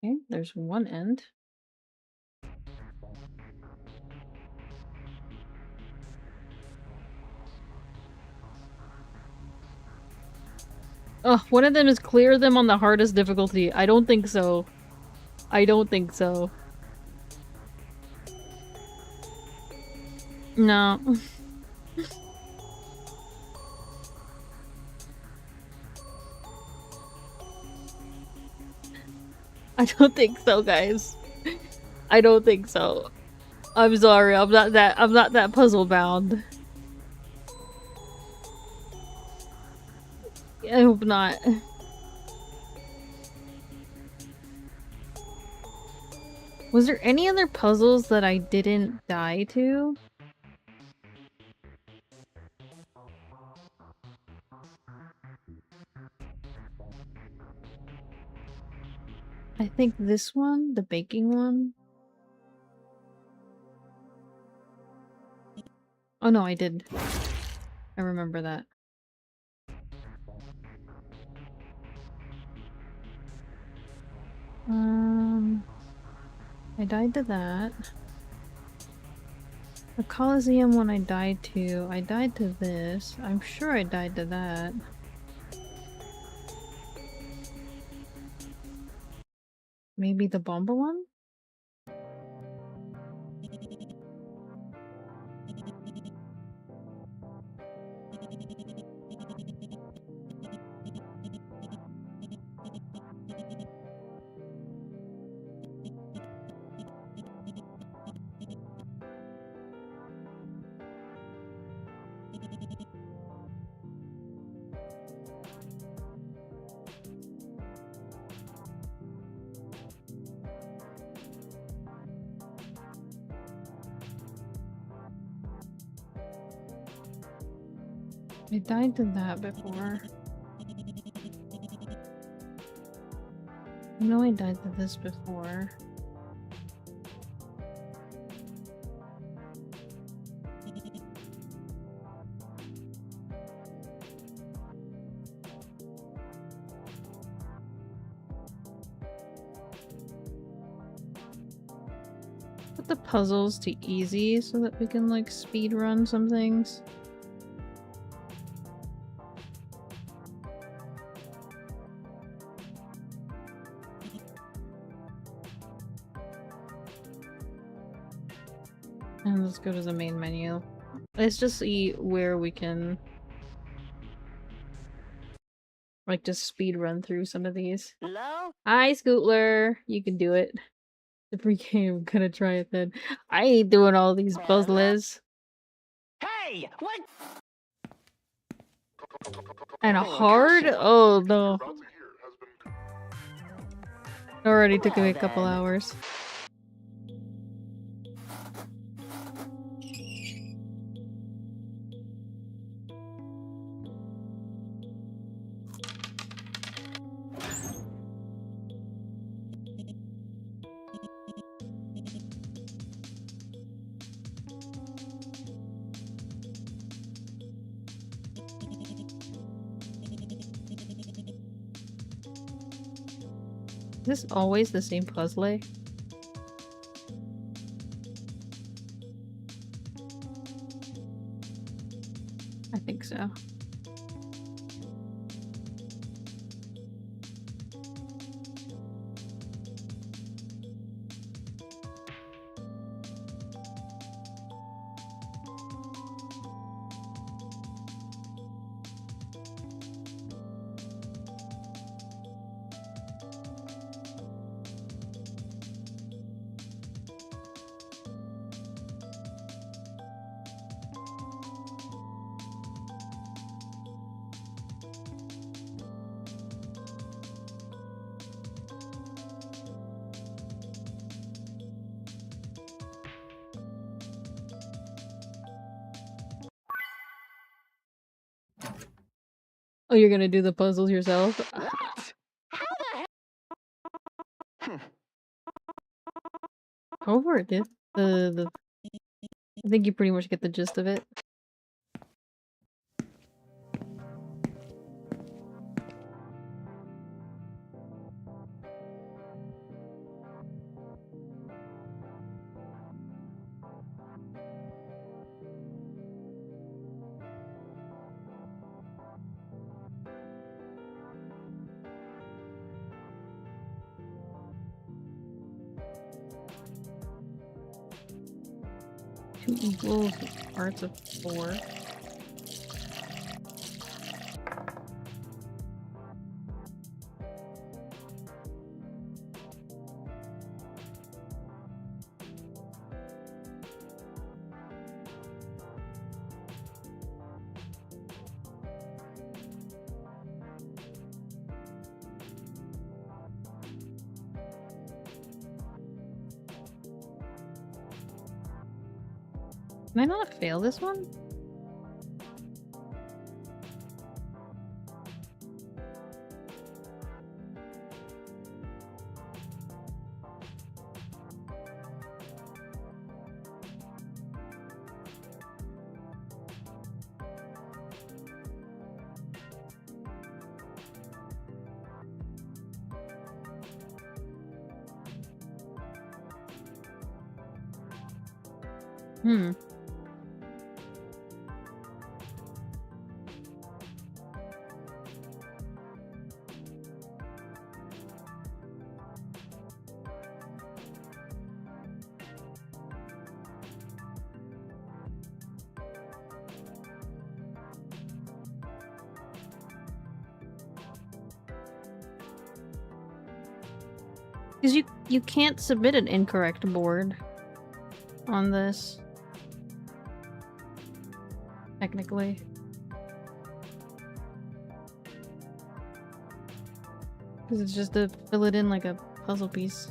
[SPEAKER 1] Okay, there's one end. Oh, one of them is clear them on the hardest difficulty. I don't think so. I don't think so. No. I don't think so, guys. I don't think so. I'm sorry, I'm not that puzzle bound. I hope not. Was there any other puzzles that I didn't die to? I think this one, the baking one. Oh no, I did. I remember that. I died to that. The Coliseum one I died to. I died to this. I'm sure I died to that. Maybe the Bomba one? I died to that before. I know I died to this before. put the puzzles to easy so that we can like speed run some things. And let's go to the main menu. Let's just see where we can like just speed run through some of these.
[SPEAKER 4] Hello?
[SPEAKER 1] Hi, Scootler. You can do it. The pregame, gonna try it then. I ain't doing all these puzzles.
[SPEAKER 4] Hey, what?
[SPEAKER 1] And a hard? Oh no. It already took me a couple hours. Is this always the same puzzle? I think so. Oh, you're gonna do the puzzles yourself?
[SPEAKER 4] What? How the hell?
[SPEAKER 1] Go for it, dude. I think you pretty much get the gist of it. Two equals parts of 4. Can I not fail this one? Hmm. Because you can't submit an incorrect board on this. Technically. Because it's just to fill it in like a puzzle piece.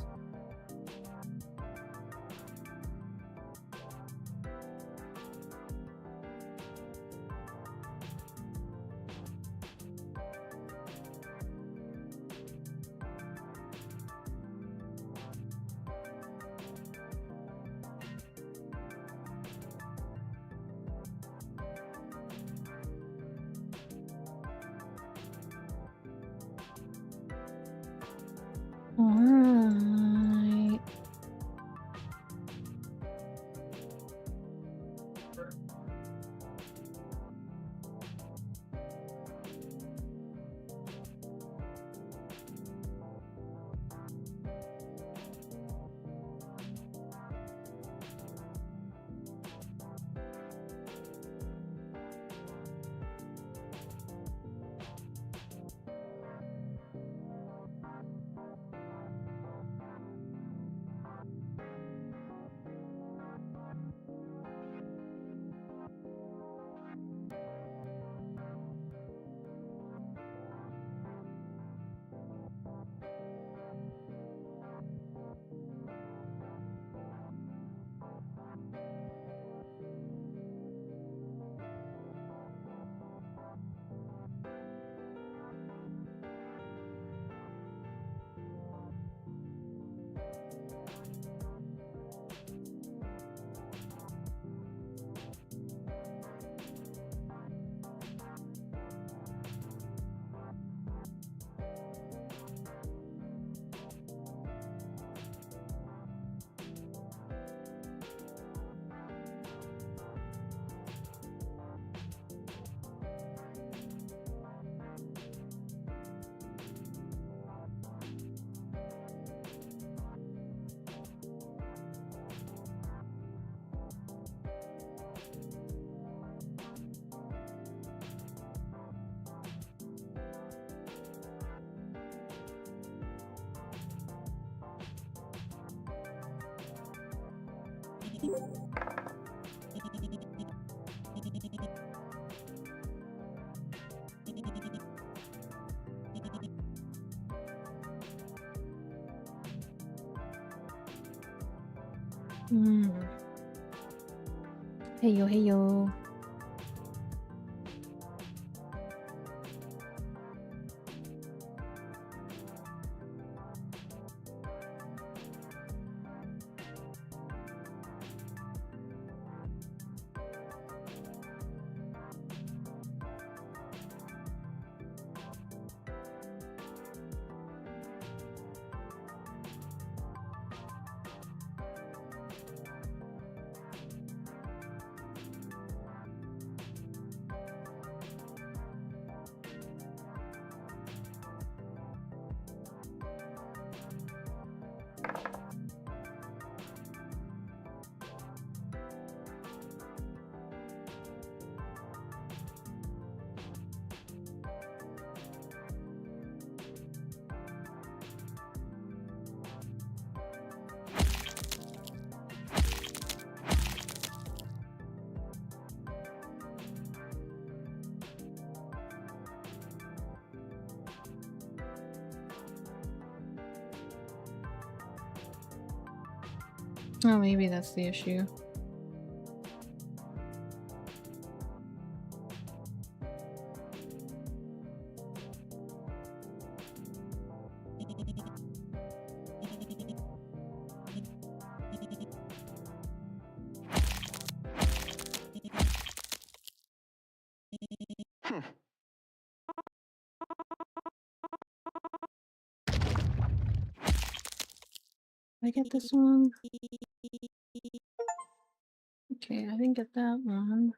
[SPEAKER 1] Hey yo, hey yo. Oh, maybe that's the issue.
[SPEAKER 4] Hmm.
[SPEAKER 1] I get this one? Okay, I didn't get that one.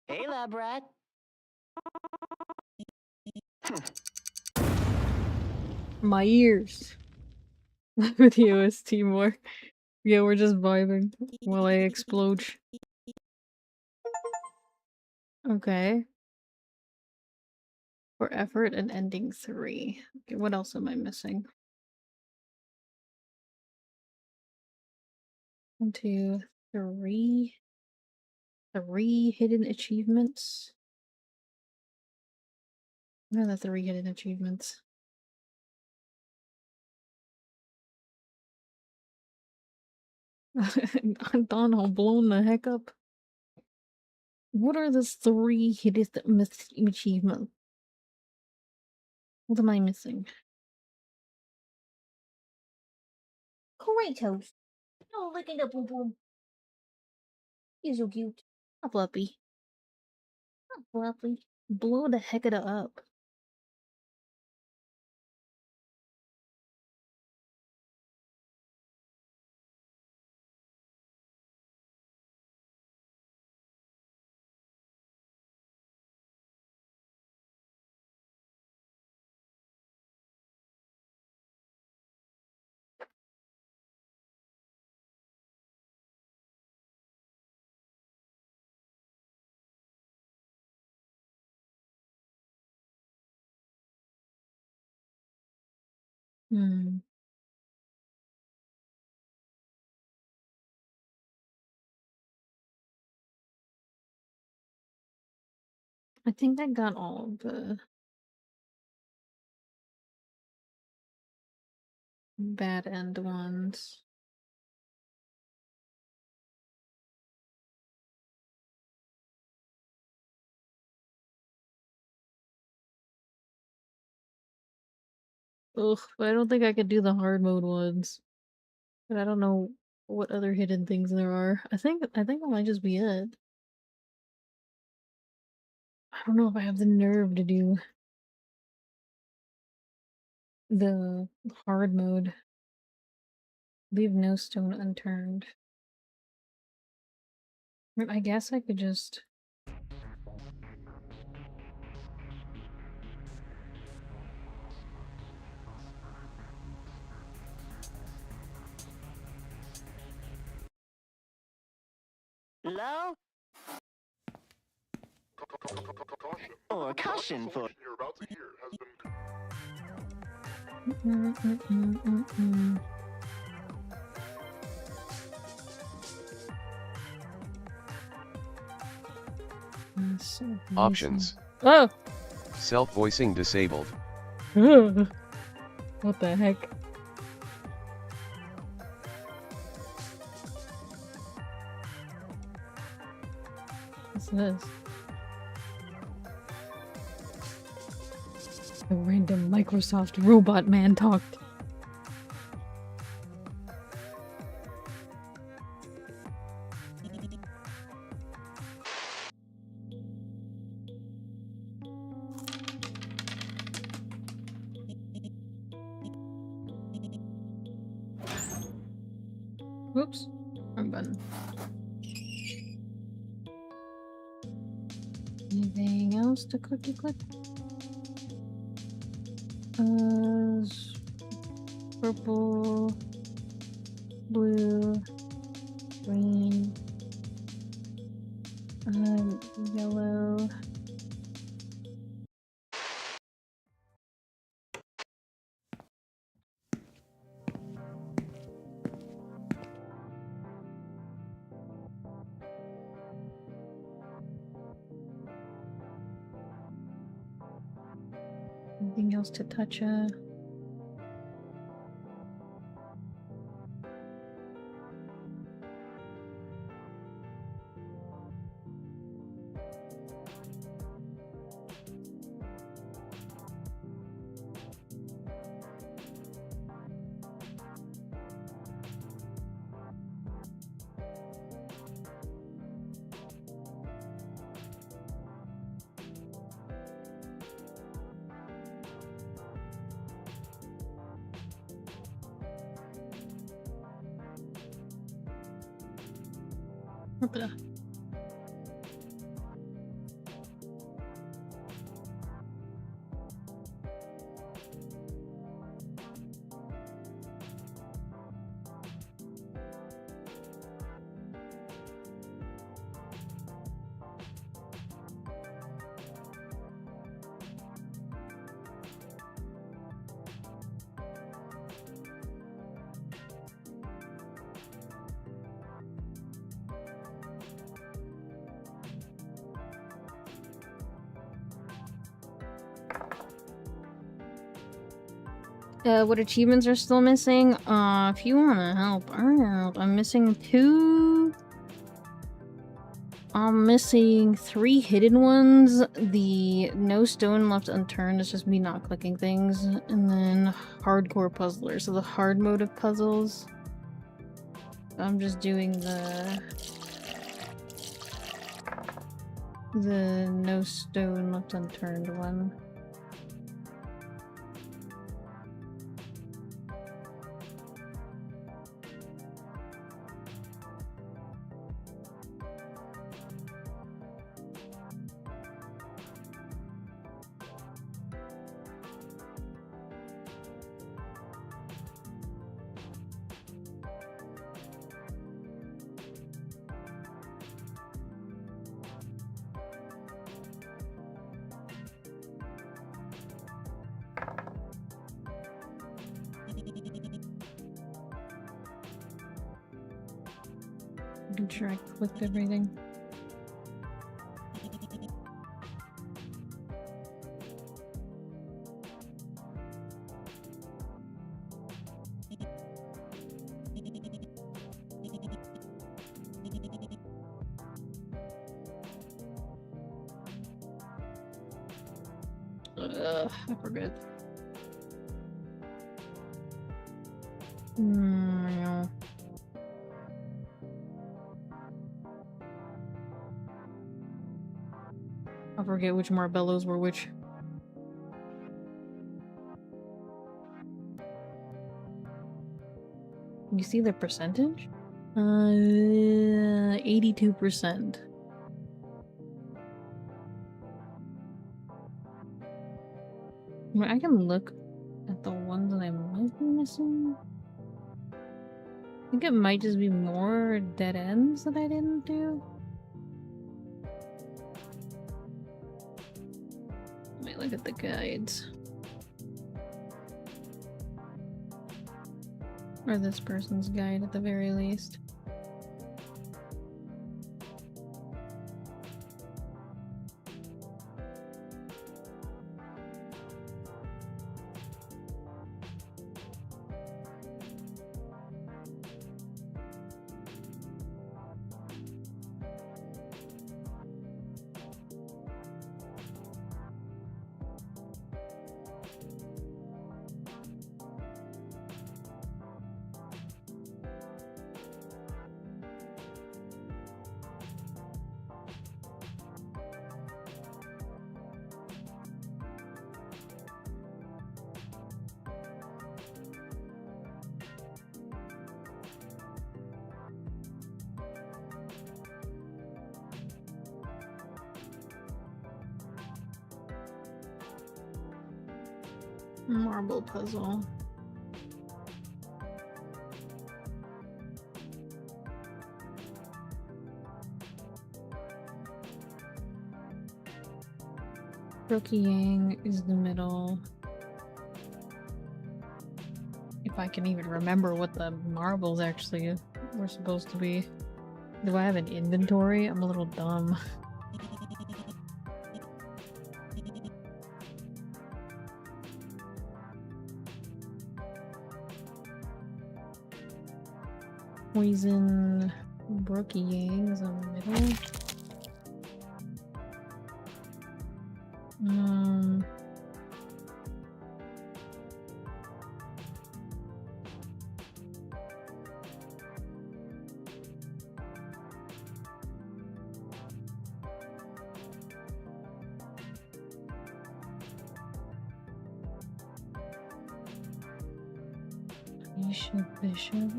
[SPEAKER 4] Hey, lab rat.
[SPEAKER 1] My ears. With the OST more. Yeah, we're just vibing while I explode. Okay. For effort and ending 3. Okay, what else am I missing? 1, 2, 3. 3 hidden achievements. What are the 3 hidden achievements? Donald blown the heck up. What are the 3 hidden achievements? What am I missing? Kratos. Oh, look at the boom boom. He's so cute. How fluffy. How fluffy. Blow the heck of it up. Hmm. I think I got all of the bad end ones. Ugh, but I don't think I could do the hard mode ones. But I don't know what other hidden things there are. I think that might just be it. don't know if I have the nerve to do the hard mode. Leave no stone unturned. I guess I could just...
[SPEAKER 4] Hello?
[SPEAKER 3] Or caution for...
[SPEAKER 5] You're about to hear has been.
[SPEAKER 1] So
[SPEAKER 6] Options.
[SPEAKER 1] Oh!
[SPEAKER 6] Self-voicing disabled.
[SPEAKER 1] What the heck? What's this? A random Microsoft robot man talked. Whoops. Wrong button. Anything else to clicky click? Purple, blue, green, yellow. Anything else to touch? What the? What achievements are still missing? If you wanna help, I'm missing 2. I'm missing 3 hidden ones. The no stone left unturned is just me not clicking things. And then hardcore puzzler, so the hard mode of puzzles. I'm just doing the no stone left unturned one. I'm sure I clicked everything. I forget. No. I forget which Marbellos were which. You see the percentage? 82%. I mean, I can look at the ones that I might be missing. I think it might just be more dead ends that I didn't do. Let me look at the guides. Or this person's guide at the very least. Marble puzzle. Brookie Yang is the middle. If I can even remember what the marbles actually were supposed to be. Do I have an inventory? I'm a little dumb. Poison Brookie Yang is in the middle. Bishop.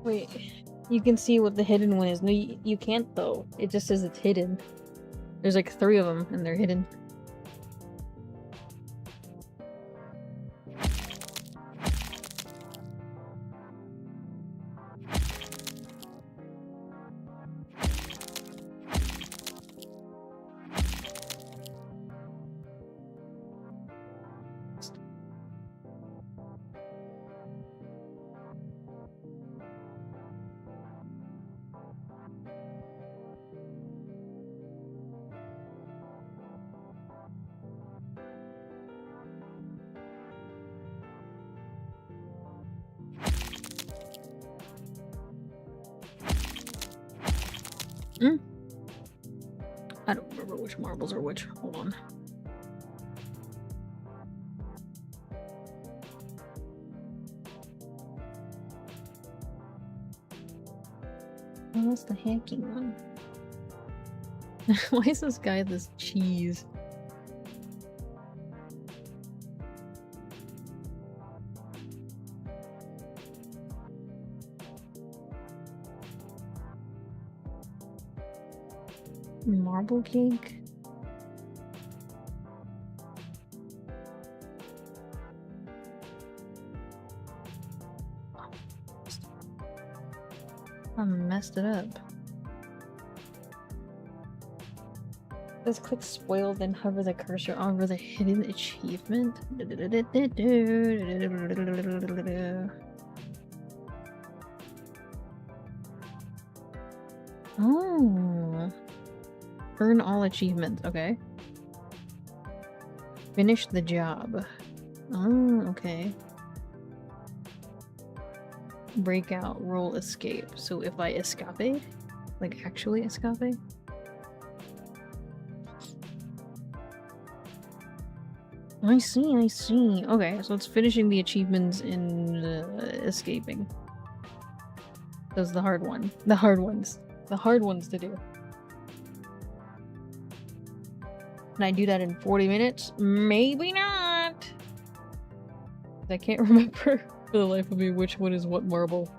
[SPEAKER 1] Wait, you can see what the hidden one is. No, you can't though. It just says it's hidden. There's like 3 of them and they're hidden. I don't remember which marbles are which. Hold on. Oh, that's the hacking one. Why is this guy this cheese? Marble cake? I messed it up. Let's click spoil, then hover the cursor over the hidden achievement. Oh. Earn all achievements, okay. Finish the job. Oh, okay. breakout, roll, escape. So if I escape, like actually escape. I see, I see. Okay, so it's finishing the achievements in escaping. That's the hard one. The hard ones. The hard ones to do. Can I do that in 40 minutes? Maybe not! I can't remember for the life of me which one is what marble.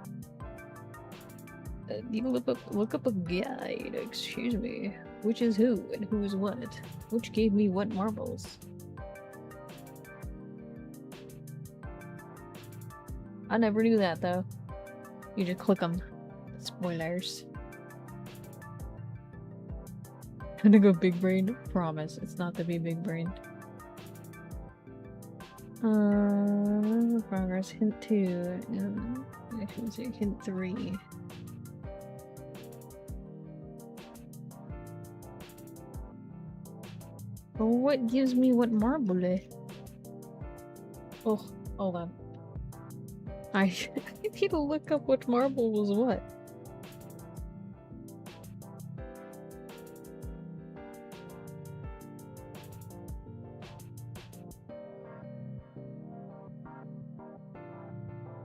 [SPEAKER 1] You look up a guide, excuse me. Which is who and who is what? Which gave me what marbles? I never knew that though. You just click them. Spoilers. I'm gonna go big brain. Promise, it's not to be big brain. Progress. Hint 2. I should say hint 3. What gives me what marble? Oh, hold on. I need to look up what marble was what.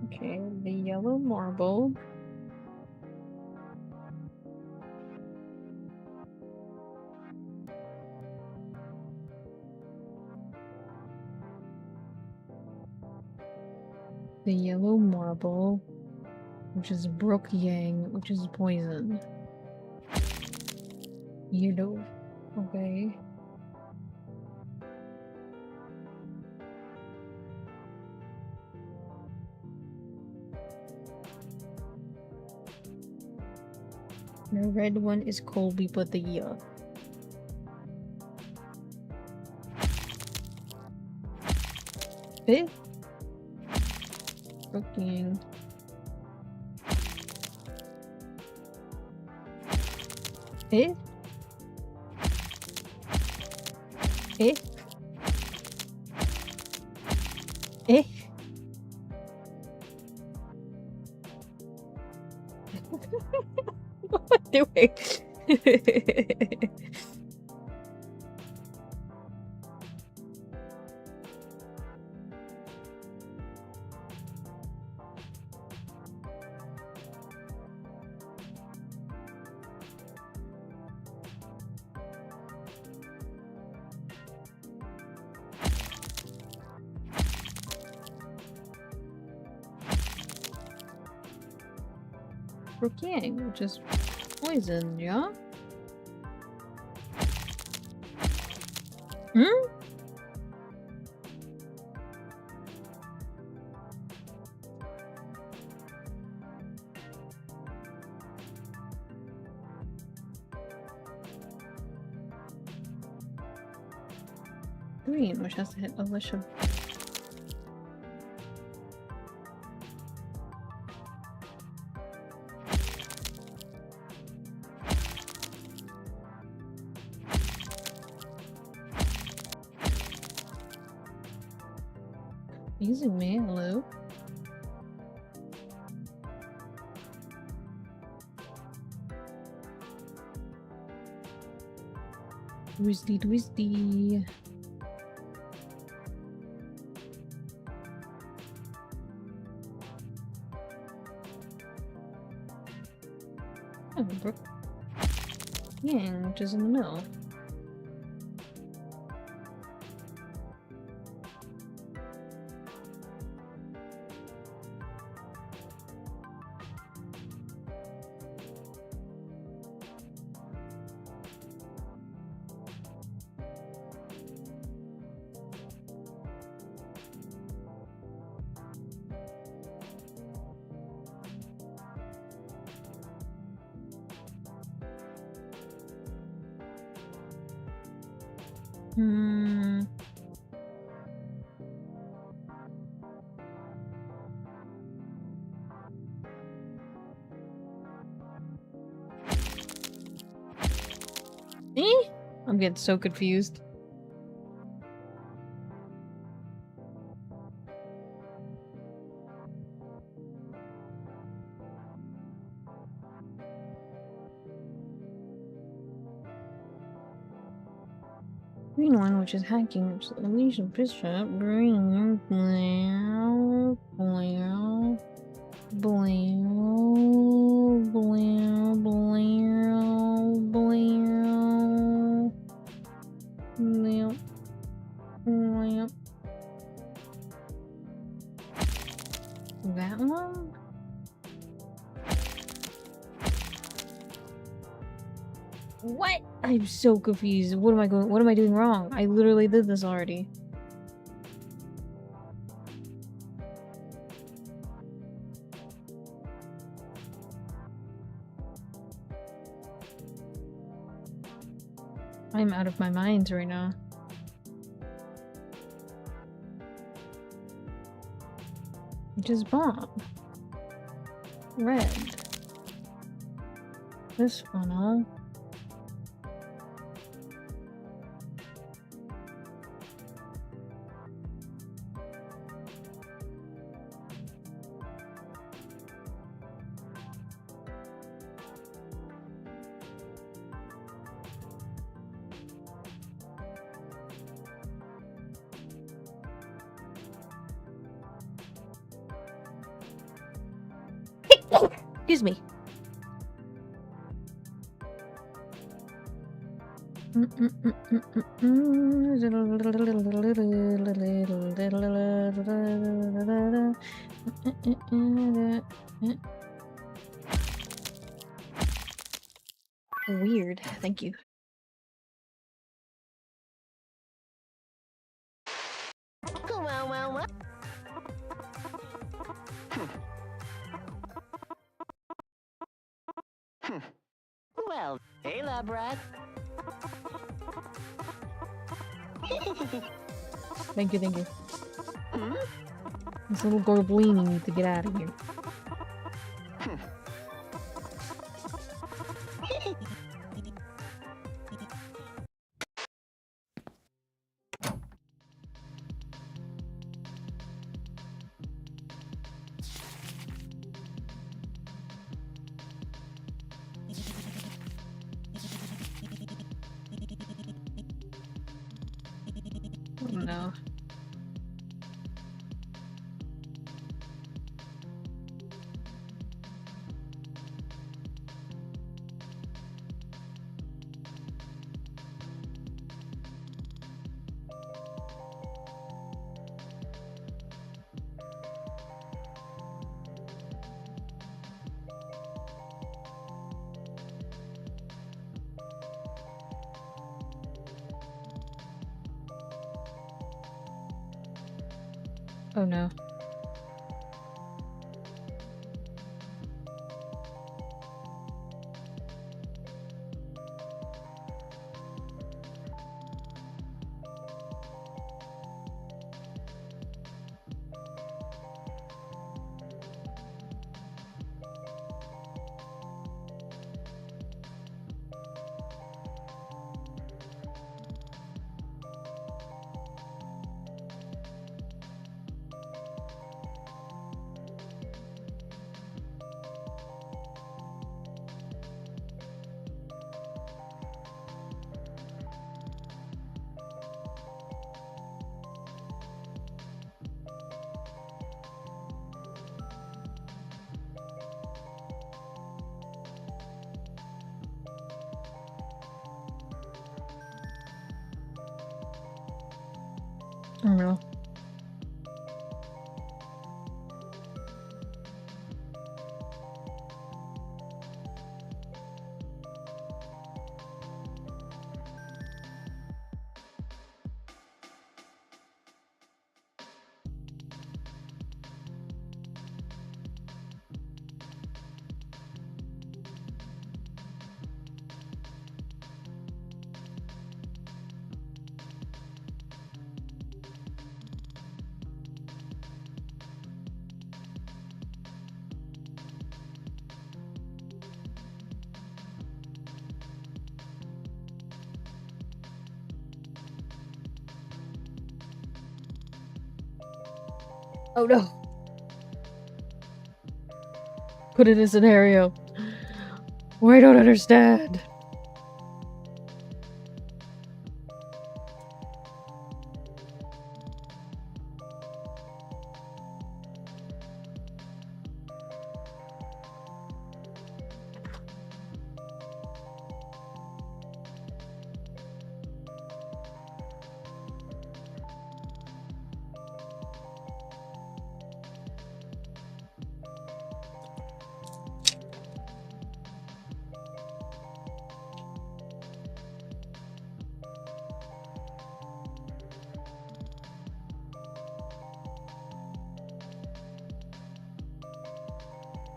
[SPEAKER 1] Okay, the yellow marble. The yellow marble, which is Brook Yang, which is poison. Yellow. Okay. The red one is Colby, but the year. Fifth? Cooking. Fifth? Fifth? Fifth? What am I doing? Brook Yang, which is poison, yeah? Hmm? Green, which has to hit Alicia. Using me, hello? Twisty. Oh, Brook Yang, which is in the middle. I'm getting so confused. Green one, which is hacking. Alicia Bishop. Green. Blue. Blue. Blue. Blue. Blue. Blue. Blue. Blue. That one? What? I'm so confused. What am I doing wrong? I literally did this already. I'm out of my mind right now. Which is bomb. Red. This funnel. Excuse me. Weird. Thank you.
[SPEAKER 4] Well. Well, hey, lab rat.
[SPEAKER 1] Thank you, thank you. This little Gorblini needs to get out of here. Oh no. Oh no. Oh no. Oh no. Put in a scenario where I don't understand.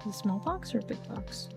[SPEAKER 1] The small box or big box?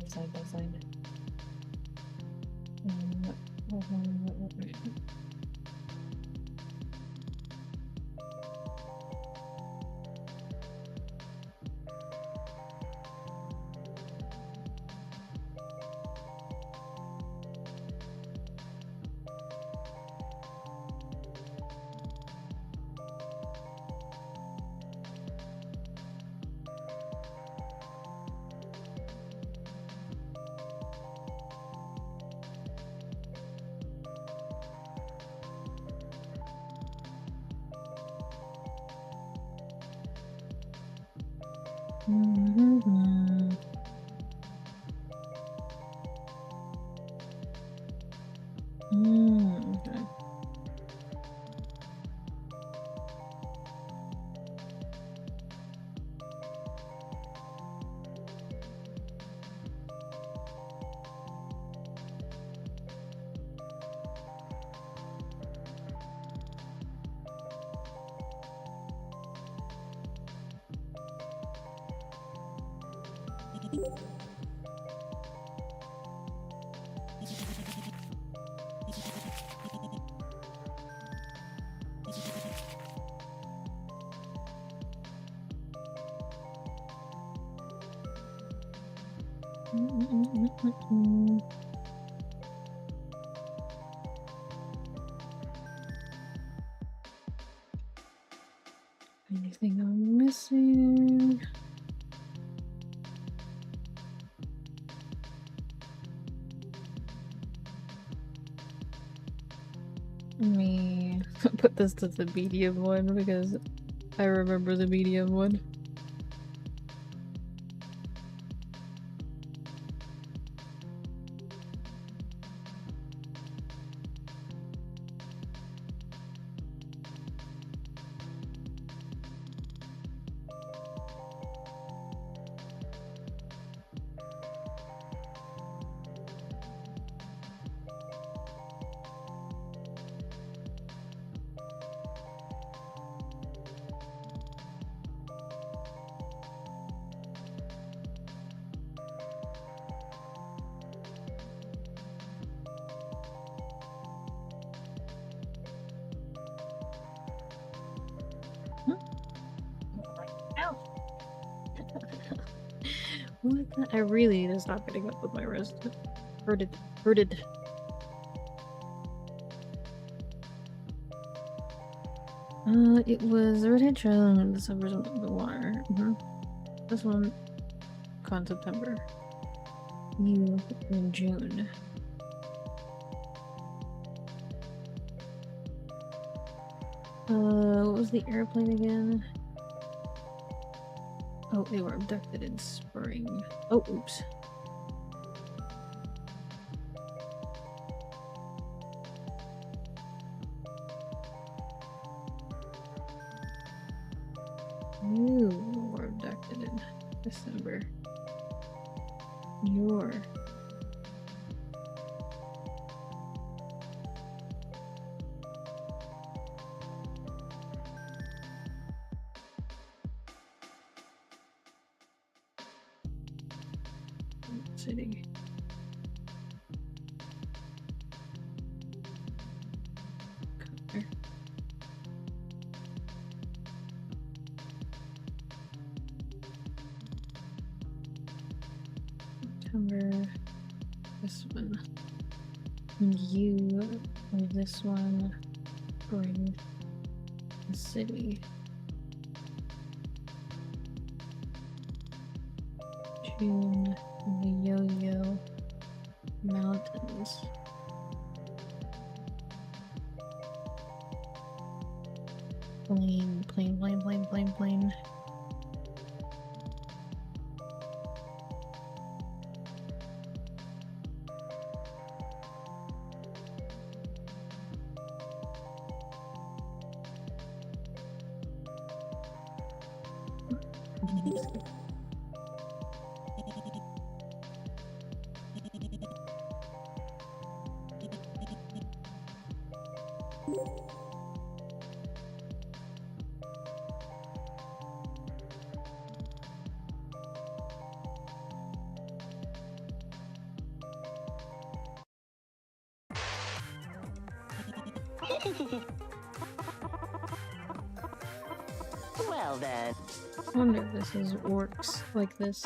[SPEAKER 1] Side by side. Okay. Anything I'm missing? Let me put this to the medium one because I remember the medium one. What the? I really need to stop getting up with my wrist. Hurted. It was the Red Trail in December, the water. This one, con September. You in June. What was the airplane again? Oh, they were abducted in spring. Oh, oops. You were abducted in December. You're... City. Color. September. This one. And you, or this one, bring the city. June, the Yo-Yo Mountains. Plain.
[SPEAKER 4] Well then.
[SPEAKER 1] I wonder if this is orcs like this.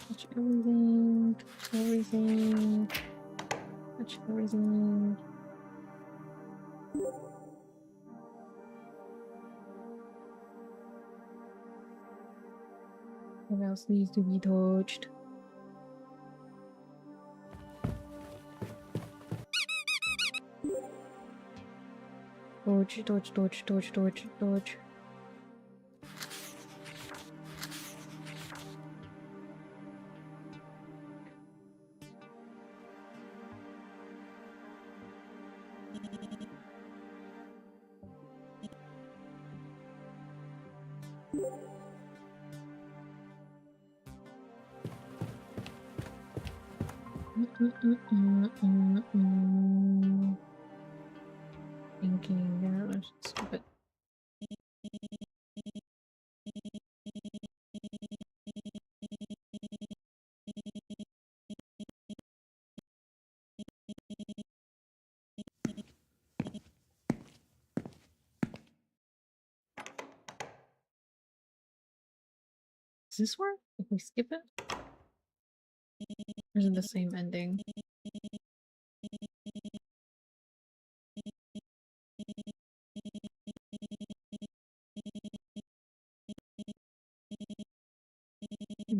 [SPEAKER 1] Touch everything, touch everything. What else needs to be touched? Touch. Thinking, yeah, let's skip it. Does this work if we skip it? Or is it the same ending?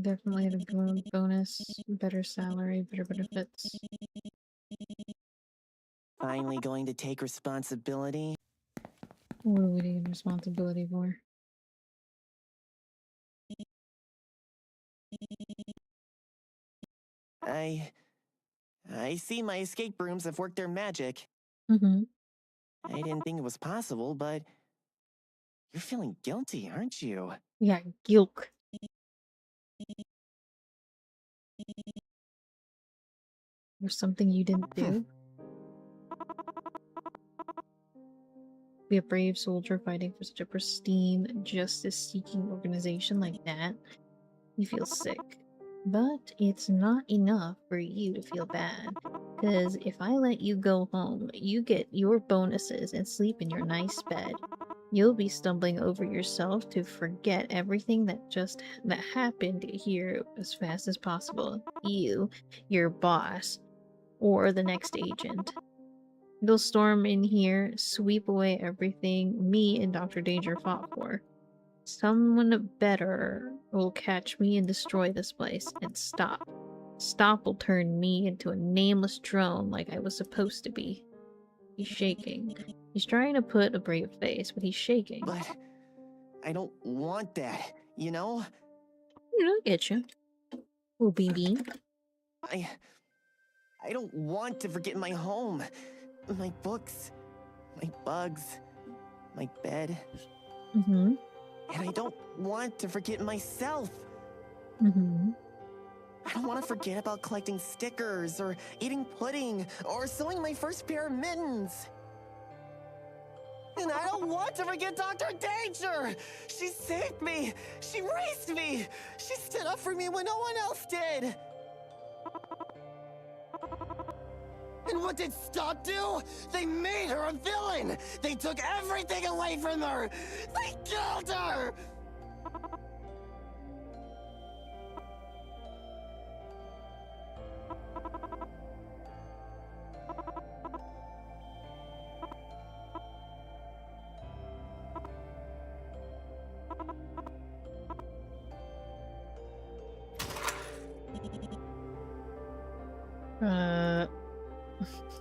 [SPEAKER 1] Definitely had a bonus, better salary, better benefits.
[SPEAKER 3] Finally going to take responsibility.
[SPEAKER 1] What are we taking responsibility for?
[SPEAKER 3] I see my escape rooms have worked their magic.
[SPEAKER 1] Mm-hmm.
[SPEAKER 3] I didn't think it was possible, but you're feeling guilty, aren't you?
[SPEAKER 1] Yeah, guilt. Or something you didn't do? Be a brave soldier fighting for such a pristine, justice-seeking organization like that. You feel sick. But it's not enough for you to feel bad. Because if I let you go home, you get your bonuses and sleep in your nice bed. You'll be stumbling over yourself to forget everything that happened here as fast as possible. You, your boss, or the next agent. They'll storm in here, sweep away everything me and Dr. Danger fought for. Someone better will catch me and destroy this place, and stop. Stop will turn me into a nameless drone like I was supposed to be. He's shaking. He's trying to put a brave face, but he's shaking.
[SPEAKER 3] But I don't want that, you know?
[SPEAKER 1] I'll get you. Oh, baby.
[SPEAKER 3] I don't want to forget my home, my books, my bugs, my bed.
[SPEAKER 1] Mm-hmm.
[SPEAKER 3] And I don't want to forget myself.
[SPEAKER 1] Mm-hmm.
[SPEAKER 3] I don't want to forget about collecting stickers, or eating pudding, or sewing my first pair of mittens. And I don't want to forget Dr. Danger! She saved me! She raised me! She stood up for me when no one else did! And what did Stop do? They made her a villain! They took everything away from her! They killed her!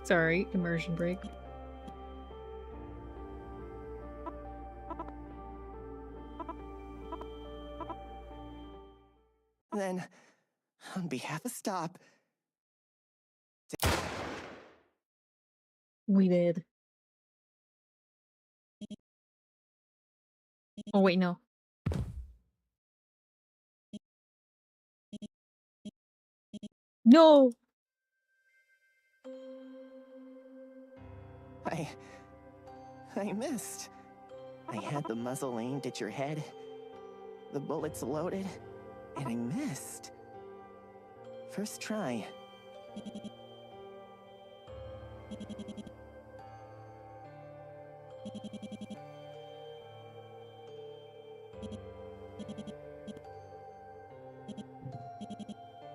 [SPEAKER 1] Sorry, immersion break.
[SPEAKER 3] Then, on behalf of Stop,
[SPEAKER 1] We did. Oh wait, no. No!
[SPEAKER 3] I missed. I had the muzzle aimed at your head, the bullets loaded, and I missed. First try.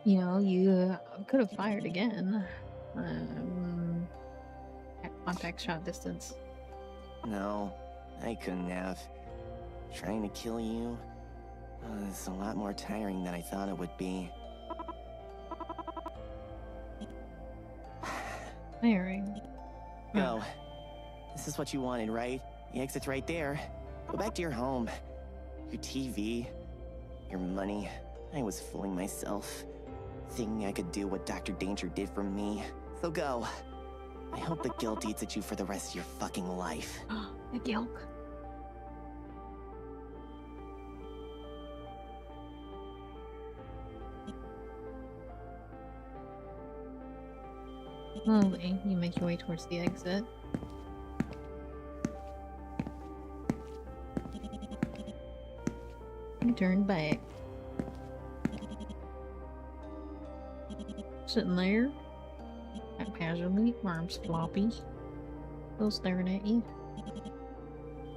[SPEAKER 1] You know, you could have fired again. At contact shot distance.
[SPEAKER 3] No, I couldn't have. Trying to kill you was a lot more tiring than I thought it would be.
[SPEAKER 1] Firing.
[SPEAKER 3] Go. This is what you wanted, right? The exit's right there. Go back to your home. Your TV. Your money. I was fooling myself. Thinking I could do what Dr. Danger did for me. So go. I hope the guilt eats at you for the rest of your fucking life.
[SPEAKER 1] The guilt. Slowly, you make your way towards the exit. You turn back. Sitting there, haphazardly, arms floppy, still staring at you.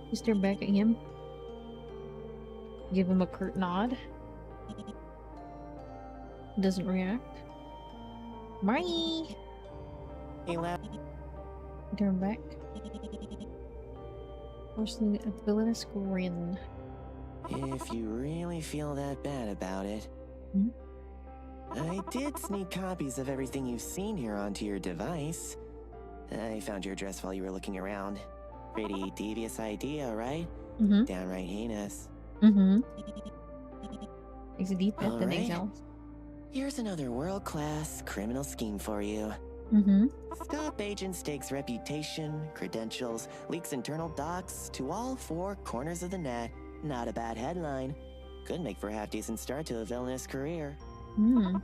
[SPEAKER 1] You stare back at him. Give him a curt nod. Doesn't react. Bye!
[SPEAKER 3] Hey, lad.
[SPEAKER 1] Turn back. Forcing a villainous grin.
[SPEAKER 3] If you really feel that bad about it,
[SPEAKER 1] Hmm?
[SPEAKER 3] I did sneak copies of everything you've seen here onto your device. I found your address while you were looking around. Pretty devious idea, right?
[SPEAKER 1] Mm-hmm.
[SPEAKER 3] Downright heinous.
[SPEAKER 1] Mm-hmm. Takes a deep breath and
[SPEAKER 3] Alright.
[SPEAKER 1] exhales.
[SPEAKER 3] Here's another world-class criminal scheme for you.
[SPEAKER 1] Mm-hmm.
[SPEAKER 3] Stop Agent Stake's reputation, credentials, leaks internal docs to all four corners of the net. Not a bad headline. Could make for a half-decent start to a villainous career.
[SPEAKER 1] Hmm.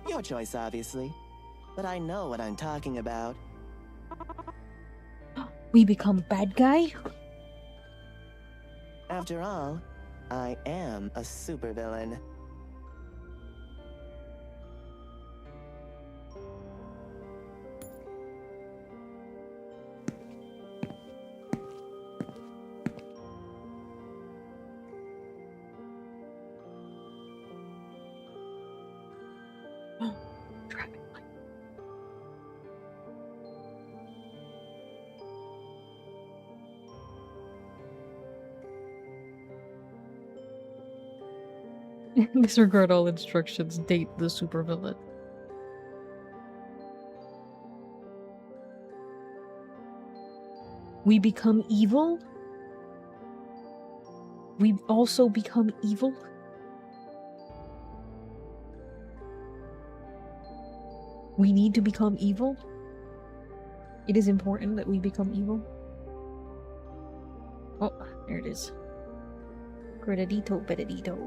[SPEAKER 3] Your choice, obviously. But I know what I'm talking about.
[SPEAKER 1] We become bad guy?
[SPEAKER 3] After all, I am a supervillain.
[SPEAKER 1] Traffic light. Disregard all instructions. Date the supervillain. We become evil? We also become evil? We need to become evil? It is important that we become evil? Oh, there it is. Gradadito, bedadito.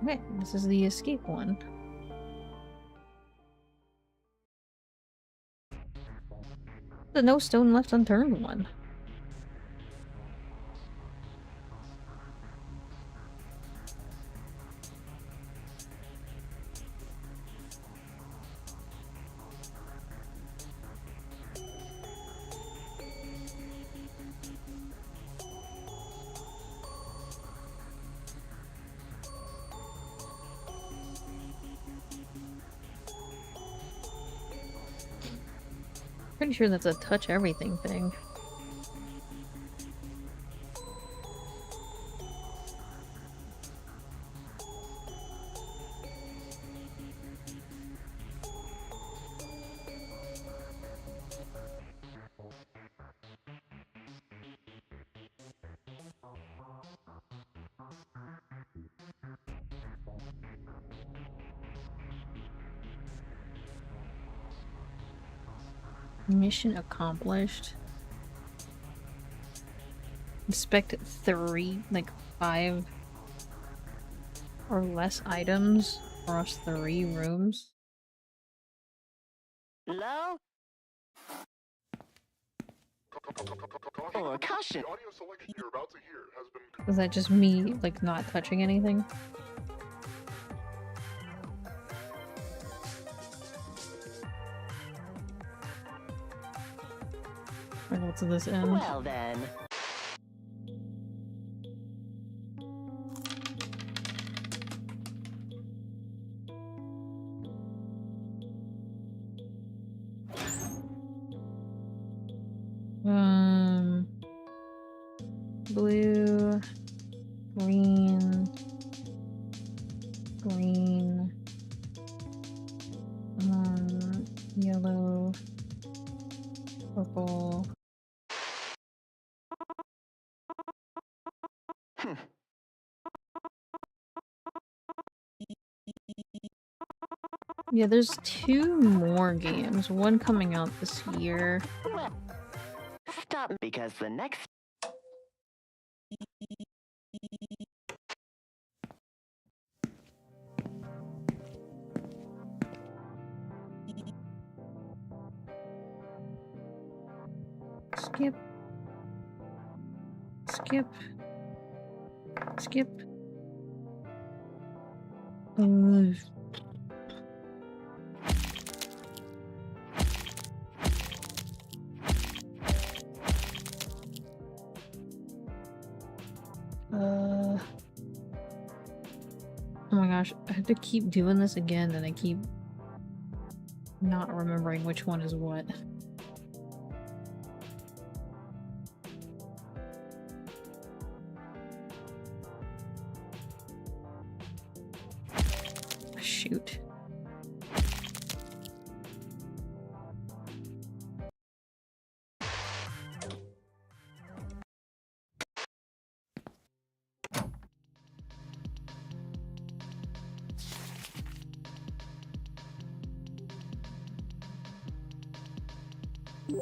[SPEAKER 1] Okay, this is the escape one. The no stone left unturned one. Pretty sure that's a touch everything thing. Mission accomplished. Inspect 5 or less items across 3 rooms.
[SPEAKER 4] Low or caution.
[SPEAKER 5] The audio selection you're about to hear has been.
[SPEAKER 1] Is that just me, like, not touching anything? Or what's this end?
[SPEAKER 4] Well then.
[SPEAKER 1] Blue, green, green, yellow, purple. Yeah, there's 2 more games. One coming out this year.
[SPEAKER 4] Well, stop because the next.
[SPEAKER 1] Skip. Skip. Skip. Oh my gosh, I have to keep doing this again and I keep not remembering which one is what. Shoot.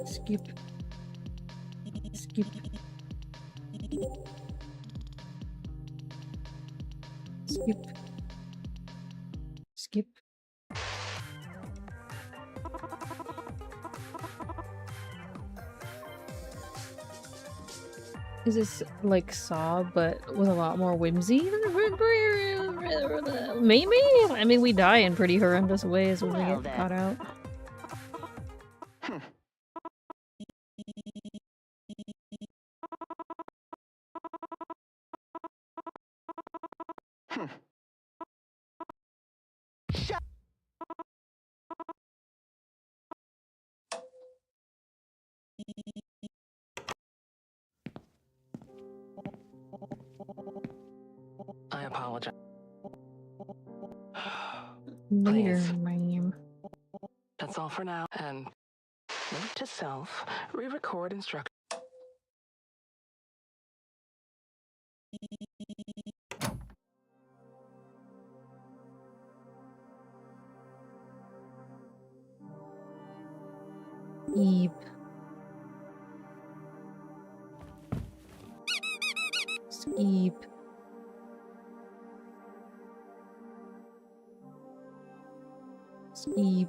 [SPEAKER 1] Skip. Skip. Skip. Skip. Is this like Saw, but with a lot more whimsy? Maybe? I mean, we die in pretty horrendous ways when we
[SPEAKER 4] Well,
[SPEAKER 1] get caught out.
[SPEAKER 2] I apologize.
[SPEAKER 1] Later,
[SPEAKER 2] Please.
[SPEAKER 1] ma'am.
[SPEAKER 2] That's all for now. And note to self, re-record instructions.
[SPEAKER 1] Skip. Skip. Skip.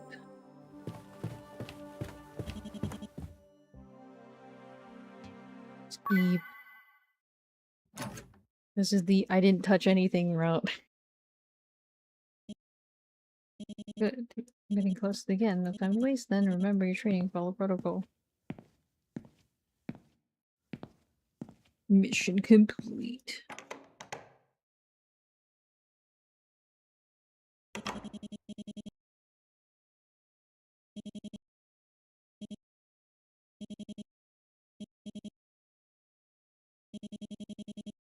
[SPEAKER 1] Skip. This is the I didn't touch anything route. Good. I'm getting close to the end. No time to waste then. Remember your training. Follow protocol. Mission complete.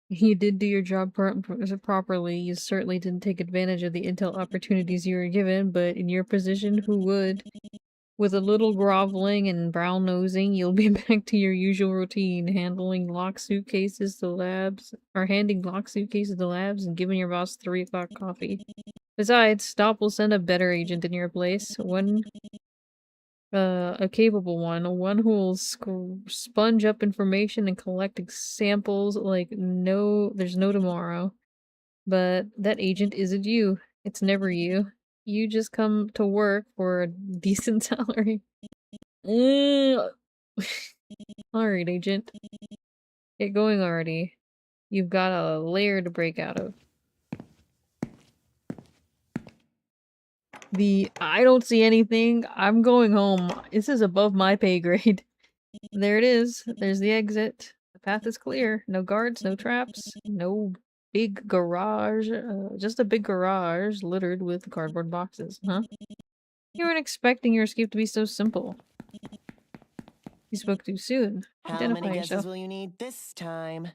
[SPEAKER 1] You did do your job properly. You certainly didn't take advantage of the intel opportunities you were given, but in your position, who would? With a little groveling and brown nosing, you'll be back to your usual routine, handing locked suitcases to labs, and giving your boss 3 o'clock coffee. Besides, Stop will send a better agent in your place. A capable one who will sponge up information and collect samples like there's no tomorrow. But that agent isn't you. It's never you. You just come to work for a decent salary. Alright, agent. Get going already. You've got a layer to break out of. I don't see anything. I'm going home. This is above my pay grade. There it is. There's the exit. The path is clear. No guards, no traps, no big garage. Just a big garage littered with cardboard boxes, huh? You weren't expecting your escape to be so simple. You spoke too soon.
[SPEAKER 3] How
[SPEAKER 1] Identify
[SPEAKER 3] many guesses
[SPEAKER 1] yourself.
[SPEAKER 3] will you need this time?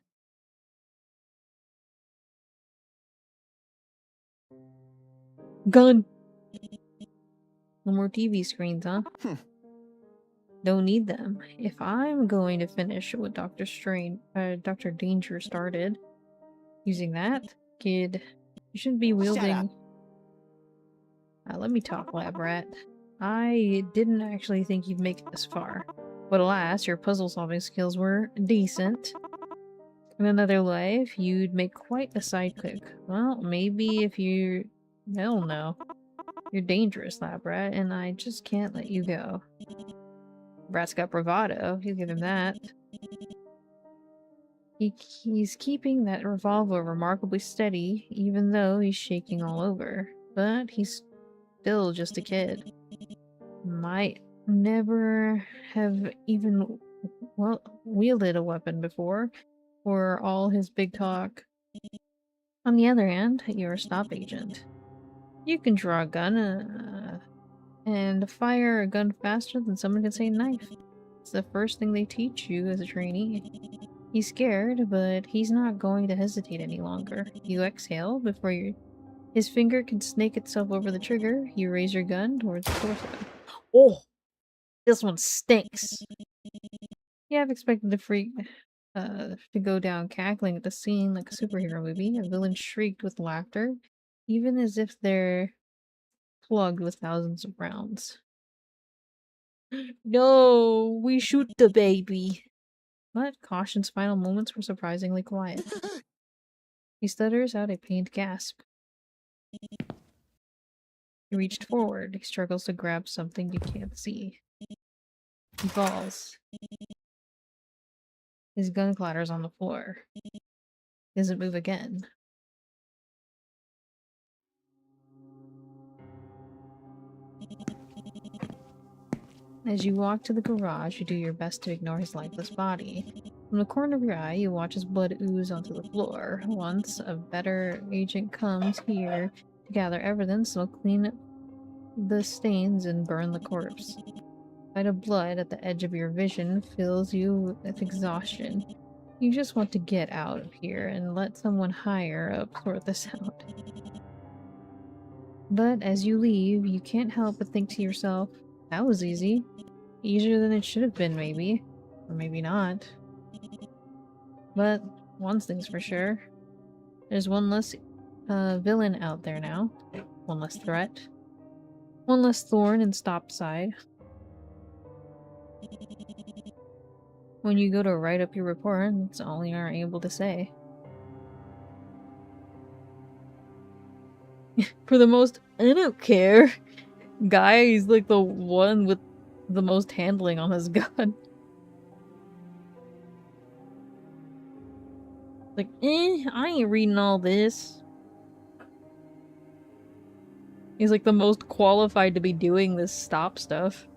[SPEAKER 1] Gun! No more TV screens, huh? Don't need them. If I'm going to finish what Dr. Danger started, using that, kid, you shouldn't be wielding... let me talk, lab rat. I didn't actually think you'd make it this far. But alas, your puzzle-solving skills were decent. In another life, you'd make quite a sidekick. Well, maybe if you... Hell no. You're dangerous, lab rat, and I just can't let you go. Brat's got bravado, you give him that. He's keeping that revolver remarkably steady, even though he's shaking all over. But he's still just a kid. Might never have even, wielded a weapon before, for all his big talk. On the other hand, you're a Stop agent. You can draw a gun, and fire a gun faster than someone can say knife. It's the first thing they teach you as a trainee. He's scared, but he's not going to hesitate any longer. You exhale before his finger can snake itself over the trigger. You raise your gun towards the torso. Oh! This one stinks! You have expected to go down cackling at the scene like a superhero movie. A villain shrieked with laughter, even as if they're plugged with thousands of rounds. No, we shoot the baby. But Caution's final moments were surprisingly quiet. He stutters out a pained gasp. He reached forward. He struggles to grab something you can't see. He falls. His gun clatters on the floor. He doesn't move again. As you walk to the garage, you do your best to ignore his lifeless body. From the corner of your eye, you watch his blood ooze onto the floor. Once a better agent comes here to gather evidence, they'll clean the stains and burn the corpse. The sight of blood at the edge of your vision fills you with exhaustion. You just want to get out of here and let someone higher up sort this out. But as you leave, you can't help but think to yourself, that was easy. Easier than it should have been, maybe. Or maybe not. But one thing's for sure. There's one less villain out there now. One less threat. One less thorn in Stop's side. When you go to write up your report, that's all you are able to say. For the most, I don't care. guy, he's like the one with the most handling on his gun. Like, I ain't reading all this. He's like the most qualified to be doing this stop stuff.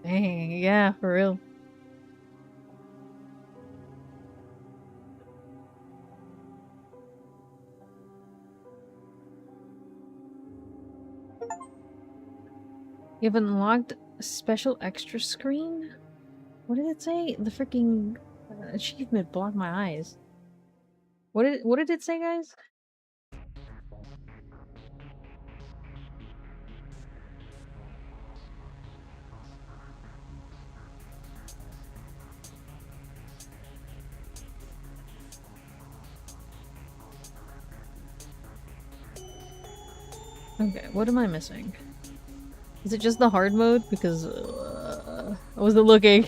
[SPEAKER 1] Dang, yeah, for real. You have unlocked a special extra screen? What did it say? The freaking achievement blocked my eyes. What did it say, guys? Okay, what am I missing? Is it just the hard mode? Because I wasn't looking.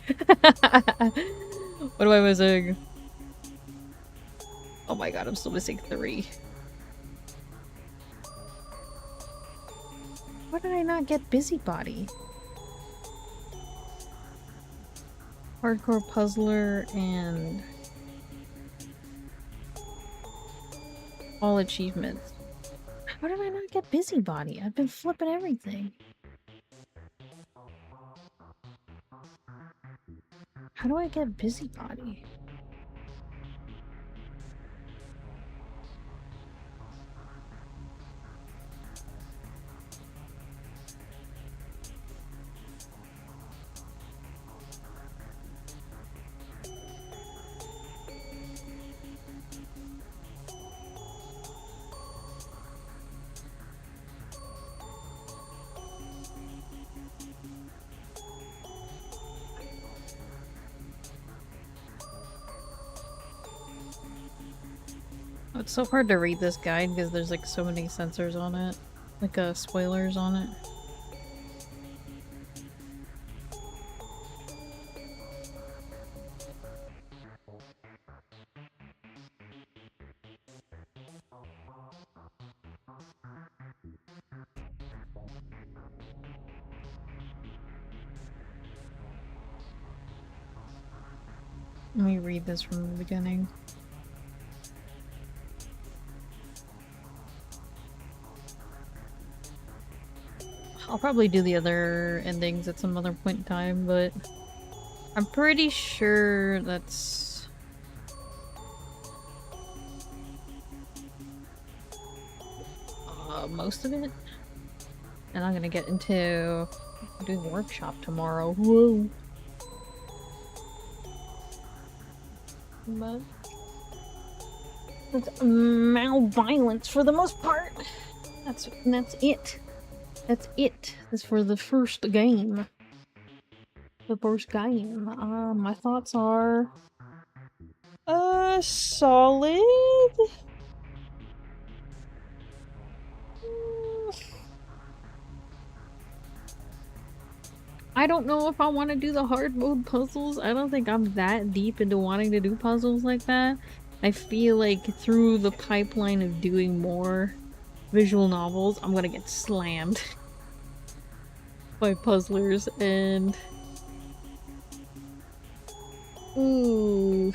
[SPEAKER 1] What am I missing? Oh my god, I'm still missing 3. Why did I not get Busybody? Hardcore Puzzler and all achievements. How did I not get Busybody? I've been flipping everything. How do I get Busybody? It's so hard to read this guide because there's like so many sensors on it. Like spoilers on it. Let me read this from the beginning. I'll probably do the other endings at some other point in time, but I'm pretty sure that's... most of it. And I'm gonna get into doing a workshop tomorrow. Whoa! But that's malViolence for the most part. That's it. That's it. That's for the first game. The first game. My thoughts are solid. I don't know if I want to do the hard mode puzzles. I don't think I'm that deep into wanting to do puzzles like that. I feel like through the pipeline of doing more visual novels, I'm gonna get slammed by puzzlers and... Ooh.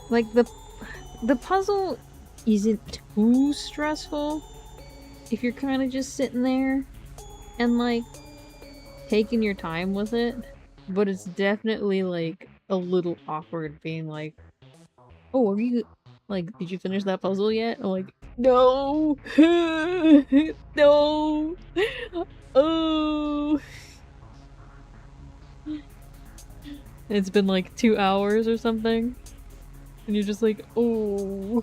[SPEAKER 1] Like, the puzzle isn't too stressful if you're kind of just sitting there and, like, taking your time with it. But it's definitely, like, a little awkward being like, oh, are you... Like, did you finish that puzzle yet? I'm like, no! No! Oh! It's been like 2 hours or something. And you're just like, oh.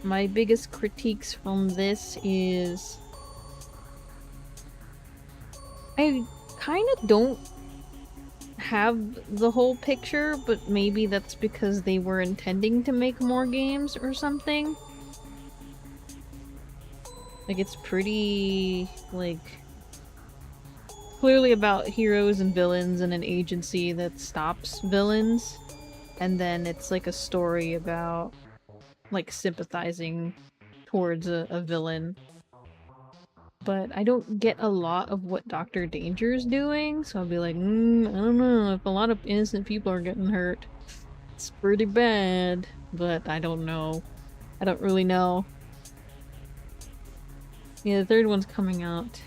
[SPEAKER 1] My biggest critiques from this is... I kind of don't have the whole picture, but maybe that's because they were intending to make more games or something. Like, it's pretty, like, clearly about heroes and villains and an agency that stops villains. And then it's like a story about, like, sympathizing towards a villain. But I don't get a lot of what Dr. Danger's doing, so I'll be like, I don't know, if a lot of innocent people are getting hurt, it's pretty bad. But I don't know. I don't really know. Yeah, the third one's coming out.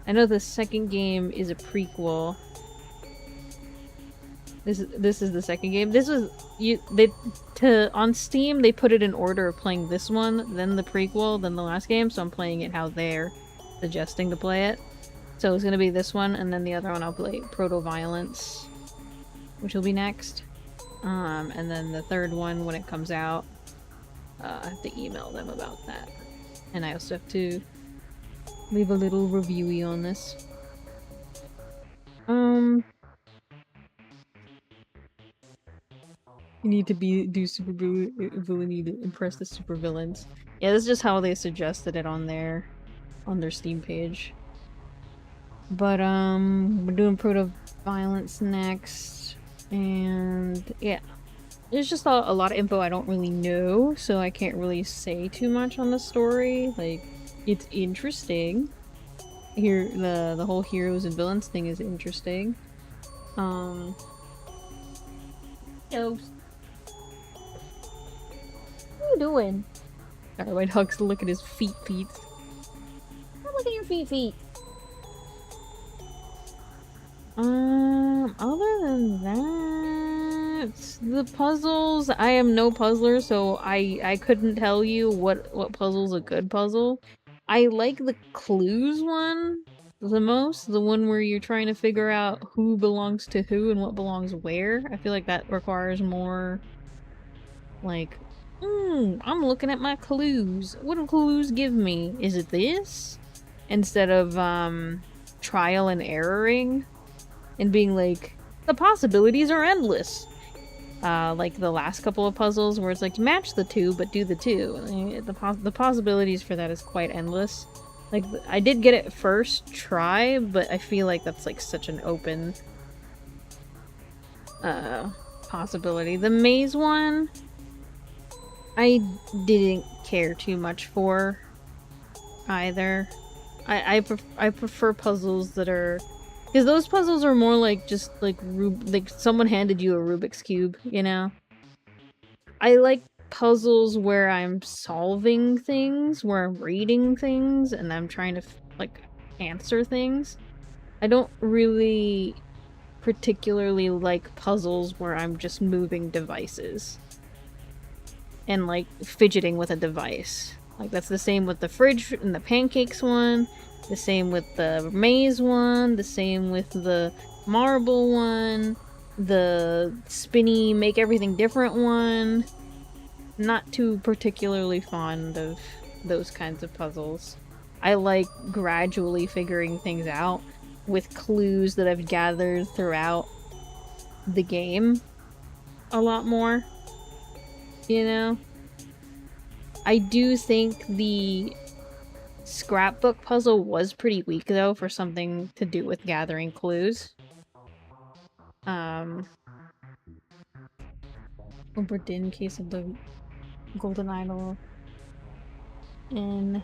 [SPEAKER 1] I know the second game is a prequel. This is the second game. This was on Steam they put it in order of playing this one, then the prequel, then the last game, so I'm playing it how they're suggesting to play it. So it's gonna be this one, and then the other one I'll play malViolence, which will be next. And then the third one, when it comes out, I have to email them about that. And I also have to leave a little review-y on this. You need to do super villainy to impress the super villains. Yeah, this is just how they suggested it on their Steam page. But we're doing malViolence next, and yeah, there's just a lot of info I don't really know, so I can't really say too much on the story. Like, it's interesting. Here, the whole heroes and villains thing is interesting. So, what are you doing? Sorry, my dog's looking at his feet. Look at your feet. Other than that, the puzzles, I am no puzzler, so I couldn't tell you what puzzle's a good puzzle. I like the clues one the most, the one where you're trying to figure out who belongs to who and what belongs where. I feel like that requires more, like, I'm looking at my clues. What do clues give me? Is it this? Instead of, trial and erroring and being like, the possibilities are endless. Like the last couple of puzzles where it's like, match the two, but do the two. The possibilities for that is quite endless. Like, I did get it first try, but I feel like that's like such an open possibility. The maze one, I didn't care too much for either. I prefer puzzles that are, because those puzzles are more like just like someone handed you a Rubik's Cube, you know? I like puzzles where I'm solving things, where I'm reading things, and I'm trying to like answer things. I don't really particularly like puzzles where I'm just moving devices and like fidgeting with a device. Like, that's the same with the fridge and the pancakes one, the same with the maze one, the same with the marble one, the spinny make everything different one. Not too particularly fond of those kinds of puzzles. I like gradually figuring things out with clues that I've gathered throughout the game a lot more, you know? I do think the scrapbook puzzle was pretty weak, though, for something to do with gathering clues. Oberdin, case of the golden idol, and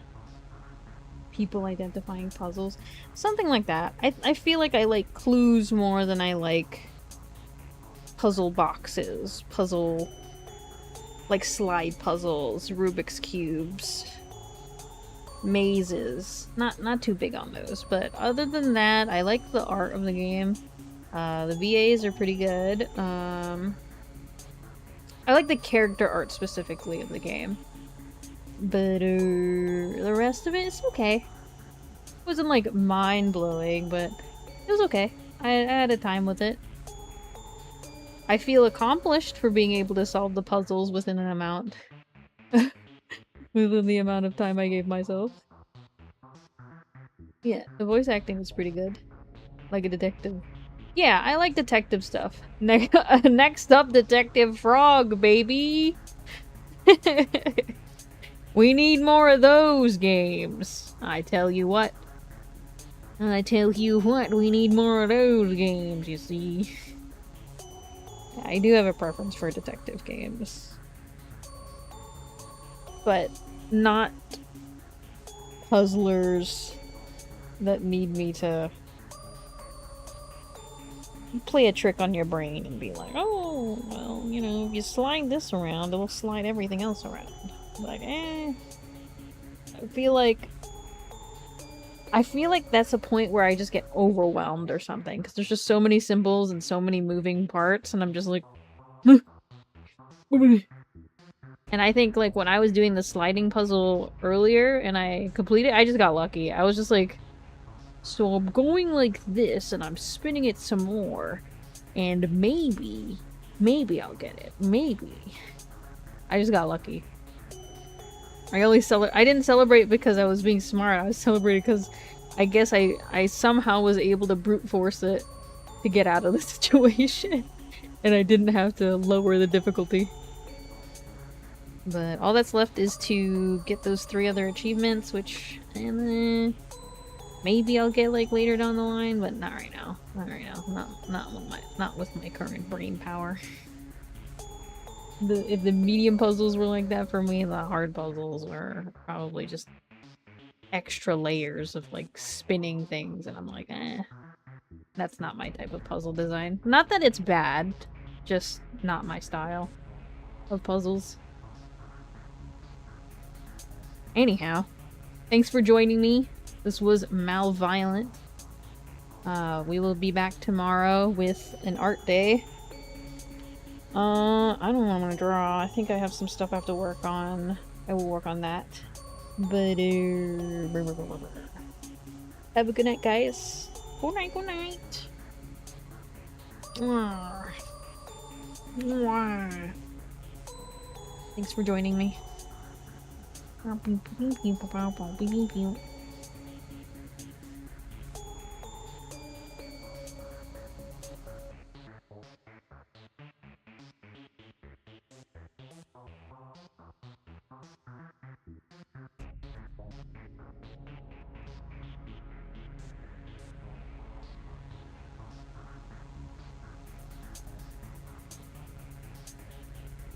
[SPEAKER 1] people identifying puzzles. Something like that. I feel like I like clues more than I like puzzle boxes, like slide puzzles, Rubik's Cubes, mazes. Not too big on those, but other than that, I like the art of the game. The VAs are pretty good. I like the character art specifically of the game. But the rest of it is okay. It wasn't like mind-blowing, but it was okay. I had a time with it. I feel accomplished for being able to solve the puzzles within an amount. Within the amount of time I gave myself. Yeah, the voice acting was pretty good. Like a detective. Yeah, I like detective stuff. Next up, Detective Frog, baby! We need more of those games. I tell you what. I tell you what, we need more of those games, you see. I do have a preference for detective games. But not puzzlers that need me to play a trick on your brain and be like, oh, well, you know, if you slide this around, it'll slide everything else around. Like, I feel like that's a point where I just get overwhelmed or something, because there's just so many symbols and so many moving parts, and I'm just like, and I think, like, when I was doing the sliding puzzle earlier and I completed, I just got lucky. I was just like, so I'm going like this, and I'm spinning it some more, and maybe I'll get it. Maybe. I just got lucky. I didn't celebrate because I was being smart. I was celebrating because I guess I somehow was able to brute force it to get out of the situation, and I didn't have to lower the difficulty. But all that's left is to get those 3 other achievements, which maybe I'll get like later down the line, but not right now. Not right now. Not with my current brain power. If the medium puzzles were like that for me, the hard puzzles were probably just extra layers of like spinning things, and I'm like, that's not my type of puzzle design. Not that it's bad, just not my style of puzzles. Anyhow, thanks for joining me. This was malViolence. We will be back tomorrow with an art day. I don't want to draw. I think I have some stuff I have to work on. I will work on that. But, have a good night, guys. Good night, good night. Thanks for joining me.